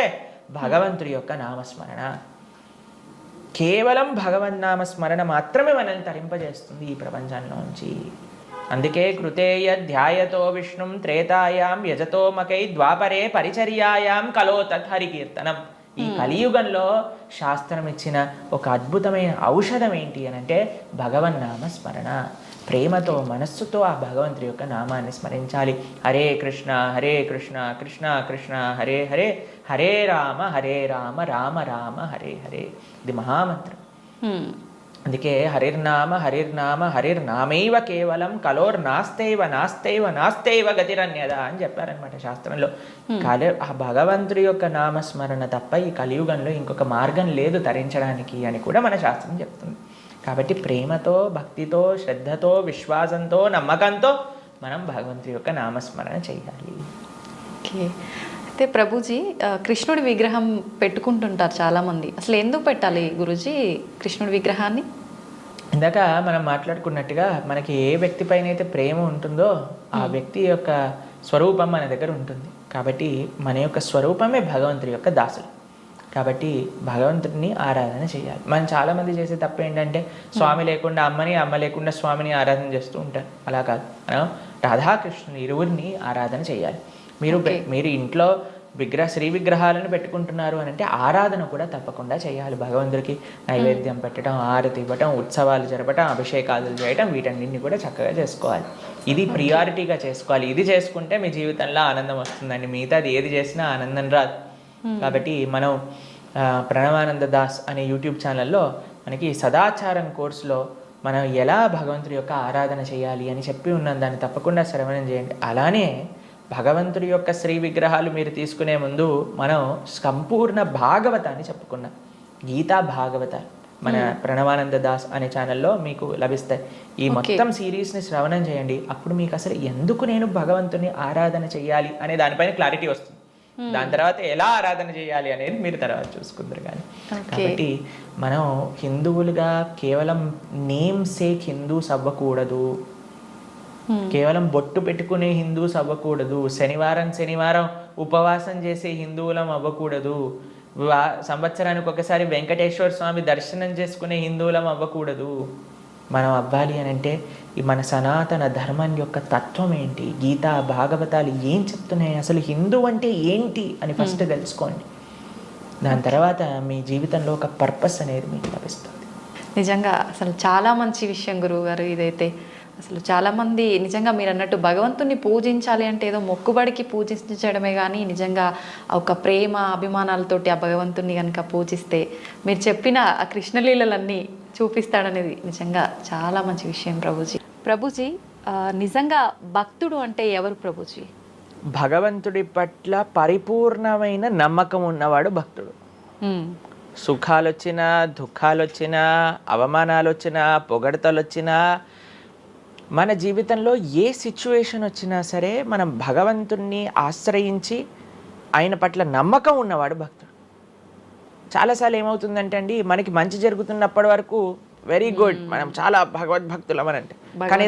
భగవంతుడి యొక్క నామస్మరణ. కేవలం భగవన్నామస్మరణ మాత్రమే మనల్ని తరింపజేస్తుంది ఈ ప్రపంచంలోంచి. అందుకే కృతేయ ధ్యాయతో విష్ణుం త్రేతాయాం యజతో మకై ద్వాపరే పరిచర్యాయాం కలో తత్హరికీర్తనం. ఈ కలియుగంలో శాస్త్రం ఇచ్చిన ఒక అద్భుతమైన ఔషధం ఏంటి అని అంటే భగవన్నామ స్మరణ. ప్రేమతో, మనస్సుతో ఆ భగవంతుడి యొక్క నామాన్ని స్మరించాలి. హరే కృష్ణ కృష్ణ కృష్ణ హరే హరే, హరే రామ రామ రామ హరే హరే. ఇది మహామంత్రం. అందుకే హరిర్నామ హరిర్నామ హరిర్నామైవ కేవలం కలోర్నాస్తైవ నాస్తైవ నాస్తైవ గతిరన్యద అని చెప్పారనమాట శాస్త్రంలో. ఆ భగవంతుడి యొక్క నామస్మరణ తప్ప ఈ కలియుగంలో ఇంకొక మార్గం లేదు తరించడానికి అని కూడా మన శాస్త్రం చెప్తుంది. కాబట్టి ప్రేమతో, భక్తితో, శ్రద్ధతో, విశ్వాసంతో, నమ్మకంతో మనం భగవంతుడి యొక్క నామస్మరణ చేయాలి. ఓకే. అయితే ప్రభుజీ, కృష్ణుడి విగ్రహం పెట్టుకుంటుంటారు చాలామంది. అసలు ఎందుకు పెట్టాలి గురూజీ కృష్ణుడి విగ్రహాన్ని? ఇందాక మనం మాట్లాడుకున్నట్టుగా మనకి ఏ వ్యక్తి పైన అయితే ప్రేమ ఉంటుందో ఆ వ్యక్తి యొక్క స్వరూపం మన దగ్గర ఉంటుంది. కాబట్టి మన యొక్క స్వరూపమే భగవంతుడి యొక్క దాసులు. కాబట్టి భగవంతుడిని ఆరాధన చేయాలి. మనం చాలామంది చేసే తప్పు ఏంటంటే స్వామి లేకుండా అమ్మని, అమ్మ లేకుండా స్వామిని ఆరాధన చేస్తూ ఉంటారు. అలా కాదు, మనం రాధాకృష్ణుని ఇరువురిని ఆరాధన చేయాలి. మీరు ఇంట్లో శ్రీ విగ్రహాలను పెట్టుకుంటున్నారు అని అంటే ఆరాధన కూడా తప్పకుండా చేయాలి. భగవంతుడికి నైవేద్యం పెట్టడం, ఆరతి ఇవ్వటం, ఉత్సవాలు జరపటం, అభిషేకాలు చేయటం, వీటన్నింటినీ కూడా చక్కగా చేసుకోవాలి. ఇది ప్రియారిటీగా చేసుకోవాలి. ఇది చేసుకుంటే మీ జీవితంలో ఆనందం వస్తుందండి. మిగతాది ఏది చేసినా ఆనందం రాదు. కాబట్టి మనం ప్రణవానంద దాస్ అనే యూట్యూబ్ ఛానల్లో మనకి సదాచారం కోర్సులో మనం ఎలా భగవంతుడి యొక్క ఆరాధన చేయాలి అని చెప్పి ఉన్నాం. దాన్ని తప్పకుండా శ్రవణం చేయండి. అలానే భగవంతుడి యొక్క శ్రీ విగ్రహాలు మీరు తీసుకునే ముందు మనం సంపూర్ణ భాగవతాన్ని చెప్పుకున్నాం. గీతా భాగవత మన ప్రణవానంద దాస్ అనే ఛానల్లో మీకు లభిస్తాయి. ఈ మొత్తం సిరీస్ని శ్రవణం చేయండి. అప్పుడు మీకు అసలు ఎందుకు నేను భగవంతుని ఆరాధన చేయాలి అనే దానిపైన క్లారిటీ వస్తుంది. దాని తర్వాత ఎలా ఆరాధన చేయాలి అనేది మీరు తర్వాత చూసుకుందరు. కానీ కాబట్టి మనం హిందువులుగా కేవలం నేమ్ సేక్ హిందూస్ అవ్వకూడదు. కేవలం బొట్టు పెట్టుకునే హిందూస్ అవ్వకూడదు. శనివారం ఉపవాసం చేసే హిందువులం అవ్వకూడదు. సంవత్సరానికి ఒకసారి వెంకటేశ్వర స్వామి దర్శనం చేసుకునే హిందువులం అవ్వకూడదు. మనం అవ్వాలి అని అంటే ఈ మన సనాతన ధర్మం యొక్క తత్వం ఏంటి, గీతా భాగవతాలు ఏం చెప్తున్నాయి, అసలు హిందూ అంటే ఏంటి అని ఫస్ట్ తెలుసుకోండి. దాని తర్వాత మీ జీవితంలో ఒక పర్పస్ అనేది మీకు లభిస్తుంది. నిజంగా అసలు చాలా మంచి విషయం గురువు గారు ఇదైతే. అసలు చాలామంది నిజంగా మీరు అన్నట్టు భగవంతుని పూజించాలి అంటే ఏదో మొక్కుబడికి పూజించడమే కానీ నిజంగా ఒక ప్రేమ అభిమానాలతోటి ఆ భగవంతుని కనుక పూజిస్తే మీరు చెప్పిన ఆ కృష్ణలీలలన్నీ చూపిస్తాడనేది నిజంగా చాలా మంచి విషయం ప్రభుజీ. నిజంగా భక్తుడు అంటే ఎవరు ప్రభుజీ? భగవంతుడి పట్ల పరిపూర్ణమైన నమ్మకం ఉన్నవాడు భక్తుడు. సుఖాలు వచ్చినా, దుఃఖాలు వచ్చినా, అవమానాలు వచ్చినా, పొగడతలు వచ్చినా, మన జీవితంలో ఏ సిచ్యువేషన్ వచ్చినా సరే మనం భగవంతుణ్ణి ఆశ్రయించి ఆయన పట్ల నమ్మకం ఉన్నవాడు భక్తుడు. చాలాసార్లు ఏమవుతుందంటే అండి, మనకి మంచి జరుగుతున్నప్పటి వరకు వెరీ గుడ్, మనం చాలా భగవద్భక్తులం అని అంటే, కానీ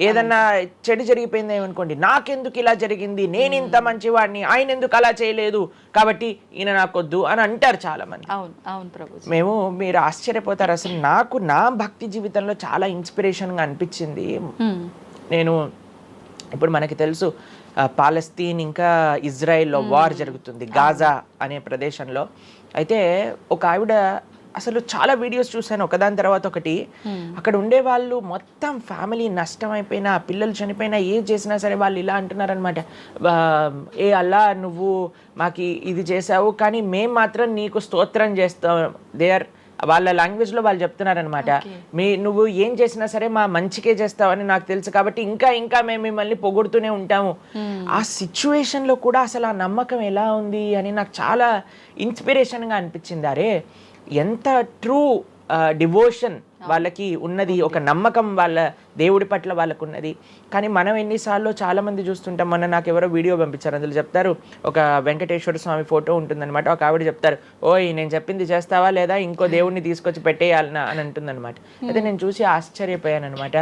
ఏదన్నా చెడు జరిగిపోయింది ఏమనుకోండి, నాకెందుకు ఇలా జరిగింది, నేను ఇంత మంచివాడిని, ఆయన ఎందుకు అలా చేయలేదు, కాబట్టి ఈయన నాకొద్దు అని అంటారు చాలా మంది. మీరు ఆశ్చర్యపోతారు. అసలు నాకు నా భక్తి జీవితంలో చాలా ఇన్స్పిరేషన్గా అనిపించింది. నేను ఇప్పుడు మనకి తెలుసు పాలస్తీన్ ఇంకా ఇజ్రాయెల్లో వార్ జరుగుతుంది, గాజా అనే ప్రదేశంలో. అయితే ఒక ఆవిడ, అసలు చాలా వీడియోస్ చూశాను ఒకదాని తర్వాత ఒకటి, అక్కడ ఉండే వాళ్ళు మొత్తం ఫ్యామిలీ నష్టం అయిపోయినా, పిల్లలు చనిపోయినా, ఏం చేసినా సరే వాళ్ళు ఇలా అంటున్నారనమాట, ఏ అల్లా నువ్వు మాకు ఇది చేసావు కానీ మేము మాత్రం నీకు స్తోత్రం చేస్తాం. వాళ్ళ లాంగ్వేజ్లో వాళ్ళు చెప్తున్నారనమాట, నువ్వు ఏం చేసినా సరే మా మంచికే చేస్తావని నాకు తెలుసు, కాబట్టి ఇంకా ఇంకా మేము మిమ్మల్ని పొగుడుతూనే ఉంటాము. ఆ సిచ్యువేషన్లో కూడా అసలు ఆ నమ్మకం ఎలా ఉంది అని నాకు చాలా ఇన్స్పిరేషన్గా అనిపించింది. అరే ఎంత ట్రూ డివోషన్ వాళ్ళకి ఉన్నది, ఒక నమ్మకం వాళ్ళ దేవుడి పట్ల వాళ్ళకు ఉన్నది. కానీ మనం ఎన్నిసార్లు చాలామంది చూస్తుంటాం. మొన్న నాకు ఎవరో వీడియో పంపించారు, అందులో చెప్తారు, ఒక వెంకటేశ్వర స్వామి ఫోటో ఉంటుందన్నమాట, ఒక ఆవిడ చెప్తారు, ఓయ్ నేను చెప్పింది చేస్తావా లేదా, ఇంకో దేవుడిని తీసుకొచ్చి పెట్టేయాలనా అని అంటుందన్నమాట. అయితే నేను చూసి ఆశ్చర్యపోయాను అనమాట.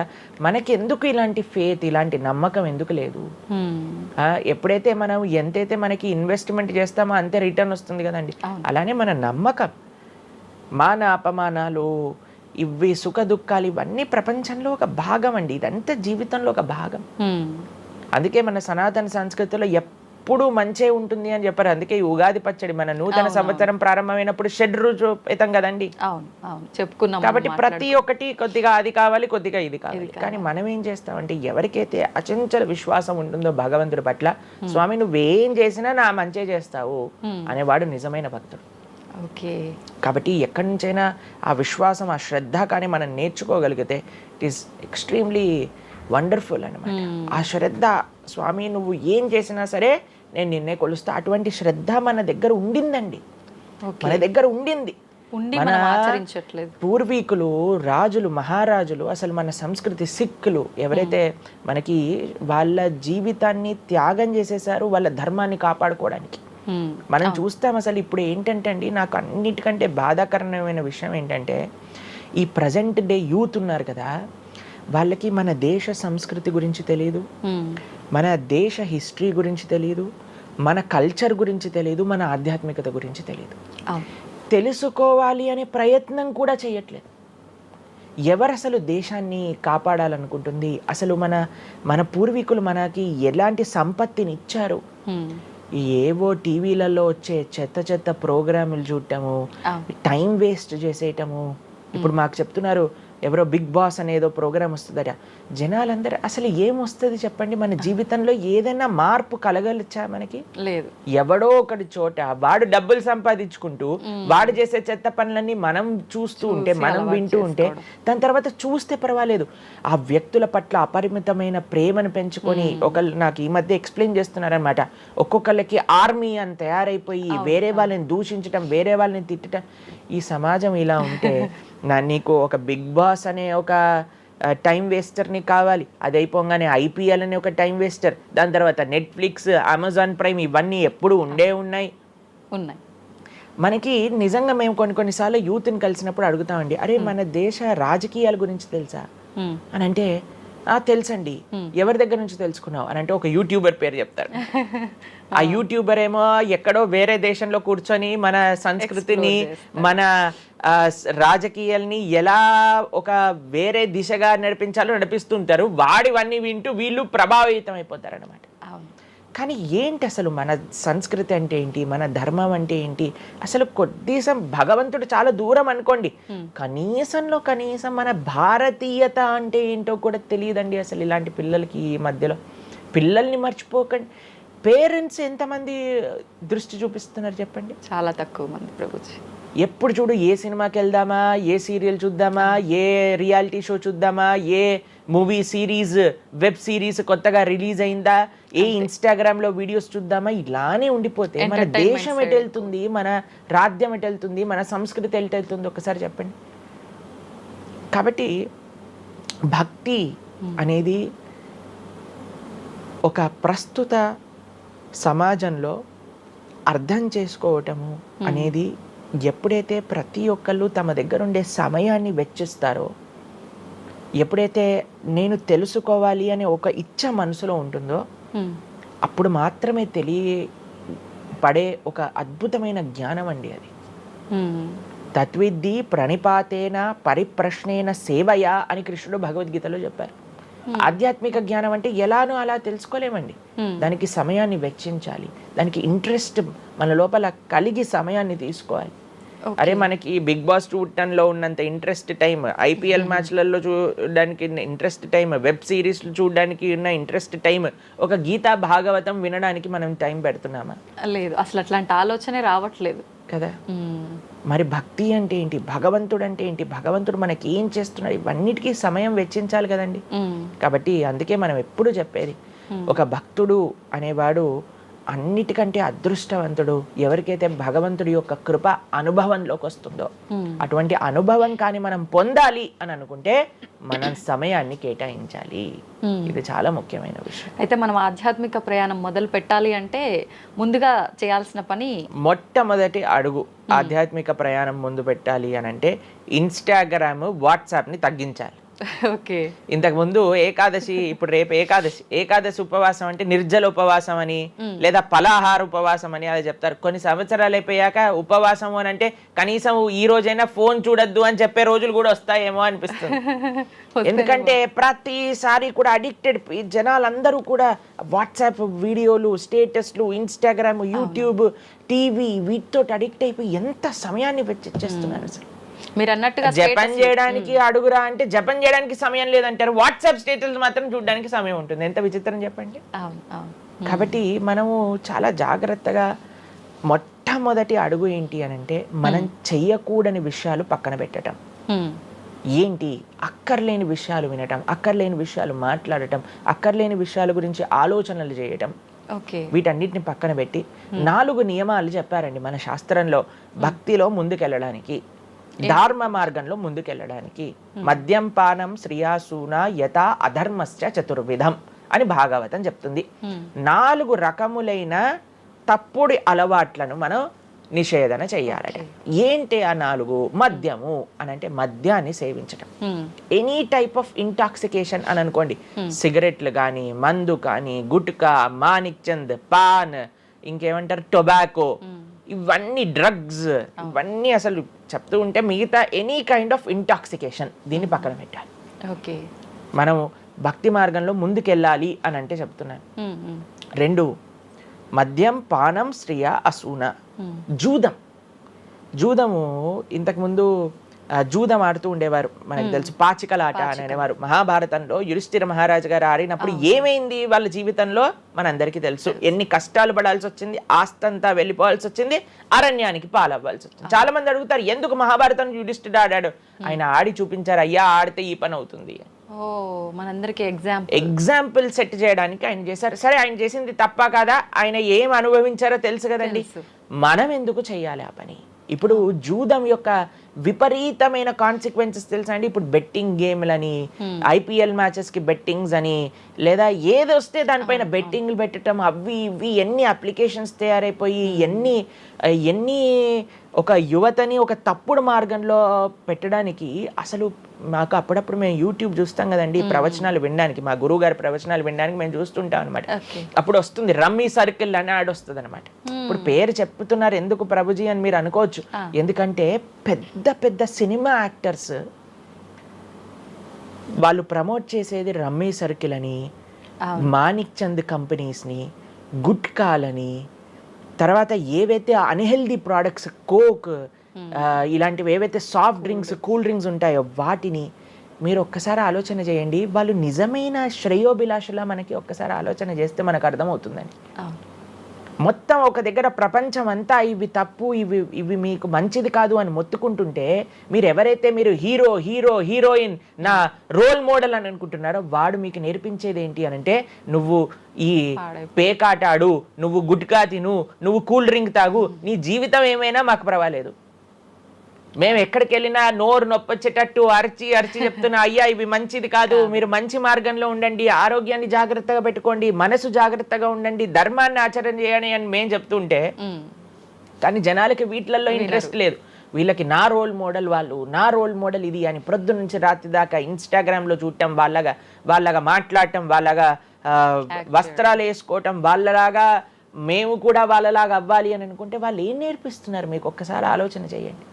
మనకి ఎందుకు ఇలాంటి ఫేత్, ఇలాంటి నమ్మకం ఎందుకు లేదు? ఎప్పుడైతే మనం ఎంతైతే మనకి ఇన్వెస్ట్మెంట్ చేస్తామో అంతే రిటర్న్ వస్తుంది కదండి. అలానే మన నమ్మకం, మాన అపమానాలు, ఇవి సుఖ దుఃఖాలు, ఇవన్నీ ప్రపంచంలో ఒక భాగం అండి. ఇదంతా జీవితంలో ఒక భాగం. అందుకే మన సనాతన సంస్కృతిలో ఎప్పుడూ మంచే ఉంటుంది అని చెప్పారు. అందుకే ఈ ఉగాది పచ్చడి మన నూతన సంవత్సరం ప్రారంభమైనప్పుడు షడ్రుజోపేతం కదండి, చెప్పుకున్నాం. కాబట్టి ప్రతి ఒక్కటి కొద్దిగా అది కావాలి, కొద్దిగా ఇది కావాలి. కానీ మనం ఏం చేస్తామంటే, ఎవరికైతే అచంచల విశ్వాసం ఉంటుందో భగవంతుడి పట్ల, స్వామి నువ్వేం చేసినా నా మంచే చేస్తావు అనేవాడు నిజమైన భక్తుడు. ఓకే. కాబట్టి ఎక్కడి నుంచైనా ఆ విశ్వాసం, ఆ శ్రద్ధ కానీ మనం నేర్చుకోగలిగితే ఇట్ ఈస్ ఎక్స్ట్రీమ్లీ వండర్ఫుల్ అనమాట. ఆ శ్రద్ధ, స్వామి నువ్వు ఏం చేసినా సరే నేను నిన్నే కొలుస్తా, అటువంటి శ్రద్ధ మన దగ్గర ఉండిందండి. మన దగ్గర ఉండింది. మన పూర్వీకులు, రాజులు, మహారాజులు, అసలు మన సంస్కృతి, సిక్కులు ఎవరైతే మనకి వాళ్ళ జీవితాన్ని త్యాగం చేసేసారు వాళ్ళ ధర్మాన్ని కాపాడుకోవడానికి. మనం చూస్తాం. అసలు ఇప్పుడు ఏంటంటే అండి, నాకు అన్నిటికంటే బాధాకరమైన విషయం ఏంటంటే ఈ ప్రజెంట్ డే యూత్ ఉన్నారు కదా, వాళ్ళకి మన దేశ సంస్కృతి గురించి తెలియదు, మన దేశ హిస్టరీ గురించి తెలియదు, మన కల్చర్ గురించి తెలియదు, మన ఆధ్యాత్మికత గురించి తెలియదు. తెలుసుకోవాలి అనే ప్రయత్నం కూడా చేయట్లేదు. ఎవరు అసలు దేశాన్ని కాపాడాలనుకుంటుంది? అసలు మన పూర్వీకులు మనకి ఎలాంటి సంపత్తిని ఇచ్చారు? ఏవో టీవీలలో వచ్చే చెత్త ప్రోగ్రాములు చూడటము, టైం వేస్ట్ చేసేయటము. ఇప్పుడు మాకు చెప్తున్నారు ఎవరో బిగ్ బాస్ అనేదో ప్రోగ్రామ్ వస్తుందట. జనాలందరూ అసలు ఏమొస్తుంది చెప్పండి? మన జీవితంలో ఏదైనా మార్పు కలగలచ్చా? మనకి లేదు. ఎవడో ఒకటి చోట వాడు డబ్బులు సంపాదించుకుంటూ వాడు చేసే చెత్త పనులన్నీ మనం చూస్తూ ఉంటే, మనం వింటూ ఉంటే, దాని తర్వాత చూస్తే పర్వాలేదు. ఆ వ్యక్తుల పట్ల అపరిమితమైన ప్రేమను పెంచుకొని, ఒకళ్ళు నాకు ఈ మధ్య ఎక్స్ప్లెయిన్ చేస్తున్నారనమాట, ఒక్కొక్కళ్ళకి ఆర్మీ అని తయారైపోయి వేరే వాళ్ళని దూషించటం, వేరే వాళ్ళని తిట్టడం. ఈ సమాజం ఇలా ఉంటే నీకు ఒక బిగ్ బాస్ అనే ఒక టైం వేస్టర్ని కావాలి, అది అయిపోగానే IPL అనే ఒక టైం వేస్టర్, దాని తర్వాత నెట్ఫ్లిక్స్, అమెజాన్ ప్రైమ్, ఇవన్నీ ఎప్పుడు ఉన్నాయి. మనకి నిజంగా మేము కొన్నిసార్లు యూత్ని కలిసినప్పుడు అడుగుతామండి, అరే మన దేశ రాజకీయాల గురించి తెలుసా అని అంటే, తెలుసండి. ఎవరి దగ్గర నుంచి తెలుసుకున్నావు అని అంటే ఒక యూట్యూబర్ పేరు చెప్తారు. ఆ యూట్యూబర్ ఏమో ఎక్కడో వేరే దేశంలో కూర్చొని మన సంస్కృతిని, మన రాజకీయాల్ని ఎలా ఒక వేరే దిశగా నడిపిస్తుంటారు. వాడివన్నీ వింటూ వీళ్ళు ప్రభావితం అయిపోతారు అనమాట. కానీ ఏంటి అసలు మన సంస్కృతి అంటే ఏంటి, మన ధర్మం అంటే ఏంటి? అసలు కొద్దిసం భగవంతుడు చాలా దూరం అనుకోండి, కనీసం మన భారతీయత అంటే ఏంటో కూడా తెలియదండి అసలు ఇలాంటి పిల్లలకి. ఈ మధ్యలో పిల్లల్ని మర్చిపోకండి. పేరెంట్స్ ఎంతమంది దృష్టి చూపిస్తున్నారు చెప్పండి? చాలా తక్కువ మంది ప్రభుజీ. ఎప్పుడు చూడు ఏ సినిమాకి వెళ్దామా, ఏ సీరియల్ చూద్దామా, ఏ రియాలిటీ షో చూద్దామా, ఏ మూవీ సిరీస్, వెబ్ సిరీస్ కొత్తగా రిలీజ్ అయిందా, ఏ ఇన్స్టాగ్రామ్లో వీడియోస్ చూద్దామా, ఇలానే ఉండిపోతే మన దేశం ఎటు వెళ్తుంది, మన రాజ్యం ఎటు వెళ్తుంది, మన సంస్కృతి ఎటు వెళ్తుంది ఒకసారి చెప్పండి. కాబట్టి భక్తి అనేది ఒక ప్రస్తుత సమాజంలో అర్థం చేసుకోవటము అనేది, ఎప్పుడైతే ప్రతి ఒక్కళ్ళు తమ దగ్గర ఉండే సమయాన్ని వెచ్చిస్తారో, ఎప్పుడైతే నేను తెలుసుకోవాలి అనే ఒక ఇచ్చ మనసులో ఉంటుందో, అప్పుడు మాత్రమే తెలియపడే ఒక అద్భుతమైన జ్ఞానం అండి అది. తత్విద్ధి ప్రణిపాతేన పరిప్రశ్నేన సేవయా అని కృష్ణుడు భగవద్గీతలో చెప్పారు. ఆధ్యాత్మిక జ్ఞానం అంటే ఎలానో అలా తెలుసుకోలేమండి. దానికి సమయాన్ని వెచ్చించాలి, దానికి ఇంట్రెస్ట్ మన లోపల కలిగి సమయాన్ని తీసుకోవాలి. అరే మనకి బిగ్ బాస్ చూడటంలో ఉన్నంత ఇంట్రెస్ట్ టైం, IPL మ్యాచ్లలో చూడడానికి ఇంట్రెస్ట్ టైం, వెబ్ సిరీస్ చూడడానికి ఉన్న ఇంట్రెస్ట్ టైం, ఒక గీతా భాగవతం వినడానికి మనం టైం పెడుతున్నామా? లేదు, అసలు అట్లాంటి ఆలోచనే రావట్లేదు కదా. మరి భక్తి అంటే ఏంటి, భగవంతుడు అంటే ఏంటి, భగవంతుడు మనకి ఏం చేస్తున్నాడు, ఇవన్నిటికీ సమయం వెచ్చించాలి కదండి. కాబట్టి అందుకే మనం ఎప్పుడు చెప్పేది, ఒక భక్తుడు అనేవాడు అన్నిటికంటే అదృష్టవంతుడు. ఎవరికైతే భగవంతుడి యొక్క కృప అనుభవంలోకి వస్తుందో, అటువంటి అనుభవం కానీ మనం పొందాలి అని అనుకుంటే మనం సమయాన్ని కేటాయించాలి. ఇది చాలా ముఖ్యమైన విషయం. అయితే మనం ఆధ్యాత్మిక ప్రయాణం మొదలు పెట్టాలి అంటే ముందుగా చేయాల్సిన పని, మొట్టమొదటి అడుగు ఆధ్యాత్మిక ప్రయాణం ముందు పెట్టాలి అని అంటే ఇన్స్టాగ్రామ్, వాట్సాప్ని తగ్గించాలి. ఓకే. ఇంతకు ముందు ఏకాదశి, ఇప్పుడు రేపు ఏకాదశి ఉపవాసం అంటే నిర్జల ఉపవాసం అని, లేదా ఫలాహార ఉపవాసం అని అలా చెప్తారు. కొన్ని సంవత్సరాలు అయిపోయాక ఉపవాసం అని అంటే కనీసం ఈ రోజైనా ఫోన్ చూడొద్దు అని చెప్పే రోజులు కూడా వస్తాయేమో అనిపిస్తుంది. ఎందుకంటే ప్రతిసారి కూడా అడిక్టెడ్ జనాలందరూ కూడా వాట్సాప్ వీడియోలు, స్టేటస్లు, ఇన్స్టాగ్రామ్, యూట్యూబ్, టీవీ, వీటితో అడిక్ట్ అయిపోయి ఎంత సమయాన్ని వెచ్చిస్తున్నారు. అసలు మీరు అన్నట్టుగా జపం చేయడానికి అడుగురా అంటే జపం చేయడానికి సమయం లేదంటారు, వాట్సాప్ స్టేటస్ మాత్రం చూడడానికి సమయం ఉంటుంది. ఎంత విచిత్రం చెప్పండి. కాబట్టి మనము చాలా జాగ్రత్తగా మొట్టమొదటి అడుగు ఏంటి అని అంటే మనం చెయ్యకూడని విషయాలు పక్కన పెట్టడం. ఏంటి? అక్కర్లేని విషయాలు వినటం, అక్కర్లేని విషయాలు మాట్లాడటం, అక్కర్లేని విషయాల గురించి ఆలోచనలు చేయటం. వీటన్నిటిని పక్కన పెట్టి 4 నియమాలు చెప్పారండి మన శాస్త్రంలో భక్తిలో ముందుకెళ్ళడానికి, ధర్మ మార్గంలో ముందుకెళ్ళడానికి. మద్యం పానం శ్రియాసూన యథా అధర్మశ్చ చతుర్విధం అని భాగవతం చెప్తుంది. 4 రకములైన తప్పుడు అలవాట్లను మనం నిషేధన చెయ్యాలట. ఏంటి ఆ 4? మద్యము అని అంటే మద్యాన్ని సేవించటం, ఎనీ టైప్ ఆఫ్ ఇంటాక్సికేషన్ అని అనుకోండి, సిగరెట్లు కానీ, మందు కానీ, గుట్కా, మానిక్ చంద్, పాన్, ఇంకేమంటారు టొబాకో, ఇవన్నీ డ్రగ్స్, ఇవన్నీ అసలు చెప్తూ ఉంటే మిగతా ఎనీ కైండ్ ఆఫ్ ఇంటాక్సికేషన్ దీన్ని పక్కన పెట్టాలి. ఓకే, మనం భక్తి మార్గంలో ముందుకెళ్ళాలి అని అంటే చెప్తున్నాను. 2 మద్యం పానం శ్రియ అసూన. జూదము ఇంతకుముందు జూదం ఆడుతూ ఉండేవారు, మనకు తెలుసు పాచికలాట అని అనేవారు. మహాభారతంలో యుధిష్ఠిర మహారాజు గారు ఆడినప్పుడు ఏమైంది వాళ్ళ జీవితంలో మనందరికీ తెలుసు. ఎన్ని కష్టాలు పడాల్సి వచ్చింది, ఆస్తంతా వెళ్ళిపోవాల్సి వచ్చింది, అరణ్యానికి పాలవ్వాల్సి వచ్చింది. చాలా మంది అడుగుతారు ఎందుకు మహాభారతం యుధిష్ఠిరుడు ఆడాడు? ఆయన ఆడి చూపించారు, అయ్యా ఆడితే ఈ పని అవుతుంది. మనందరికి ఎగ్జాంపుల్ సెట్ చేయడానికి ఆయన చేశారు. సరే, ఆయన చేసింది తప్ప కదా, ఆయన ఏం అనుభవించారో తెలుసు కదండి, మనం ఎందుకు చెయ్యాలి ఆ పని? ఇప్పుడు జూదం యొక్క విపరీతమైన కాన్సిక్వెన్సెస్ తెలుసా అండి. ఇప్పుడు బెట్టింగ్ గేమ్లని, IPL మ్యాచెస్ కి బెట్టింగ్స్ అని, లేదా ఏది వస్తే దానిపైన బెట్టింగ్లు పెట్టడం, అవి ఇవి ఎన్ని అప్లికేషన్స్ తయారైపోయి ఎన్ని ఒక యువతని ఒక తప్పుడు మార్గంలో పెట్టడానికి. అసలు మాకు అప్పుడప్పుడు మేము యూట్యూబ్ చూస్తాం కదండి ప్రవచనాలు వినడానికి, మా గురువు గారి ప్రవచనాలు వినడానికి మేము చూస్తుంటాం అనమాట. అప్పుడు వస్తుంది రమ్మీ సర్కిల్ అని యాడ్ వస్తుంది అనమాట. ఇప్పుడు పేరు చెప్తున్నారు ఎందుకు ప్రభుజీ అని మీరు అనుకోవచ్చు, ఎందుకంటే పెద్ద పెద్ద సినిమా యాక్టర్స్ వాళ్ళు ప్రమోట్ చేసేది రమ్మీ సర్కిల్ అని, మానిక్ చంద్ కంపెనీస్ని, గుట్కాలని, తర్వాత ఏవైతే అన్హెల్దీ ప్రోడక్ట్స్ కోక్ ఇలాంటివి ఏవైతే సాఫ్ట్ డ్రింక్స్ కూల్ డ్రింక్స్ ఉంటాయో వాటిని మీరు ఒక్కసారి ఆలోచన చేయండి. వాళ్ళు నిజమైన శ్రేయోభిలాషలా మనకి ఒక్కసారి ఆలోచన చేస్తే మనకు అర్థమవుతుందండి. మొత్తం ఒక దగ్గర ప్రపంచం అంతా ఇవి తప్పు, ఇవి మీకు మంచిది కాదు అని మొత్తుకుంటుంటే మీరు ఎవరైతే మీరు హీరోయిన్ నా రోల్ మోడల్ అని అనుకుంటున్నారో వాడు మీకు నేర్పించేది ఏంటి అని అంటే, నువ్వు ఈ పేకాట ఆడు, నువ్వు గుట్కా తిను, నువ్వు కూల్ డ్రింక్ తాగు, నీ జీవితం ఏమైనా మాకు పర్వాలేదు, మేము ఎక్కడికి వెళ్ళినా నోరు నొప్పొచ్చేటట్టు అరిచి చెప్తున్నా అయ్యా ఇవి మంచిది కాదు, మీరు మంచి మార్గంలో ఉండండి, ఆరోగ్యాన్ని జాగ్రత్తగా పెట్టుకోండి, మనసు జాగ్రత్తగా ఉండండి, ధర్మాన్ని ఆచరణ చేయండి అని మేము చెప్తుంటే, కానీ జనాలకి వీటిలలో ఇంట్రెస్ట్ లేదు. వీళ్ళకి నా రోల్ మోడల్ వాళ్ళు, నా రోల్ మోడల్ ఇది అని ప్రొద్దు నుంచి రాత్రి దాకా ఇన్స్టాగ్రామ్లో చూడటం, వాళ్ళగా మాట్లాడటం, వాళ్ళగా వస్త్రాలు వేసుకోవటం, వాళ్ళలాగా మేము కూడా వాళ్ళలాగా అవ్వాలి అని అనుకుంటే వాళ్ళు ఏం నేర్పిస్తున్నారు మీకు ఒక్కసారి ఆలోచన చేయండి.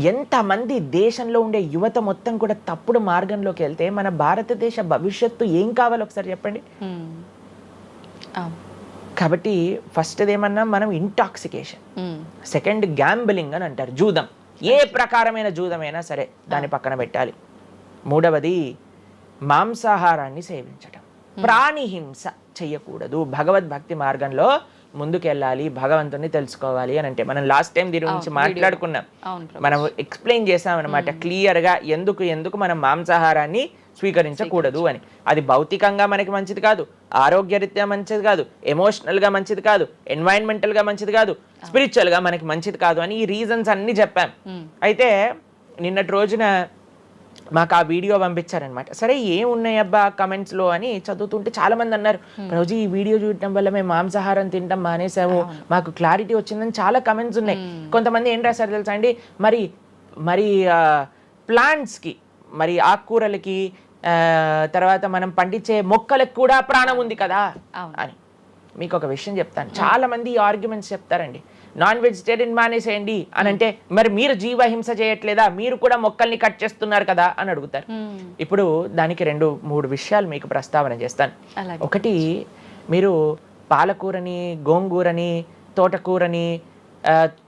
ఎంతమంది దేశంలో ఉండే యువత మొత్తం కూడా తప్పుడు మార్గంలోకి వెళ్తే మన భారతదేశ భవిష్యత్తు ఏం కావాలో ఒకసారి చెప్పండి. కాబట్టి ఫస్ట్ ఏమన్నా మనం ఇంటాక్సికేషన్, సెకండ్ గ్యాంబ్లింగ్ అని అంటారు, జూదం, ఏ ప్రకారమైన జూదమైనా సరే దాన్ని పక్కన పెట్టాలి. 3వది మాంసాహారాన్ని సేవించటం, ప్రాణిహింస చెయ్యకూడదు. భగవద్భక్తి మార్గంలో ముందుకెళ్ళాలి, భగవంతుని తెలుసుకోవాలి అని అంటే మనం లాస్ట్ టైం దీని గురించి మాట్లాడుకున్నాం, మనం ఎక్స్ప్లెయిన్ చేసాం అనమాట క్లియర్గా ఎందుకు మనం మాంసాహారాన్ని స్వీకరించకూడదు అని. అది భౌతికంగా మనకి మంచిది కాదు, ఆరోగ్యరీత్యా మంచిది కాదు, ఎమోషనల్గా మంచిది కాదు, ఎన్వైరన్మెంటల్గా మంచిది కాదు, స్పిరిచువల్గా మనకి మంచిది కాదు అని ఈ రీజన్స్ అన్ని చెప్పాం. అయితే నిన్నటి రోజున మాకు ఆ వీడియో పంపించారనమాట. సరే ఏమున్నాయి అబ్బా కమెంట్స్లో అని చదువుతుంటే చాలా మంది అన్నారు, రోజు ఈ వీడియో చూడటం వల్ల మేము మాంసాహారం తింటాం మానేసాము, మాకు క్లారిటీ వచ్చిందని చాలా కమెంట్స్ ఉన్నాయి. కొంతమంది ఏం రాశారు తెలుసా అండి, మరి ప్లాంట్స్కి, మరి ఆకుకూరలకి, తర్వాత మనం పండించే మొక్కలకు కూడా ప్రాణం ఉంది కదా అని. మీకు ఒక విషయం చెప్తాను, చాలా మంది ఈ ఆర్గ్యుమెంట్స్ చెప్తారండి, నాన్ వెజిటేరియన్ మానేసేయండి అని అంటే, మరి మీరు జీవహింస చేయట్లేదా, మీరు కూడా మొక్కల్ని కట్ చేస్తున్నారు కదా అని అడుగుతారు. ఇప్పుడు దానికి 2-3 విషయాలు మీకు ప్రస్తావన చేస్తాను. ఒకటి, మీరు పాలకూరని, గోంగూరని, తోటకూరని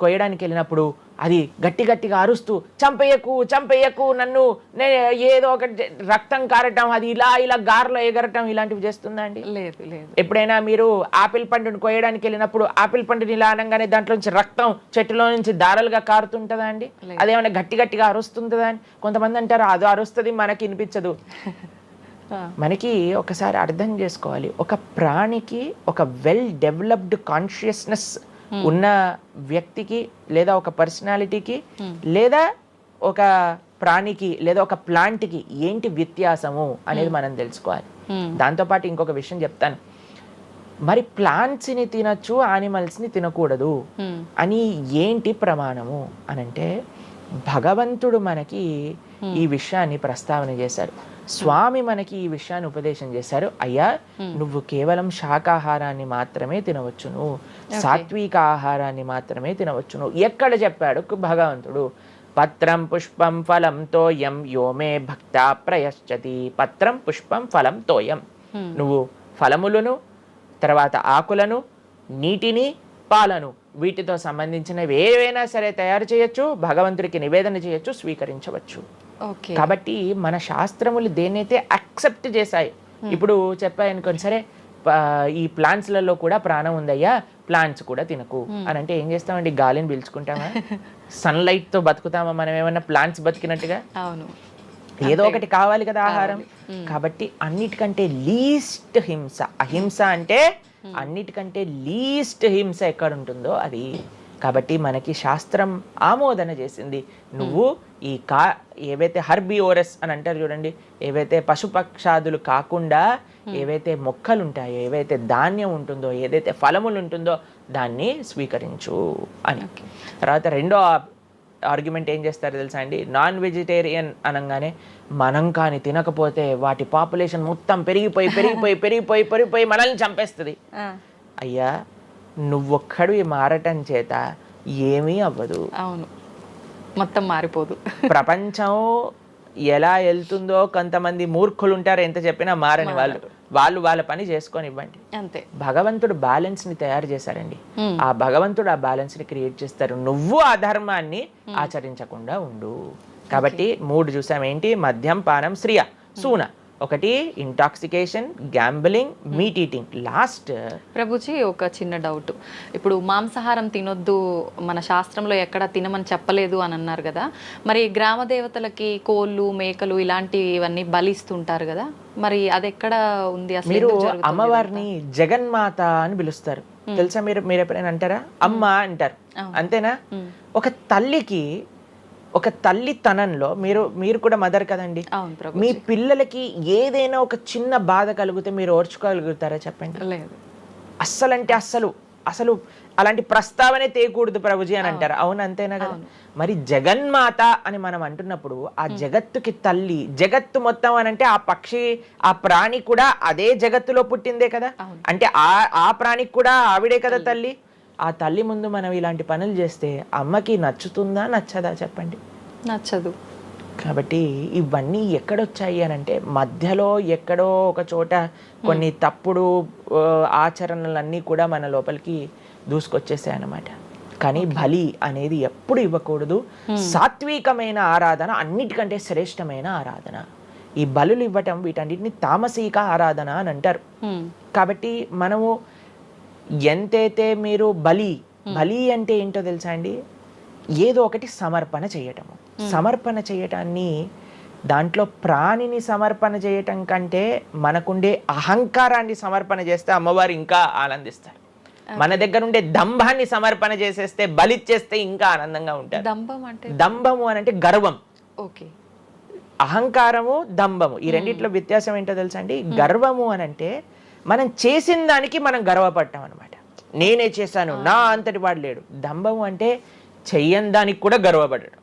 కొయ్యడానికి వెళ్ళినప్పుడు అది గట్టి గట్టిగా అరుస్తూ చంపేయకు నన్ను, ఏదో ఒకటి రక్తం కారటం, అది ఇలా ఇలా గార్లో ఎగరటం, ఇలాంటివి చేస్తుందా అండి? లేదు లేదు. ఎప్పుడైనా మీరు ఆపిల్ పండుని కోయడానికి వెళ్ళినప్పుడు ఆపిల్ పండుని ఇలా అనగానే దాంట్లో నుంచి రక్తం చెట్టులో నుంచి దారాలుగా కారుతుంటుందా అండి? అదేమైనా గట్టి గట్టిగా అరుస్తుంటుందా అని కొంతమంది అంటారు, అది అరుస్తుంది మనకి వినిపించదు. మనకి ఒకసారి అర్థం చేసుకోవాలి, ఒక ప్రాణికి ఒక వెల్ డెవలప్డ్ కాన్షియస్నెస్ ఉన్న వ్యక్తికి లేదా ఒక పర్సనాలిటీకి లేదా ఒక ప్రాణికి లేదా ఒక ప్లాంట్కి ఏంటి వ్యత్యాసము అనేది మనం తెలుసుకోవాలి. దాంతోపాటు ఇంకొక విషయం చెప్తాను, మరి ప్లాంట్స్ని తినచ్చు యానిమల్స్ని తినకూడదు అని ఏంటి ప్రమాణము అనంటే భగవంతుడు మనకి ఈ విషయాన్ని ప్రస్తావన చేశారు. స్వామి మనకి ఈ విషయాన్ని ఉపదేశం చేశారు. అయ్యా, నువ్వు కేవలం శాకాహారాన్ని మాత్రమే తినవచ్చును, సాత్విక ఆహారాన్ని మాత్రమే తినవచ్చును. ఎక్కడ చెప్పాడు భగవంతుడు? పత్రం పుష్పం ఫలం తోయం యోమే భక్త ప్రయశ్చతి. పత్రం పుష్పం ఫలం తోయం. నువ్వు ఫలములను, తర్వాత ఆకులను, నీటిని, పాలను, వీటితో సంబంధించినవి ఏవైనా సరే తయారు చేయొచ్చు, భగవంతుడికి నివేదన చేయొచ్చు, స్వీకరించవచ్చు. కాబట్టి మన శాస్త్రములు దేన్నైతే యాక్సెప్ట్ చేశాయి, ఇప్పుడు చెప్పాయనుకోండి, సరే ఈ ప్లాంట్స్లలో కూడా ప్రాణం ఉందయ్యా, ప్లాంట్స్ కూడా తినకు అని అంటే ఏం చేస్తామండి? గాలిని పీల్చుకుంటామా? సన్లైట్ తో బతుకుతామా మనం? ఏమన్నా ప్లాంట్స్ బతికినట్టుగా? అవును, ఏదో ఒకటి కావాలి కదా ఆహారం. కాబట్టి అన్నిటికంటే లీస్ట్ హింస, అహింస అంటే అన్నిటికంటే లీస్ట్ హింస ఎక్కడ ఉంటుందో అది. కాబట్టి మనకి శాస్త్రం ఆమోదన చేసింది, నువ్వు ఈ ఏవైతే హర్బివోరస్ అని అంటారు చూడండి, ఏవైతే పశుపక్షాదులు కాకుండా ఏవైతే మొక్కలు ఉంటాయో, ఏవైతే ధాన్యం ఉంటుందో, ఏదైతే ఫలములు ఉంటుందో దాన్ని స్వీకరించు అని. తర్వాత రెండో ఆర్గ్యుమెంట్ ఏం చేస్తారు తెలుసా అండి? నాన్ వెజిటేరియన్ అనగానే మనం కానీ తినకపోతే వాటి పాపులేషన్ మొత్తం పెరిగిపోయి పెరిగిపోయి పెరిగిపోయి పెరిగిపోయి మనల్ని చంపేస్తుంది. అయ్యా, నువ్వొక్కడు మారటం చేత ఏమీ అవ్వదు. అవును, మొత్తం మారిపోదు. ప్రపంచం ఎలా వెళ్తుందో కొంతమంది మూర్ఖులు ఉంటారు, ఎంత చెప్పినా మారని వాళ్ళు వాళ్ళ పని చేసుకొని ఇవ్వండి అంతే. భగవంతుడు బ్యాలెన్స్ ని తయారు చేశారండి. ఆ భగవంతుడు ఆ బ్యాలెన్స్ ని క్రియేట్ చేస్తారు. నువ్వు ఆ ధర్మాన్ని ఆచరించకుండా ఉండు. కాబట్టి 3 చూసాం ఏంటి? మద్యం, పానం, శ్రియ, సూన. ఒకటి intoxication, gambling, meet eating. Last Prabhuji ఒక చిన్న డౌట్, ఇప్పుడు మాంసాహారం తినొద్దు మన శాస్త్రంలో ఎక్కడ తినమని చెప్పలేదు అని అన్నారు కదా, మరి గ్రామ దేవతలకి కోళ్ళు, మేకలు ఇలాంటివన్నీ బలిస్తుంటారు కదా, మరి అది ఎక్కడ ఉంది అసలు? మీరు అమ్మవారిని జగన్మాత అని పిలుస్తారు తెలుసా? మీరు ఎప్పుడైనా అంటారా? అమ్మ అంటారు, అంతేనా? ఒక తల్లికి, ఒక తల్లి తనంలో మీరు కూడా మదర్ కదండి, మీ పిల్లలకి ఏదైనా ఒక చిన్న బాధ కలిగితే మీరు ఓర్చుకోగలుగుతారా చెప్పండి? లేదు. అస్సలంటే అసలు అలాంటి ప్రస్తావనే తేయకూడదు ప్రభుజీ అని అంటారు. అవును, అంతేనా కదా? మరి జగన్మాత అని మనం అంటున్నప్పుడు ఆ జగత్తుకి తల్లి, జగత్తు మొత్తం అని అంటే ఆ పక్షి, ఆ ప్రాణి కూడా అదే జగత్తులో పుట్టిందే కదా. అంటే ఆ ప్రాణికి కూడా ఆవిడే కదా తల్లి. ఆ తల్లి ముందు మనం ఇలాంటి పనులు చేస్తే అమ్మకి నచ్చుతుందా, నచ్చదా చెప్పండి? నచ్చదు. కాబట్టి ఇవన్నీ ఎక్కడొచ్చాయి అని అంటే మధ్యలో ఎక్కడో ఒక చోట కొన్ని తప్పుడు ఆచరణలన్నీ కూడా మన లోపలికి దూసుకొచ్చేసాయి అన్నమాట. కానీ బలి అనేది ఎప్పుడు ఇవ్వకూడదు. సాత్వికమైన ఆరాధన అన్నిటికంటే శ్రేష్టమైన ఆరాధన. ఈ బలులు ఇవ్వటం వీటన్నిటిని తామసిక ఆరాధన అని అంటారు. కాబట్టి మనము ఎంతైతే మీరు బలి అంటే ఏంటో తెలుసా అండి? ఏదో ఒకటి సమర్పణ చేయటము. సమర్పణ చేయటాన్ని, దాంట్లో ప్రాణిని సమర్పణ చేయటం కంటే మనకుండే అహంకారాన్ని సమర్పణ చేస్తే అమ్మవారు ఇంకా ఆనందిస్తారు. మన దగ్గర ఉండే దంభాన్ని సమర్పణ చేసేస్తే, బలిచ్చేస్తే ఇంకా ఆనందంగా ఉంటారు. దంభము అని అంటే గర్వం. అహంకారము, దంభము, ఈ రెండిట్లో వ్యత్యాసం ఏంటో తెలుసా అండి? గర్వము అని అంటే మనం చేసిన దానికి మనం గర్వపడటం అనమాట. నేనే చేశాను, నా అంతటి వాడు లేడు. దంభము అంటే చెయ్యని దానికి కూడా గర్వపడడం.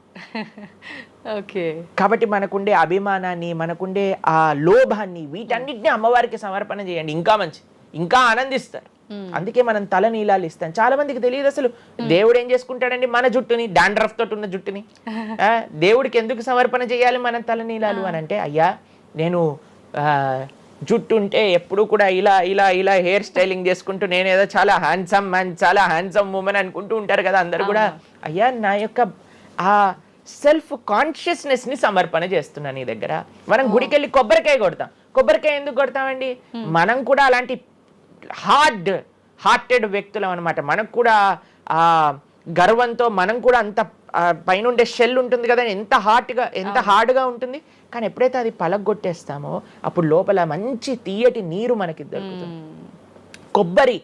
కాబట్టి మనకుండే అభిమానాన్ని, మనకుండే ఆ లోభాన్ని, వీటన్నిటిని అమ్మవారికి సమర్పణ చేయండి, ఇంకా మంచి, ఇంకా ఆనందిస్తారు. అందుకే మనం తల నీలాలు ఇస్తాం. చాలా మందికి తెలియదు అసలు దేవుడు ఏం చేసుకుంటాడండి మన జుట్టుని, డాండ్రఫ్ తోటి ఉన్న జుట్టుని. దేవుడికి ఎందుకు సమర్పణ చేయాలి మనం తల నీలాలు అని అంటే, అయ్యా నేను జుట్టు ఉంటే ఎప్పుడు కూడా ఇలా ఇలా ఇలా హెయిర్ స్టైలింగ్ చేసుకుంటూ నేనేదో చాలా హ్యాండ్సమ్ మ్యాన్, చాలా హ్యాండ్సమ్ ఉమెన్ అనుకుంటూ ఉంటారు కదా అందరు కూడా. అయ్యా, నా యొక్క ఆ సెల్ఫ్ కాన్షియస్నెస్ని సమర్పణ చేస్తున్నా నీ దగ్గర. మనం గుడికి వెళ్ళి కొబ్బరికాయ కొడతాం. కొబ్బరికాయ ఎందుకు కొడతామండి? మనం కూడా అలాంటి హార్టెడ్ వ్యక్తులం అనమాట. మనకు కూడా ఆ గర్వంతో మనం కూడా అంత పైనుండే షెల్ ఉంటుంది కదా, ఎంత హార్డ్గా ఉంటుంది. కానీ ఎప్పుడైతే అది పలగొట్టేస్తామో అప్పుడు లోపల మంచి తీయటి నీరు మనకి దొరుకుతుంది. కొబ్బరి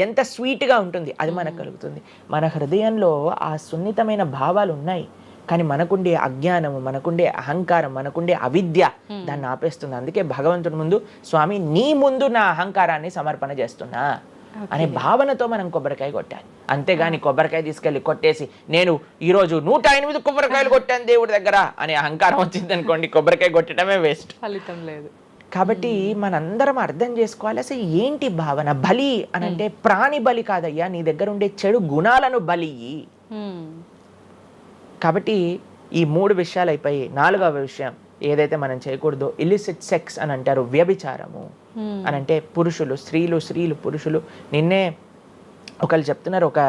ఎంత స్వీట్గా ఉంటుంది, అది మనకు కలుగుతుంది. మన హృదయంలో ఆ సున్నితమైన భావాలు ఉన్నాయి, కానీ మనకుండే అజ్ఞానము, మనకుండే అహంకారం, మనకుండే అవిద్య దాన్ని ఆపేస్తుంది. అందుకే భగవంతుడి ముందు, స్వామి నీ ముందు నా అహంకారాన్ని సమర్పణ చేస్తున్నా అనే భావనతో మనం కొబ్బరికాయ కొట్టాలి. అంతేగాని కొబ్బరికాయ తీసుకెళ్ళి కొట్టేసి నేను ఈరోజు 108 కొబ్బరికాయలు కొట్టాను దేవుడి దగ్గర అనే అహంకారం వచ్చింది అనుకోండి, కొబ్బరికాయ కొట్టడమే వేస్ట్, ఫలితం లేదు. కాబట్టి మనందరం అర్థం చేసుకోవాలి అసలు ఏంటి భావన. బలి అని అంటే ప్రాణి బలి కాదయ్యా, నీ దగ్గర ఉండే చెడు గుణాలను బలి. కాబట్టి ఈ 3 విషయాలు అయిపోయి 4వ విషయం ఏదైతే మనం చేయకూడదో, ఇలిసిట్ సెక్స్ అని అంటారు, వ్యభిచారము అని అంటే పురుషులు స్త్రీలు పురుషులు. నిన్నే ఒకళ్ళు చెప్తున్నారు, ఒక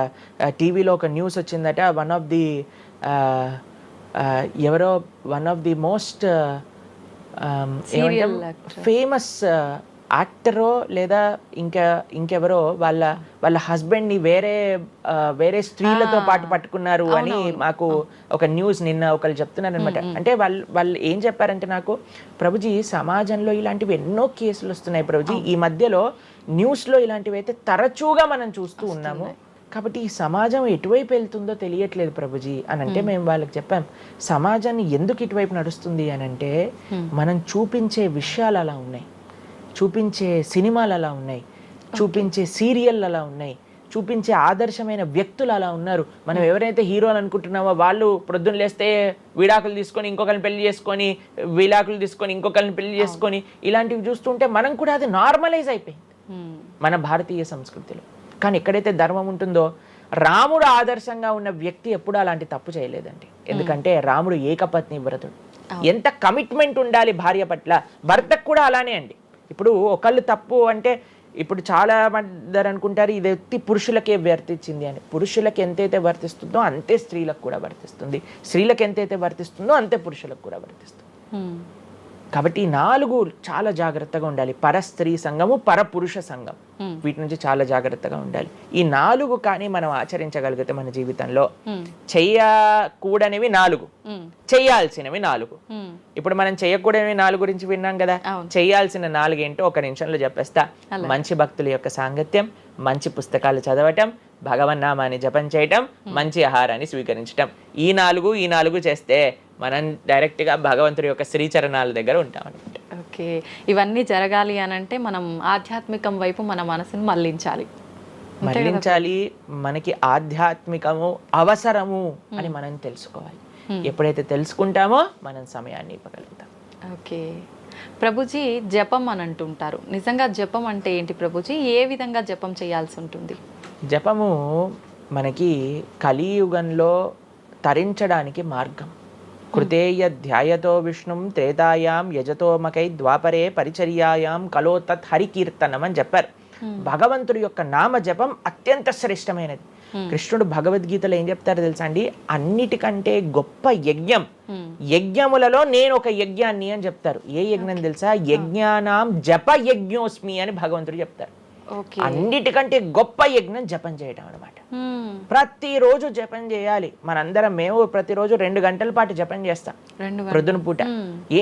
టీవీలో ఒక న్యూస్ వచ్చిందట, one of the most famous యాక్టరో లేదా ఇంకెవరో వాళ్ళ హస్బెండ్ని వేరే స్త్రీలతో పాటు పట్టుకున్నారు అని మాకు ఒక న్యూస్ నిన్న ఒకళ్ళు చెప్తున్నారు అనమాట. అంటే వాళ్ళు ఏం చెప్పారంటే, నాకు ప్రభుజీ సమాజంలో ఇలాంటివి ఎన్నో కేసులు వస్తున్నాయి ప్రభుజీ, ఈ మధ్యలో న్యూస్లో ఇలాంటివి అయితే తరచుగా మనం చూస్తూ ఉన్నాము, కాబట్టి ఈ సమాజం ఎటువైపు వెళ్తుందో తెలియట్లేదు ప్రభుజీ అని అంటే మేము వాళ్ళకి చెప్పాం, సమాజాన్ని ఎందుకు ఇటువైపు నడుస్తుంది అని అంటే మనం చూపించే విషయాలు అలా ఉన్నాయి, చూపించే సినిమాలు అలా ఉన్నాయి, చూపించే సీరియల్ అలా ఉన్నాయి, చూపించే ఆదర్శమైన వ్యక్తులు అలా ఉన్నారు. మనం ఎవరైతే హీరోలు అనుకుంటున్నామో వాళ్ళు ప్రొద్దున లేస్తే విడాకులు తీసుకొని ఇంకొకరిని పెళ్లి చేసుకొని, విడాకులు తీసుకొని ఇంకొకరిని పెళ్లి చేసుకొని, ఇలాంటివి చూస్తుంటే మనం కూడా అది నార్మలైజ్ అయిపోయింది మన భారతీయ సంస్కృతిలో. కానీ ఎక్కడైతే ధర్మం ఉంటుందో, రాముడు ఆదర్శంగా ఉన్న వ్యక్తి ఎప్పుడు అలాంటి తప్పు చేయలేదండి. ఎందుకంటే రాముడు ఏకపత్ని వ్రతుడు. ఎంత కమిట్మెంట్ ఉండాలి భార్య పట్ల, భర్తకు కూడా అలానే అండి. ఇప్పుడు ఒకళ్ళు తప్పు అంటే, ఇప్పుడు చాలా మంది అనుకుంటారు ఇది ఎత్తి పురుషులకే వర్తించింది అని. పురుషులకు ఎంతైతే వర్తిస్తుందో అంతే స్త్రీలకు కూడా వర్తిస్తుంది, స్త్రీలకు ఎంతైతే వర్తిస్తుందో అంతే పురుషులకు కూడా వర్తిస్తుంది. కాబట్టి ఈ 4 చాలా జాగ్రత్తగా ఉండాలి. పరస్త్రీ సంఘము, పరపురుష సంఘం, వీటి నుంచి చాలా జాగ్రత్తగా ఉండాలి. ఈ 4 కానీ మనం ఆచరించగలిగితే మన జీవితంలో, చెయ్యకూడనివి 4, చెయ్యాల్సినవి 4. ఇప్పుడు మనం చెయ్యకూడనివి 4 గురించి విన్నాం కదా, చెయ్యాల్సిన 4 ఏంటో ఒక నిమిషంలో చెప్పేస్తా. మంచి భక్తుల యొక్క సాంగత్యం, మంచి పుస్తకాలు చదవటం, భగవన్నామాన్ని జపం చేయటం, మంచి ఆహారాన్ని స్వీకరించటం. ఈ 4 చేస్తే మనం డైరెక్ట్గా భగవంతుడి యొక్క శ్రీచరణాల దగ్గర ఉంటాం అనమాట. ఓకే, ఇవన్నీ జరగాలి అని అంటే మనం ఆధ్యాత్మికం వైపు మన మనసును మళ్ళించాలి. మనకి ఆధ్యాత్మికము అవసరము అని మనం తెలుసుకోవాలి. ఎప్పుడైతే తెలుసుకుంటామో మనం సమయాన్ని ఇవ్వగలుగుతాం. ఓకే ప్రభుజీ, జపం అని అంటుంటారు, నిజంగా జపం అంటే ఏంటి ప్రభుజీ? ఏ విధంగా జపం చేయాల్సి ఉంటుంది? జపము మనకి కలియుగంలో తరించడానికి మార్గం. కృతేయ ధ్యాయతో విష్ణుం త్రేతాయాం యజతోమకై ద్వాపరే పరిచర్యాయాం కలో తత్ హరికీర్తనం అని చెప్పారు. భగవంతుడి యొక్క నామ జపం అత్యంత శ్రేష్టమైనది. కృష్ణుడు భగవద్గీతలో ఏం చెప్తారో తెలుసా అండి, అన్నిటికంటే గొప్ప యజ్ఞం, యజ్ఞములలో నేను ఒక యజ్ఞాన్ని అని చెప్తారు. ఏ యజ్ఞం తెలుసా? యజ్ఞానాం జప యజ్ఞోస్మి అని భగవంతుడు చెప్తారు. అన్నిటికంటే గొప్ప యజ్ఞం జపం చేయడం అనమాట. ప్రతిరోజు జపం చేయాలి. మనందరం మేము ప్రతిరోజు 2 గంటల పాటు జపం చేస్తాం ప్రొద్దున పూట.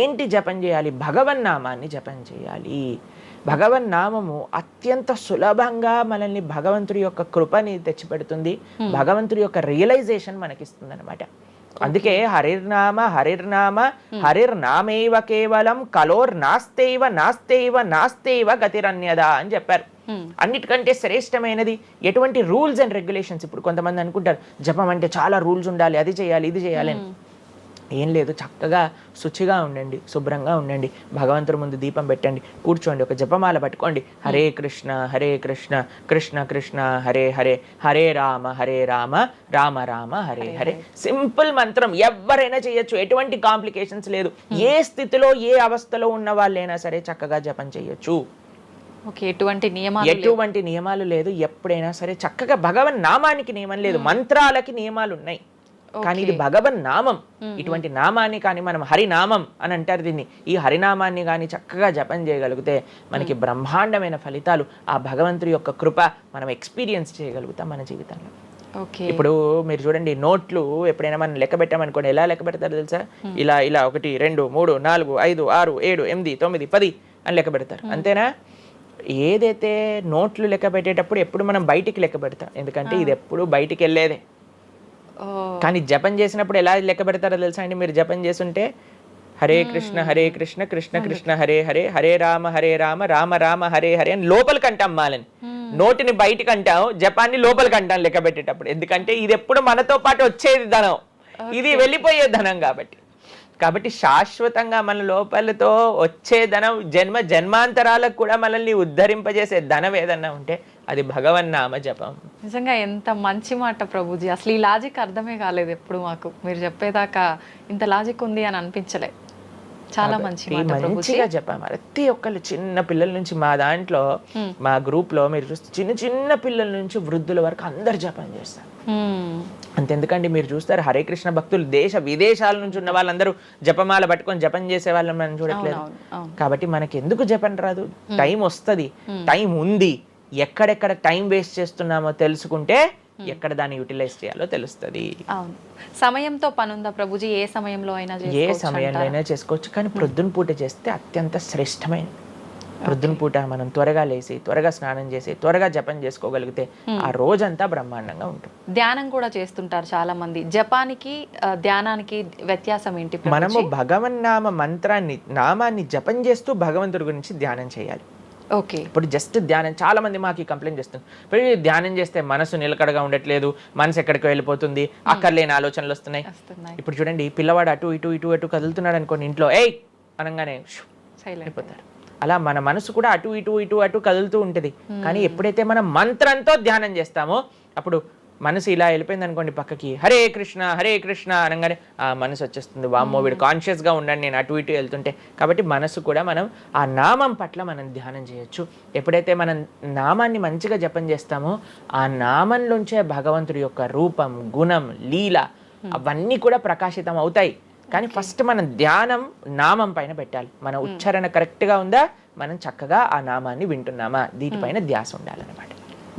ఏంటి జపం చేయాలి? భగవన్నామాన్ని జపం చేయాలి. భగవన్నామము అత్యంత సులభంగా మనల్ని భగవంతుడి యొక్క కృపని తెచ్చిపెడుతుంది, భగవంతుడి యొక్క రియలైజేషన్ మనకిస్తుంది అనమాట. అందుకే హరిర్నామ హరిర్నామేవ కేవలం నాస్తేవ గతిరన్యదా అని చెప్పారు. అన్నిటికంటే శ్రేష్టమైనది ఎటువంటి రూల్స్ అండ్ రెగ్యులేషన్స్. ఇప్పుడు కొంతమంది అనుకుంటారు జపం అంటే చాలా రూల్స్ ఉండాలి, అది చేయాలి ఇది చేయాలి అని. ఏం లేదు, చక్కగా శుచిగా ఉండండి, శుభ్రంగా ఉండండి, భగవంతుడి ముందు దీపం పెట్టండి, కూర్చోండి, ఒక జపమాల పట్టుకోండి. హరే కృష్ణ కృష్ణ కృష్ణ హరే హరే, హరే రామ రామ రామ హరే హరే. సింపుల్ మంత్రం, ఎవరైనా చేయొచ్చు, ఎటువంటి కాంప్లికేషన్స్ లేదు. ఏ స్థితిలో ఏ అవస్థలో ఉన్న వాళ్ళైనా సరే చక్కగా జపం చేయొచ్చు. ఎటువంటి నియమాలు లేదు. ఎప్పుడైనా సరే చక్కగా భగవన్ నామానికి నియమం లేదు, మంత్రాలకి నియమాలు ఉన్నాయి. కానీ ఇది భగవన్ నామం. ఇటువంటి నామాన్ని కానీ మనం హరినామం అని అంటారు దీన్ని. ఈ హరినామాన్ని కానీ చక్కగా జపం చేయగలిగితే మనకి బ్రహ్మాండమైన ఫలితాలు, ఆ భగవంతుడి యొక్క కృప మనం ఎక్స్పీరియన్స్ చేయగలుగుతాం మన జీవితంలో. ఇప్పుడు మీరు చూడండి, నోట్లు ఎప్పుడైనా మనం లెక్క పెట్టామనుకోండి, ఎలా లెక్క పెడతారో తెలుసా? ఇలా ఇలా 1 2 3 4 5 6 7 8 9 10 అని లెక్క పెడతారు, అంతేనా? ఏదైతే నోట్లు లెక్క పెట్టేటప్పుడు ఎప్పుడు మనం బయటికి లెక్క పెడతాం, ఎందుకంటే ఇది ఎప్పుడు బయటికి వెళ్ళేదే. కానీ జపం చేసినప్పుడు ఎలా లెక్క పెడతారో తెలుసా అండి? మీరు జపం చేస్తుంటే హరే కృష్ణ కృష్ణ కృష్ణ హరే హరే, హరే రామ రామ రామ హరే హరే అని లోపలికి అంటాం మాలని. నోటిని బయటికి అంటాం, జపాన్ని లోపలికి అంటాం లెక్క పెట్టేటప్పుడు. ఎందుకంటే ఇది ఎప్పుడు మనతో పాటు వచ్చేది ధనం, ఇది వెళ్ళిపోయే ధనం. కాబట్టి శాశ్వతంగా మన లోపలతో వచ్చే ధనం, జన్మ జన్మాంతరాలకు కూడా మనల్ని ఉద్ధరింపజేసే ధనం ఏదన్నా ఉంటే అది భగవన్నామ జపం. నిజంగా ఎంత మంచి మాట ప్రభుజీ. అసలు ఈ లాజిక్ అర్థమే కాలేదు ఎప్పుడు మాకు. మీరు చెప్పేదాకా ఇంత లాజిక్ ఉంది అని అనిపించలే. చాలా మంచి మాట ప్రభుజీ. మంచిగా చెప్పాం. ప్రతి ఒక్కళ్ళు చిన్న పిల్లల నుంచి, మా దాంట్లో మా గ్రూప్ లో మీరు చూస్తే చిన్న చిన్న పిల్లల నుంచి వృద్ధుల వరకు అందరు జపం చేస్తారు. అంతెందుకండి, మీరు చూస్తారు హరే కృష్ణ భక్తులు దేశ విదేశాల నుంచి ఉన్న వాళ్ళందరూ జపమాల పట్టుకొని జపం చేసే వాళ్ళని మనం చూడట్లేదు. కాబట్టి మనకి ఎందుకు జపం రాదు? టైం వస్తుంది, టైం ఉంది. ఎక్కడెక్కడ టైం వేస్ట్ చేస్తున్నామో తెలుసుకుంటే ఎక్కడ దాన్ని యూటిలైజ్ చేయాలో తెలుస్తుంది. సమయంతో పనుందా ప్రభుజీ? ఏ సమయంలో అయినా ఏ సమయంలో అయినా చేసుకోవచ్చు, కానీ ప్రొద్దున పూట చేస్తే అత్యంత శ్రేష్టమైన. ప్రొద్దున పూట మనం త్వరగా లేసి, త్వరగా స్నానం చేసి, త్వరగా జపం చేసుకోగలిగితే ఆ రోజంతా బ్రహ్మాండంగా ఉంటుంది. ధ్యానం కూడా చేస్తుంటారు చాలా మంది. జపానికి ధ్యానానికి వ్యత్యాసం ఏంటి? మనము భగవన్నామ మంత్రాన్ని, నామాన్ని జపం చేస్తూ భగవంతుడి గురించి ధ్యానం చేయాలి. ఓకే. ఇప్పుడు జస్ట్ ధ్యానం, చాలా మంది మాకు కంప్లైంట్ చేస్తుంది, ఇప్పుడు ధ్యానం చేస్తే మనసు నిలకడగా ఉండట్లేదు, మనసు ఎక్కడికి వెళ్ళిపోతుంది, అక్కర్లేని ఆలోచనలు వస్తున్నాయి. ఇప్పుడు చూడండి, పిల్లవాడు అటు ఇటు ఇటు అటు కదులుతున్నాడు అనుకోండి, ఇంట్లో ఏయ్ అనగానే అయిపోతారు. అలా మన మనసు కూడా అటు ఇటు ఇటు అటు కదులుతూ ఉంటుంది. కానీ ఎప్పుడైతే మనం మంత్రంతో ధ్యానం చేస్తామో అప్పుడు మనసు ఇలా వెళ్ళిపోయింది అనుకోండి పక్కకి, హరే కృష్ణ అనగానే ఆ మనసు వచ్చేస్తుంది, వామ్మో వీడు కాన్షియస్గా ఉండండి నేను అటు ఇటు వెళ్తుంటే. కాబట్టి మనసు కూడా మనం ఆ నామం పట్ల మనం ధ్యానం చేయొచ్చు. ఎప్పుడైతే మనం నామాన్ని మంచిగా జపం చేస్తామో ఆ నామంలోంచే భగవంతుడి యొక్క రూపం, గుణం, లీల అవన్నీ కూడా ప్రకాశితం అవుతాయి. కానీ ఫస్ట్ మనం ధ్యానం నామం పైన పెట్టాలి. మన ఉచ్చారణ కరెక్ట్గా ఉందా, మనం చక్కగా ఆ నామాన్ని వింటున్నామా, దీనిపైన ధ్యాస ఉండాలన్నమాట.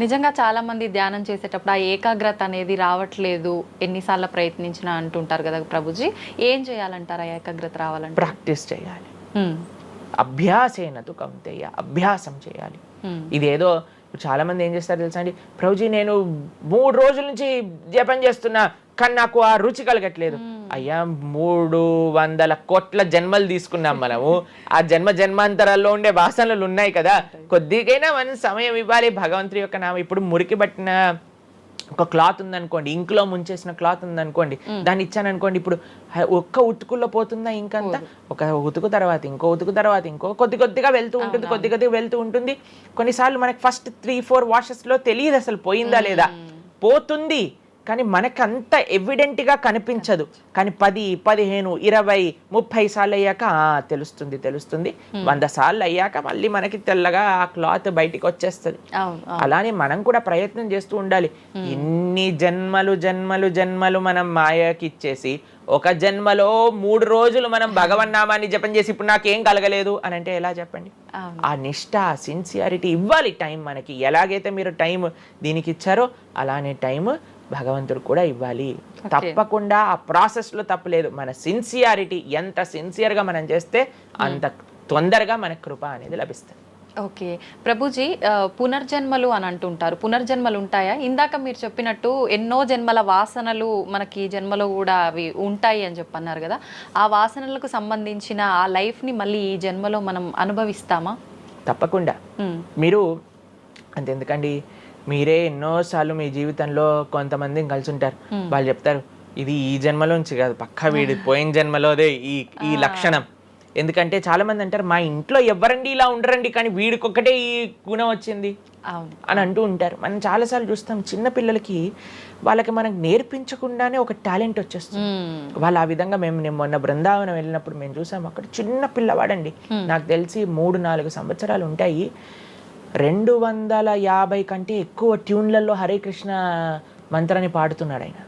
నిజంగా చాలా మంది ధ్యానం చేసేటప్పుడు ఆ ఏకాగ్రత అనేది రావట్లేదు, ఎన్నిసార్లు ప్రయత్నించినా అంటుంటారు కదా ప్రభుజీ. ఏం చేయాలంటారు ఆ ఏకాగ్రత రావాలంటే? ప్రాక్టీస్ చేయాలి. అభ్యాసేనతు కౌంతేయ, అభ్యాసం చేయాలి. ఇదేదో చాలా మంది ఏం చేస్తారు తెలుసా అండి, ప్రభుజీ నేను 3 రోజుల నుంచి జపం చేస్తున్నా కానీ నాకు ఆ రుచి కలగట్లేదు. అయ్యా 300 కోట్ల జన్మలు తీసుకున్నాం మనము, ఆ జన్మాంతరాల్లో ఉండే వాసనలు ఉన్నాయి కదా, కొద్దిగైనా మనం సమయం ఇవ్వాలి భగవంతుడి యొక్క నామం. ఇప్పుడు మురికి పట్టిన ఒక క్లాత్ ఉందనుకోండి, ఇంకులో ముంచేసిన క్లాత్ ఉందనుకోండి, దాన్ని ఇచ్చాను అనుకోండి, ఇప్పుడు ఒక్క ఉతుకుల్లో పోతుందా ఇంకంతా? ఒక ఉతుకు తర్వాత ఇంకో ఉతుకు తర్వాత ఇంకో కొద్దిగా వెళ్తూ ఉంటుంది. కొన్నిసార్లు మనకి ఫస్ట్ 3-4 వాషెస్లో తెలియదు అసలు పోయిందా లేదా. పోతుంది కానీ మనకు అంత ఎవిడెంట్గా కనిపించదు. కానీ 10, 15, 20, 30 సార్లు అయ్యాక తెలుస్తుంది. 100 సార్లు అయ్యాక మళ్ళీ మనకి తెల్లగా ఆ క్లాత్ బయటికి వచ్చేస్తుంది. అలానే మనం కూడా ప్రయత్నం చేస్తూ ఉండాలి. ఇన్ని జన్మలు మనం మాయకి ఇచ్చేసి ఒక జన్మలో 3 రోజులు మనం భగవన్నామాన్ని జపం చేసి ఇప్పుడు నాకేం కలగలేదు అని అంటే ఎలా చెప్పండి? ఆ నిష్ఠ, సిన్సియారిటీ ఇవ్వాలి టైం మనకి. ఎలాగైతే మీరు టైం దీనికి ఇచ్చారో అలానే టైం భగవంతుడు కూడా ఇవ్వాలి. తప్పకుండా ఆ ప్రాసెస్లో తప్పలేదు. మన సిన్సియారిటీ ఎంత సిన్సియర్గా మనం చేస్తే అంత తొందరగా మనకు కృప అనేది లభిస్తుంది. ఓకే ప్రభుజీ, పునర్జన్మలు అని అంటుంటారు. పునర్జన్మలు ఉంటాయా? ఇందాక మీరు చెప్పినట్టు ఎన్నో జన్మల వాసనలు మనకి జన్మలో కూడా అవి ఉంటాయి అని చెప్పన్నారు కదా, ఆ వాసనలకు సంబంధించిన ఆ లైఫ్ని మళ్ళీ ఈ జన్మలో మనం అనుభవిస్తామా? తప్పకుండా. మీరు అంతెందుకండి, మీరే ఎన్నోసార్లు మీ జీవితంలో కొంతమందిని కలిసి ఉంటారు, వాళ్ళు చెప్తారు ఇది ఈ జన్మలోంచి కాదు, పక్కా వీడి పోయిన జన్మలోదే ఈ లక్షణం. ఎందుకంటే చాలా మంది అంటారు మా ఇంట్లో ఎవరండి ఇలా ఉండరండి కానీ వీడికొక్కటే ఈ గుణం వచ్చింది అని అంటూ ఉంటారు. మనం చాలాసార్లు చూస్తాం చిన్న పిల్లలకి వాళ్ళకి మనకు నేర్పించకుండానే ఒక టాలెంట్ వచ్చేస్తుంది. వాళ్ళు ఆ విధంగా నేను మొన్న బృందావనం వెళ్ళినప్పుడు మేము చూసాం, అక్కడ చిన్న పిల్లవాడండి, నాకు తెలిసి 3-4 సంవత్సరాలు ఉంటాయి, 250 కంటే ఎక్కువ ట్యూన్లలో హరే కృష్ణ మంత్రాన్ని పాడుతున్నాడు ఆయన.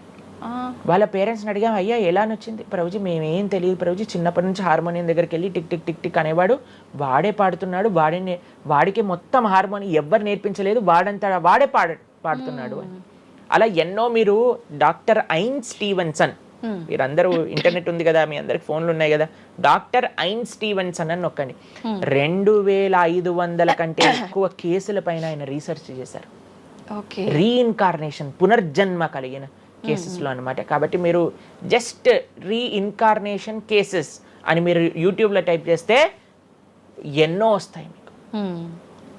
వాళ్ళ పేరెంట్స్ని అడిగాం, అయ్యా ఎలా నొచ్చింది ప్రభుజీ, మేమేం తెలియదు ప్రభుజీ, చిన్నప్పటి నుంచి హార్మోనియం దగ్గరికి వెళ్ళి టిక్ టిక్ టిక్ టిక్ అనేవాడు, వాడే పాడుతున్నాడు, వాడికి మొత్తం హార్మోనియం ఎవ్వరు నేర్పించలేదు, వాడే పాడుతున్నాడు అని. అలా ఎన్నో, మీరు డాక్టర్ ఐన్ స్టీవెన్సన్, మీరందరూ ఇంటర్నెట్ ఉంది కదా, మీ అందరికి ఫోన్లు ఉన్నాయి కదా, డాక్టర్ ఐన్ స్టీవెన్సన్ అని నొక్కండి. 2500 కంటే ఎక్కువ కేసుల పైన ఆయన రీసెర్చ్ చేశారు. రీఇన్కార్నేషన్, పునర్జన్మ కలిగిన కేసెస్లో అనమాట. కాబట్టి మీరు జస్ట్ రీఇన్కార్నేషన్ కేసెస్ అని మీరు యూట్యూబ్లో టైప్ చేస్తే ఎన్నో వస్తాయి మీకు.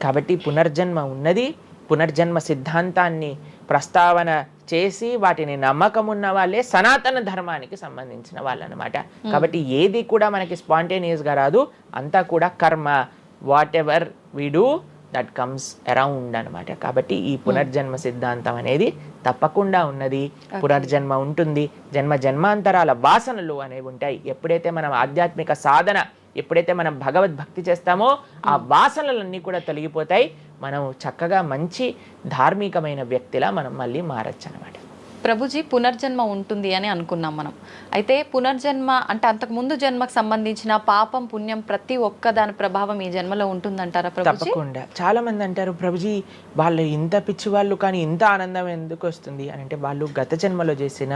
కాబట్టి పునర్జన్మ ఉన్నది, పునర్జన్మ సిద్ధాంతాన్ని ప్రస్తావన చేసి వాటిని నమ్మకం ఉన్న వాళ్ళే సనాతన ధర్మానికి సంబంధించిన వాళ్ళు అనమాట. కాబట్టి ఏది కూడా మనకి స్పాంటేనియస్గా రాదు, అంతా కూడా కర్మ, whatever we do that comes around అనమాట. కాబట్టి ఈ పునర్జన్మ సిద్ధాంతం అనేది తప్పకుండా ఉన్నది, పునర్జన్మ ఉంటుంది, జన్మాంతరాల వాసనలు అనేవి ఉంటాయి. ఎప్పుడైతే మనం ఆధ్యాత్మిక సాధన, ఎప్పుడైతే మనం భగవద్భక్తి చేస్తామో ఆ వాసనలన్నీ కూడా తొలగిపోతాయి, మనం చక్కగా మంచి ధార్మికమైన వ్యక్తిలా మనం మళ్ళీ మారచ్చు అనమాట. ప్రభుజీ, పునర్జన్మ ఉంటుంది అని అనుకున్నాం మనం. అయితే పునర్జన్మ అంటే అంతకుముందు జన్మకు సంబంధించిన పాపం పుణ్యం ప్రతి ఒక్క దాని ప్రభావం ఈ జన్మలో ఉంటుందంటారా ప్రభుజీ? తప్పకుండా. చాలా మంది అంటారు, ప్రభుజీ వాళ్ళు ఇంత పిచ్చి వాళ్ళు కానీ ఇంత ఆనందం ఎందుకు వస్తుంది అని అంటే, వాళ్ళు గత జన్మలో చేసిన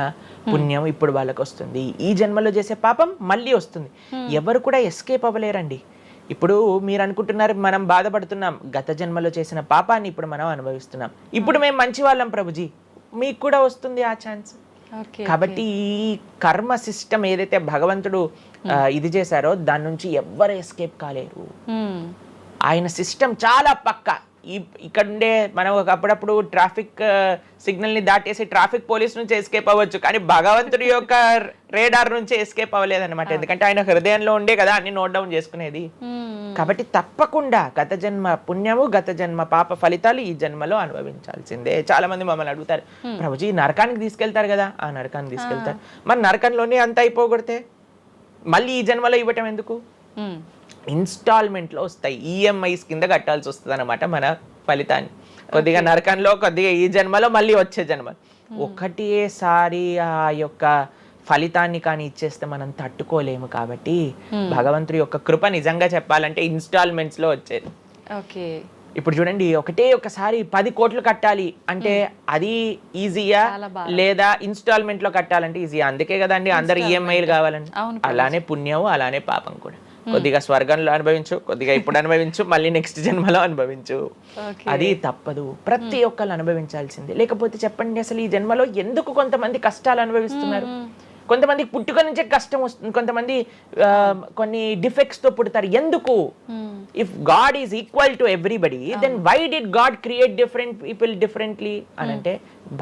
పుణ్యం ఇప్పుడు వాళ్ళకి వస్తుంది, ఈ జన్మలో చేసే పాపం మళ్ళీ వస్తుంది. ఎవరు కూడా ఎస్కేప్ అవ్వలేరండి. ఇప్పుడు మీరు అనుకుంటున్నారు మనం బాధపడుతున్నాం, గత జన్మలో చేసిన పాపాన్ని ఇప్పుడు మనం అనుభవిస్తున్నాం, ఇప్పుడు మేము మంచి వాళ్ళం ప్రభుజీ, మీకు కూడా వస్తుంది ఆ ఛాన్స్. కాబట్టి ఈ కర్మ సిస్టమ్ ఏదైతే భగవంతుడు ఇది చేశారో దాని నుంచి ఎవ్వరు ఎస్కేప్ కాలేరు. ఆయన సిస్టమ్ చాలా పక్కా. ఇక్కడ ఉండే మనం అప్పుడప్పుడు ట్రాఫిక్ సిగ్నల్ ని దాటేసి ట్రాఫిక్ పోలీస్ నుంచి ఎస్కేప్ అవ్వచ్చు, కానీ భగవంతుడి యొక్క రేడార్ నుంచి ఎస్కేప్ అవ్వలేదన్నమాట. ఎందుకంటే ఆయన హృదయంలో ఉండే కదా అన్ని నోట్ డౌన్ చేసుకునేది. కాబట్టి తప్పకుండా గత జన్మ పుణ్యము, గత జన్మ పాప ఫలితాలు ఈ జన్మలో అనుభవించాల్సిందే. చాలా మంది మమ్మల్ని అడుగుతారు, ప్రభుజీ నరకానికి తీసుకెళ్తారు కదా, ఆ నరకానికి తీసుకెళ్తారు, మరి నరకంలోనే అంత అయిపోగొడితే మళ్ళీ ఈ జన్మలో ఇవ్వటం ఎందుకు? ఇన్స్టాల్మెంట్లో వస్తాయి, ఈఎంఐస్ కింద కట్టాల్సి వస్తుంది అనమాట మన ఫలితాన్ని. కొద్దిగా నరకంలో, కొద్దిగా ఈ జన్మలో, మళ్ళీ వచ్చే జన్మ. ఒకటేసారి ఆ యొక్క ఫలితాన్ని కానీ ఇచ్చేస్తే మనం తట్టుకోలేము. కాబట్టి భగవంతుడి యొక్క కృప నిజంగా చెప్పాలంటే ఇన్స్టాల్మెంట్స్ లో వచ్చేది. ఇప్పుడు చూడండి, ఒకసారి 10 కోట్లు కట్టాలి అంటే అది ఈజీయా, లేదా ఇన్స్టాల్మెంట్ లో కట్టాలంటే ఈజీయా? అందుకే కదండి అందరు ఈఎంఐలు కావాలండి. అలానే పుణ్యం, అలానే పాపం కూడా. కొద్దిగా స్వర్గంలో అనుభవించు, కొద్దిగా ఇప్పుడు అనుభవించు, మళ్ళీ నెక్స్ట్ జన్మలో అనుభవించు. అది తప్పదు, ప్రతి ఒక్కళ్ళు అనుభవించాల్సిందే. లేకపోతే చెప్పండి, అసలు ఈ జన్మలో ఎందుకు కొంతమంది కష్టాలు అనుభవిస్తున్నారు? కొంతమందికి పుట్టుక నుంచే కష్టం వస్తుంది, కొంతమంది కొన్ని డిఫెక్ట్స్ తో పుడతారు. ఎందుకు? If God is equal to everybody, then why did God create different people differently అని అంటే,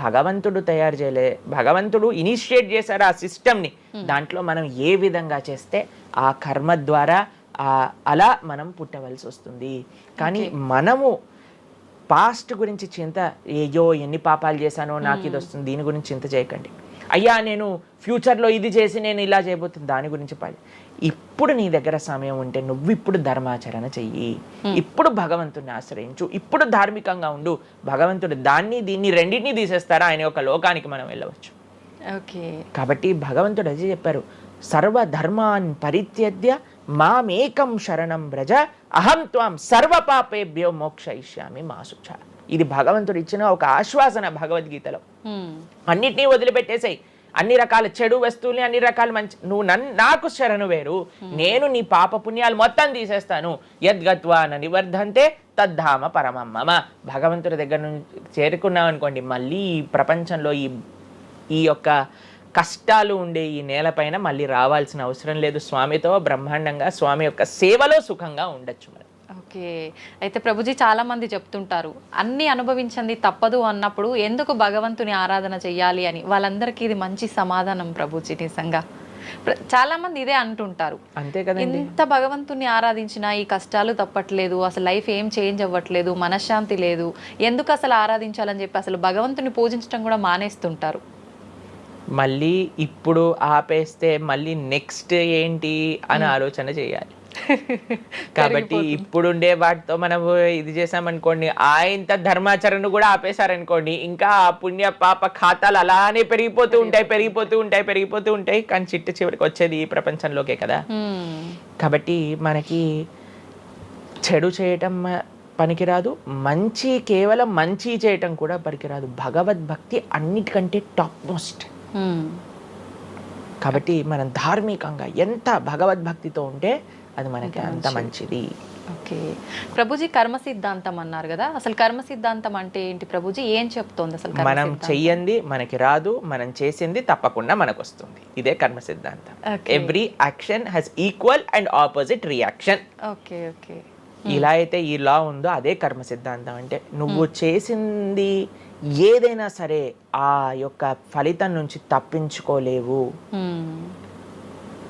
భగవంతుడు తయారు చేయలే, భగవంతుడు ఇనిషియేట్ చేశారు ఆ సిస్టమ్ని. దాంట్లో మనం ఏ విధంగా చేస్తే ఆ కర్మ ద్వారా అలా మనం పుట్టవలసి వస్తుంది. కానీ మనము పాస్ట్ గురించి చింత, ఏయో ఎన్ని పాపాలు చేశానో నాకు ఇది వస్తుంది, దీని గురించి చింత చేయకండి. అయ్యా నేను ఫ్యూచర్లో ఇది చేసి నేను ఇలా చేయబోతుంది, దాని గురించి ఇప్పుడు నీ దగ్గర సమయం ఉంటే నువ్వు ఇప్పుడు ధర్మాచరణ చెయ్యి, ఇప్పుడు భగవంతుడిని ఆశ్రయించు, ఇప్పుడు ధార్మికంగా ఉండు. భగవంతుడు దీన్ని రెండింటినీ తీసేస్తారా, ఆయన యొక్క లోకానికి మనం వెళ్ళవచ్చు. కాబట్టి భగవంతుడు అదే చెప్పారు, సర్వధర్మాన్ పరిత్యజ్య మామేకం శరణం వ్రజ అహం త్వాం సర్వ పాపేభ్యో మోక్షయిష్యామి మా శుచ. ఇది భగవంతుడు ఇచ్చిన ఒక ఆశ్వాసన భగవద్గీతలో. అన్నిటినీ వదిలిపెట్టేసాయి, అన్ని రకాల చెడు వస్తువుల్ని, అన్ని రకాల మంచి, నువ్వు నాకు శరణు వేరు, నేను నీ పాప పుణ్యాలు మొత్తం తీసేస్తాను. యద్గత్వా న నివర్ధంతే తద్ధామ పరమం మమ. భగవంతుడి దగ్గర నుంచి చేరుకున్నాం అనుకోండి, మళ్ళీ ఈ ప్రపంచంలో ఈ యొక్క కష్టాలు ఉండే ఈ నేలపైన మళ్ళీ రావాల్సిన అవసరం లేదు. స్వామితో బ్రహ్మాండంగా స్వామి యొక్క సేవలో సుఖంగా ఉండొచ్చు మరి. ఓకే, అయితే ప్రభుజీ చాలా మంది చెప్తుంటారు, అన్ని అనుభవించండి తప్పదు అన్నప్పుడు ఎందుకు భగవంతుని ఆరాధన చెయ్యాలి అని. వాళ్ళందరికీ ఇది మంచి సమాధానం ప్రభుజీ. నిజంగా చాలా మంది ఇదే అంటుంటారు, అంతే కదండి, ఎంత భగవంతుని ఆరాధించినా ఈ కష్టాలు తప్పట్లేదు, అసలు లైఫ్ ఏం చేంజ్ అవ్వట్లేదు, మనశ్శాంతి లేదు, ఎందుకు అసలు ఆరాధించాలని చెప్పి అసలు భగవంతుని పూజించడం కూడా మానేస్తుంటారు. మళ్ళీ ఇప్పుడు ఆపేస్తే మళ్ళీ నెక్స్ట్ ఏంటి అని ఆలోచన చేయాలి. కాబట్టి ఇప్పుడుండే వాటితో మనం ఇది చేసామనుకోండి, ఆయంత ధర్మాచరణ కూడా ఆపేశారనుకోండి, ఇంకా ఆ పుణ్య పాప ఖాతాలు అలానే పెరిగిపోతూ ఉంటాయి. కానీ చివరికి వచ్చేది ఈ ప్రపంచంలోకే కదా. కాబట్టి మనకి చెడు చేయటం పనికిరాదు, కేవలం మంచి చేయటం కూడా పనికిరాదు. భగవద్భక్తి అన్నిటికంటే టాప్ మోస్ట్. కాబట్టి మనం ధార్మికంగా ఎంత భగవద్భక్తితో ఉంటే అది మనకి అంత మంచిది. ఓకే ప్రభుజీ, కర్మ సిద్ధాంతం అన్నారు కదా, అసలు కర్మ సిద్ధాంతం అంటే ఏంటి ప్రభుజీ? ఏం చెప్తోంది అసలు? మనం చెయ్యంది మనకి రాదు, మనం చేసింది తప్పకుండా మనకు వస్తుంది. ఇదే కర్మ సిద్ధాంతం. Every action has equal and opposite reaction. Okay okay. ఇలా అయితే ఈ లా ఉందో అదే కర్మ సిద్ధాంతం. అంటే నువ్వు చేసింది ఏదైనా సరే ఆ యొక్క ఫలితం నుంచి తప్పించుకోలేవు.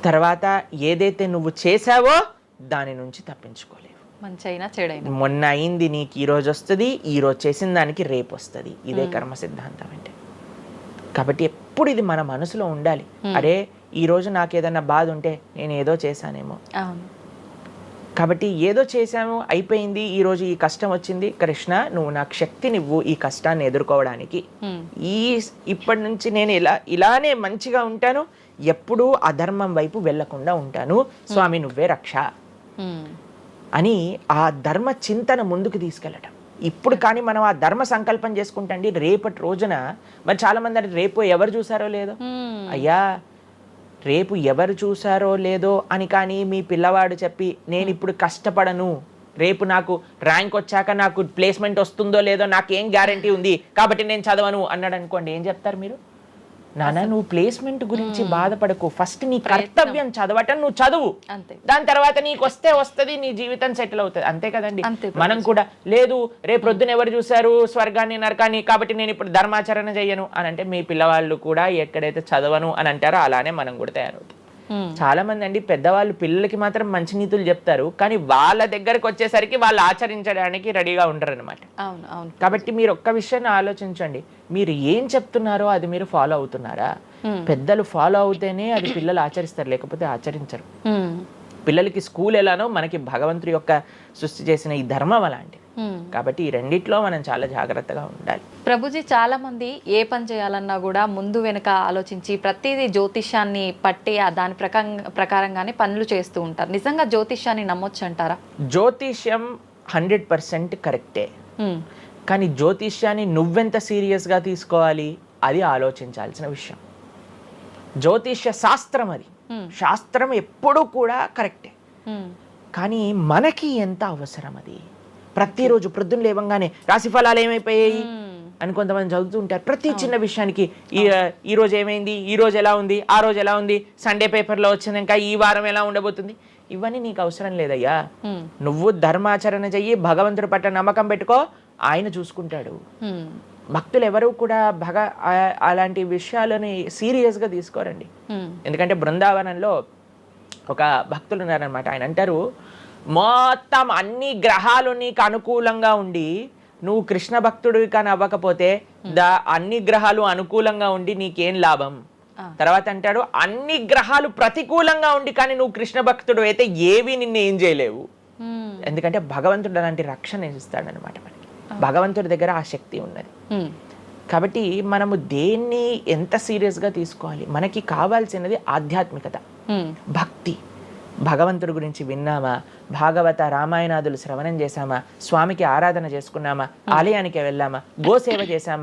తర్వాత ఏదైతే నువ్వు చేసావో దాని నుంచి తప్పించుకోలేవు. మంచైనా చెడైనా మొన్న అయింది నీకు ఈ రోజు వస్తుంది, ఈ రోజు చేసిన దానికి రేపు వస్తుంది. ఇదే కర్మ సిద్ధాంతం అంటే. కాబట్టి ఎప్పుడు ఇది మన మనసులో ఉండాలి. అరే ఈ రోజు నాకు ఏదైనా బాధ ఉంటే నేను ఏదో చేశానేమో, కాబట్టి ఏదో చేశాము అయిపోయింది, ఈ రోజు ఈ కష్టం వచ్చింది, కృష్ణ నువ్వు నాకు శక్తినివ్వు ఈ కష్టాన్ని ఎదుర్కోవడానికి. ఇప్పటి నుంచి నేను ఇలానే మంచిగా ఉంటాను, ఎప్పుడూ అధర్మం వైపు వెళ్లకుండా ఉంటాను, స్వామి నువ్వే రక్ష అని ఆ ధర్మ చింతన ముందుకు తీసుకెళ్ళటం. ఇప్పుడు కానీ మనం ఆ ధర్మ సంకల్పం చేసుకుంటండి, రేపటి రోజున మరి చాలా మంది అంటే రేపు ఎవరు చూసారో లేదో, అయ్యా రేపు ఎవరు చూసారో లేదో అని కానీ మీ పిల్లవాడు చెప్పి నేను ఇప్పుడు కష్టపడను, రేపు నాకు ర్యాంక్ వచ్చాక నాకు ప్లేస్మెంట్ వస్తుందో లేదో నాకేం గ్యారంటీ ఉంది కాబట్టి నేను చదవను అన్నాడు అనుకోండి, ఏం చెప్తారు మీరు? నాన్న నువ్వు ప్లేస్మెంట్ గురించి బాధపడకు, ఫస్ట్ నీ కర్తవ్యం చదవటం నువ్వు చదువు, దాని తర్వాత నీకు వస్తుంది, నీ జీవితం సెటిల్ అవుతుంది. అంతే కదండి. మనం కూడా లేదు రేపు ప్రొద్దున ఎవరు చూసారు స్వర్గాన్ని నరకాన్ని కాబట్టి నేను ఇప్పుడు ధర్మాచరణ చెయ్యను అని అంటే మీ పిల్లవాళ్ళు కూడా ఎక్కడైతే చదవను అని అంటారో అలానే మనం కూడా తయారవుతాం. చాలా మంది అండి పెద్దవాళ్ళు పిల్లలకి మాత్రం మంచి నీతులు చెప్తారు, కానీ వాళ్ళ దగ్గరకు వచ్చేసరికి వాళ్ళు ఆచరించడానికి రెడీగా ఉండరు అనమాట. కాబట్టి మీరు ఒక్క విషయాన్ని ఆలోచించండి, మీరు ఏం చెప్తున్నారో అది మీరు ఫాలో అవుతున్నారా? పెద్దలు ఫాలో అవుతేనే అది పిల్లలు ఆచరిస్తారు, లేకపోతే ఆచరించరు. పిల్లలకి స్కూల్ ఎలానో మనకి భగవంతుడి యొక్క సృష్టి చేసిన ఈ ధర్మం అలాంటిది. కాబట్టి ఈ రెండిట్లో మనం చాలా జాగ్రత్తగా ఉండాలి. ప్రభుజీ చాలా మంది ఏ పని చేయాలన్నా కూడా ముందు వెనుక ఆలోచించి ప్రతిదీ జ్యోతిష్యాన్ని పట్టి దాని ప్రకారంగానే పనులు చేస్తూ ఉంటారు. నిజంగా జ్యోతిష్యాన్ని నమ్మొచ్చు అంటారా? జ్యోతిష్యం 100% కరెక్టే, కానీ జ్యోతిష్యాన్ని నువ్వెంత సీరియస్గా తీసుకోవాలి అది ఆలోచించాల్సిన విషయం. జ్యోతిష్య శాస్త్రం అది, శాస్త్రం ఎప్పుడూ కూడా కరెక్టే, కానీ మనకి ఎంత అవసరం అది. ప్రతిరోజు ప్రొద్దున లేవంగానే రాశి ఫలాలు ఏమైపోయాయి అని కొంతమంది చదువుతూ ఉంటారు. ప్రతి చిన్న విషయానికి ఈ రోజు ఏమైంది, ఈ రోజు ఎలా ఉంది, ఆ రోజు ఎలా ఉంది, సండే పేపర్లో వచ్చింది, ఇంకా ఈ వారం ఎలా ఉండబోతుంది, ఇవన్నీ నీకు అవసరం లేదయ్యా. నువ్వు ధర్మాచరణ చెయ్యి, భగవంతుడి పట్ల నమ్మకం పెట్టుకో, ఆయన చూసుకుంటాడు. భక్తులు ఎవరు కూడా అలాంటి విషయాలని సీరియస్గా తీసుకోరండి. ఎందుకంటే బృందావనంలో ఒక భక్తులు ఉన్నారనమాట. ఆయన అంటారు, మొత్తం అన్ని గ్రహాలు నీకు అనుకూలంగా ఉండి నువ్వు కృష్ణ భక్తుడివి కానీ అవ్వకపోతే అన్ని గ్రహాలు అనుకూలంగా ఉండి నీకేం లాభం. తర్వాత అంటాడు, అన్ని గ్రహాలు ప్రతికూలంగా ఉండి కానీ నువ్వు కృష్ణ భక్తుడు అయితే ఏవి నిన్ను ఏం చేయలేవు. ఎందుకంటే భగవంతుడు అలాంటి రక్షణ ఇస్తాడనమాట మనకి. భగవంతుడి దగ్గర ఆ శక్తి ఉన్నది. కాబట్టి మనము దేన్ని ఎంత సీరియస్గా తీసుకోవాలి? మనకి కావాల్సినది ఆధ్యాత్మికత, భక్తి. భగవంతుడి గురించి విన్నామా, భాగవత రామాయణాదులు శ్రవణం చేశామా, స్వామికి ఆరాధన చేసుకున్నామా, ఆలయానికి వెళ్ళామా, గోసేవ చేశామా,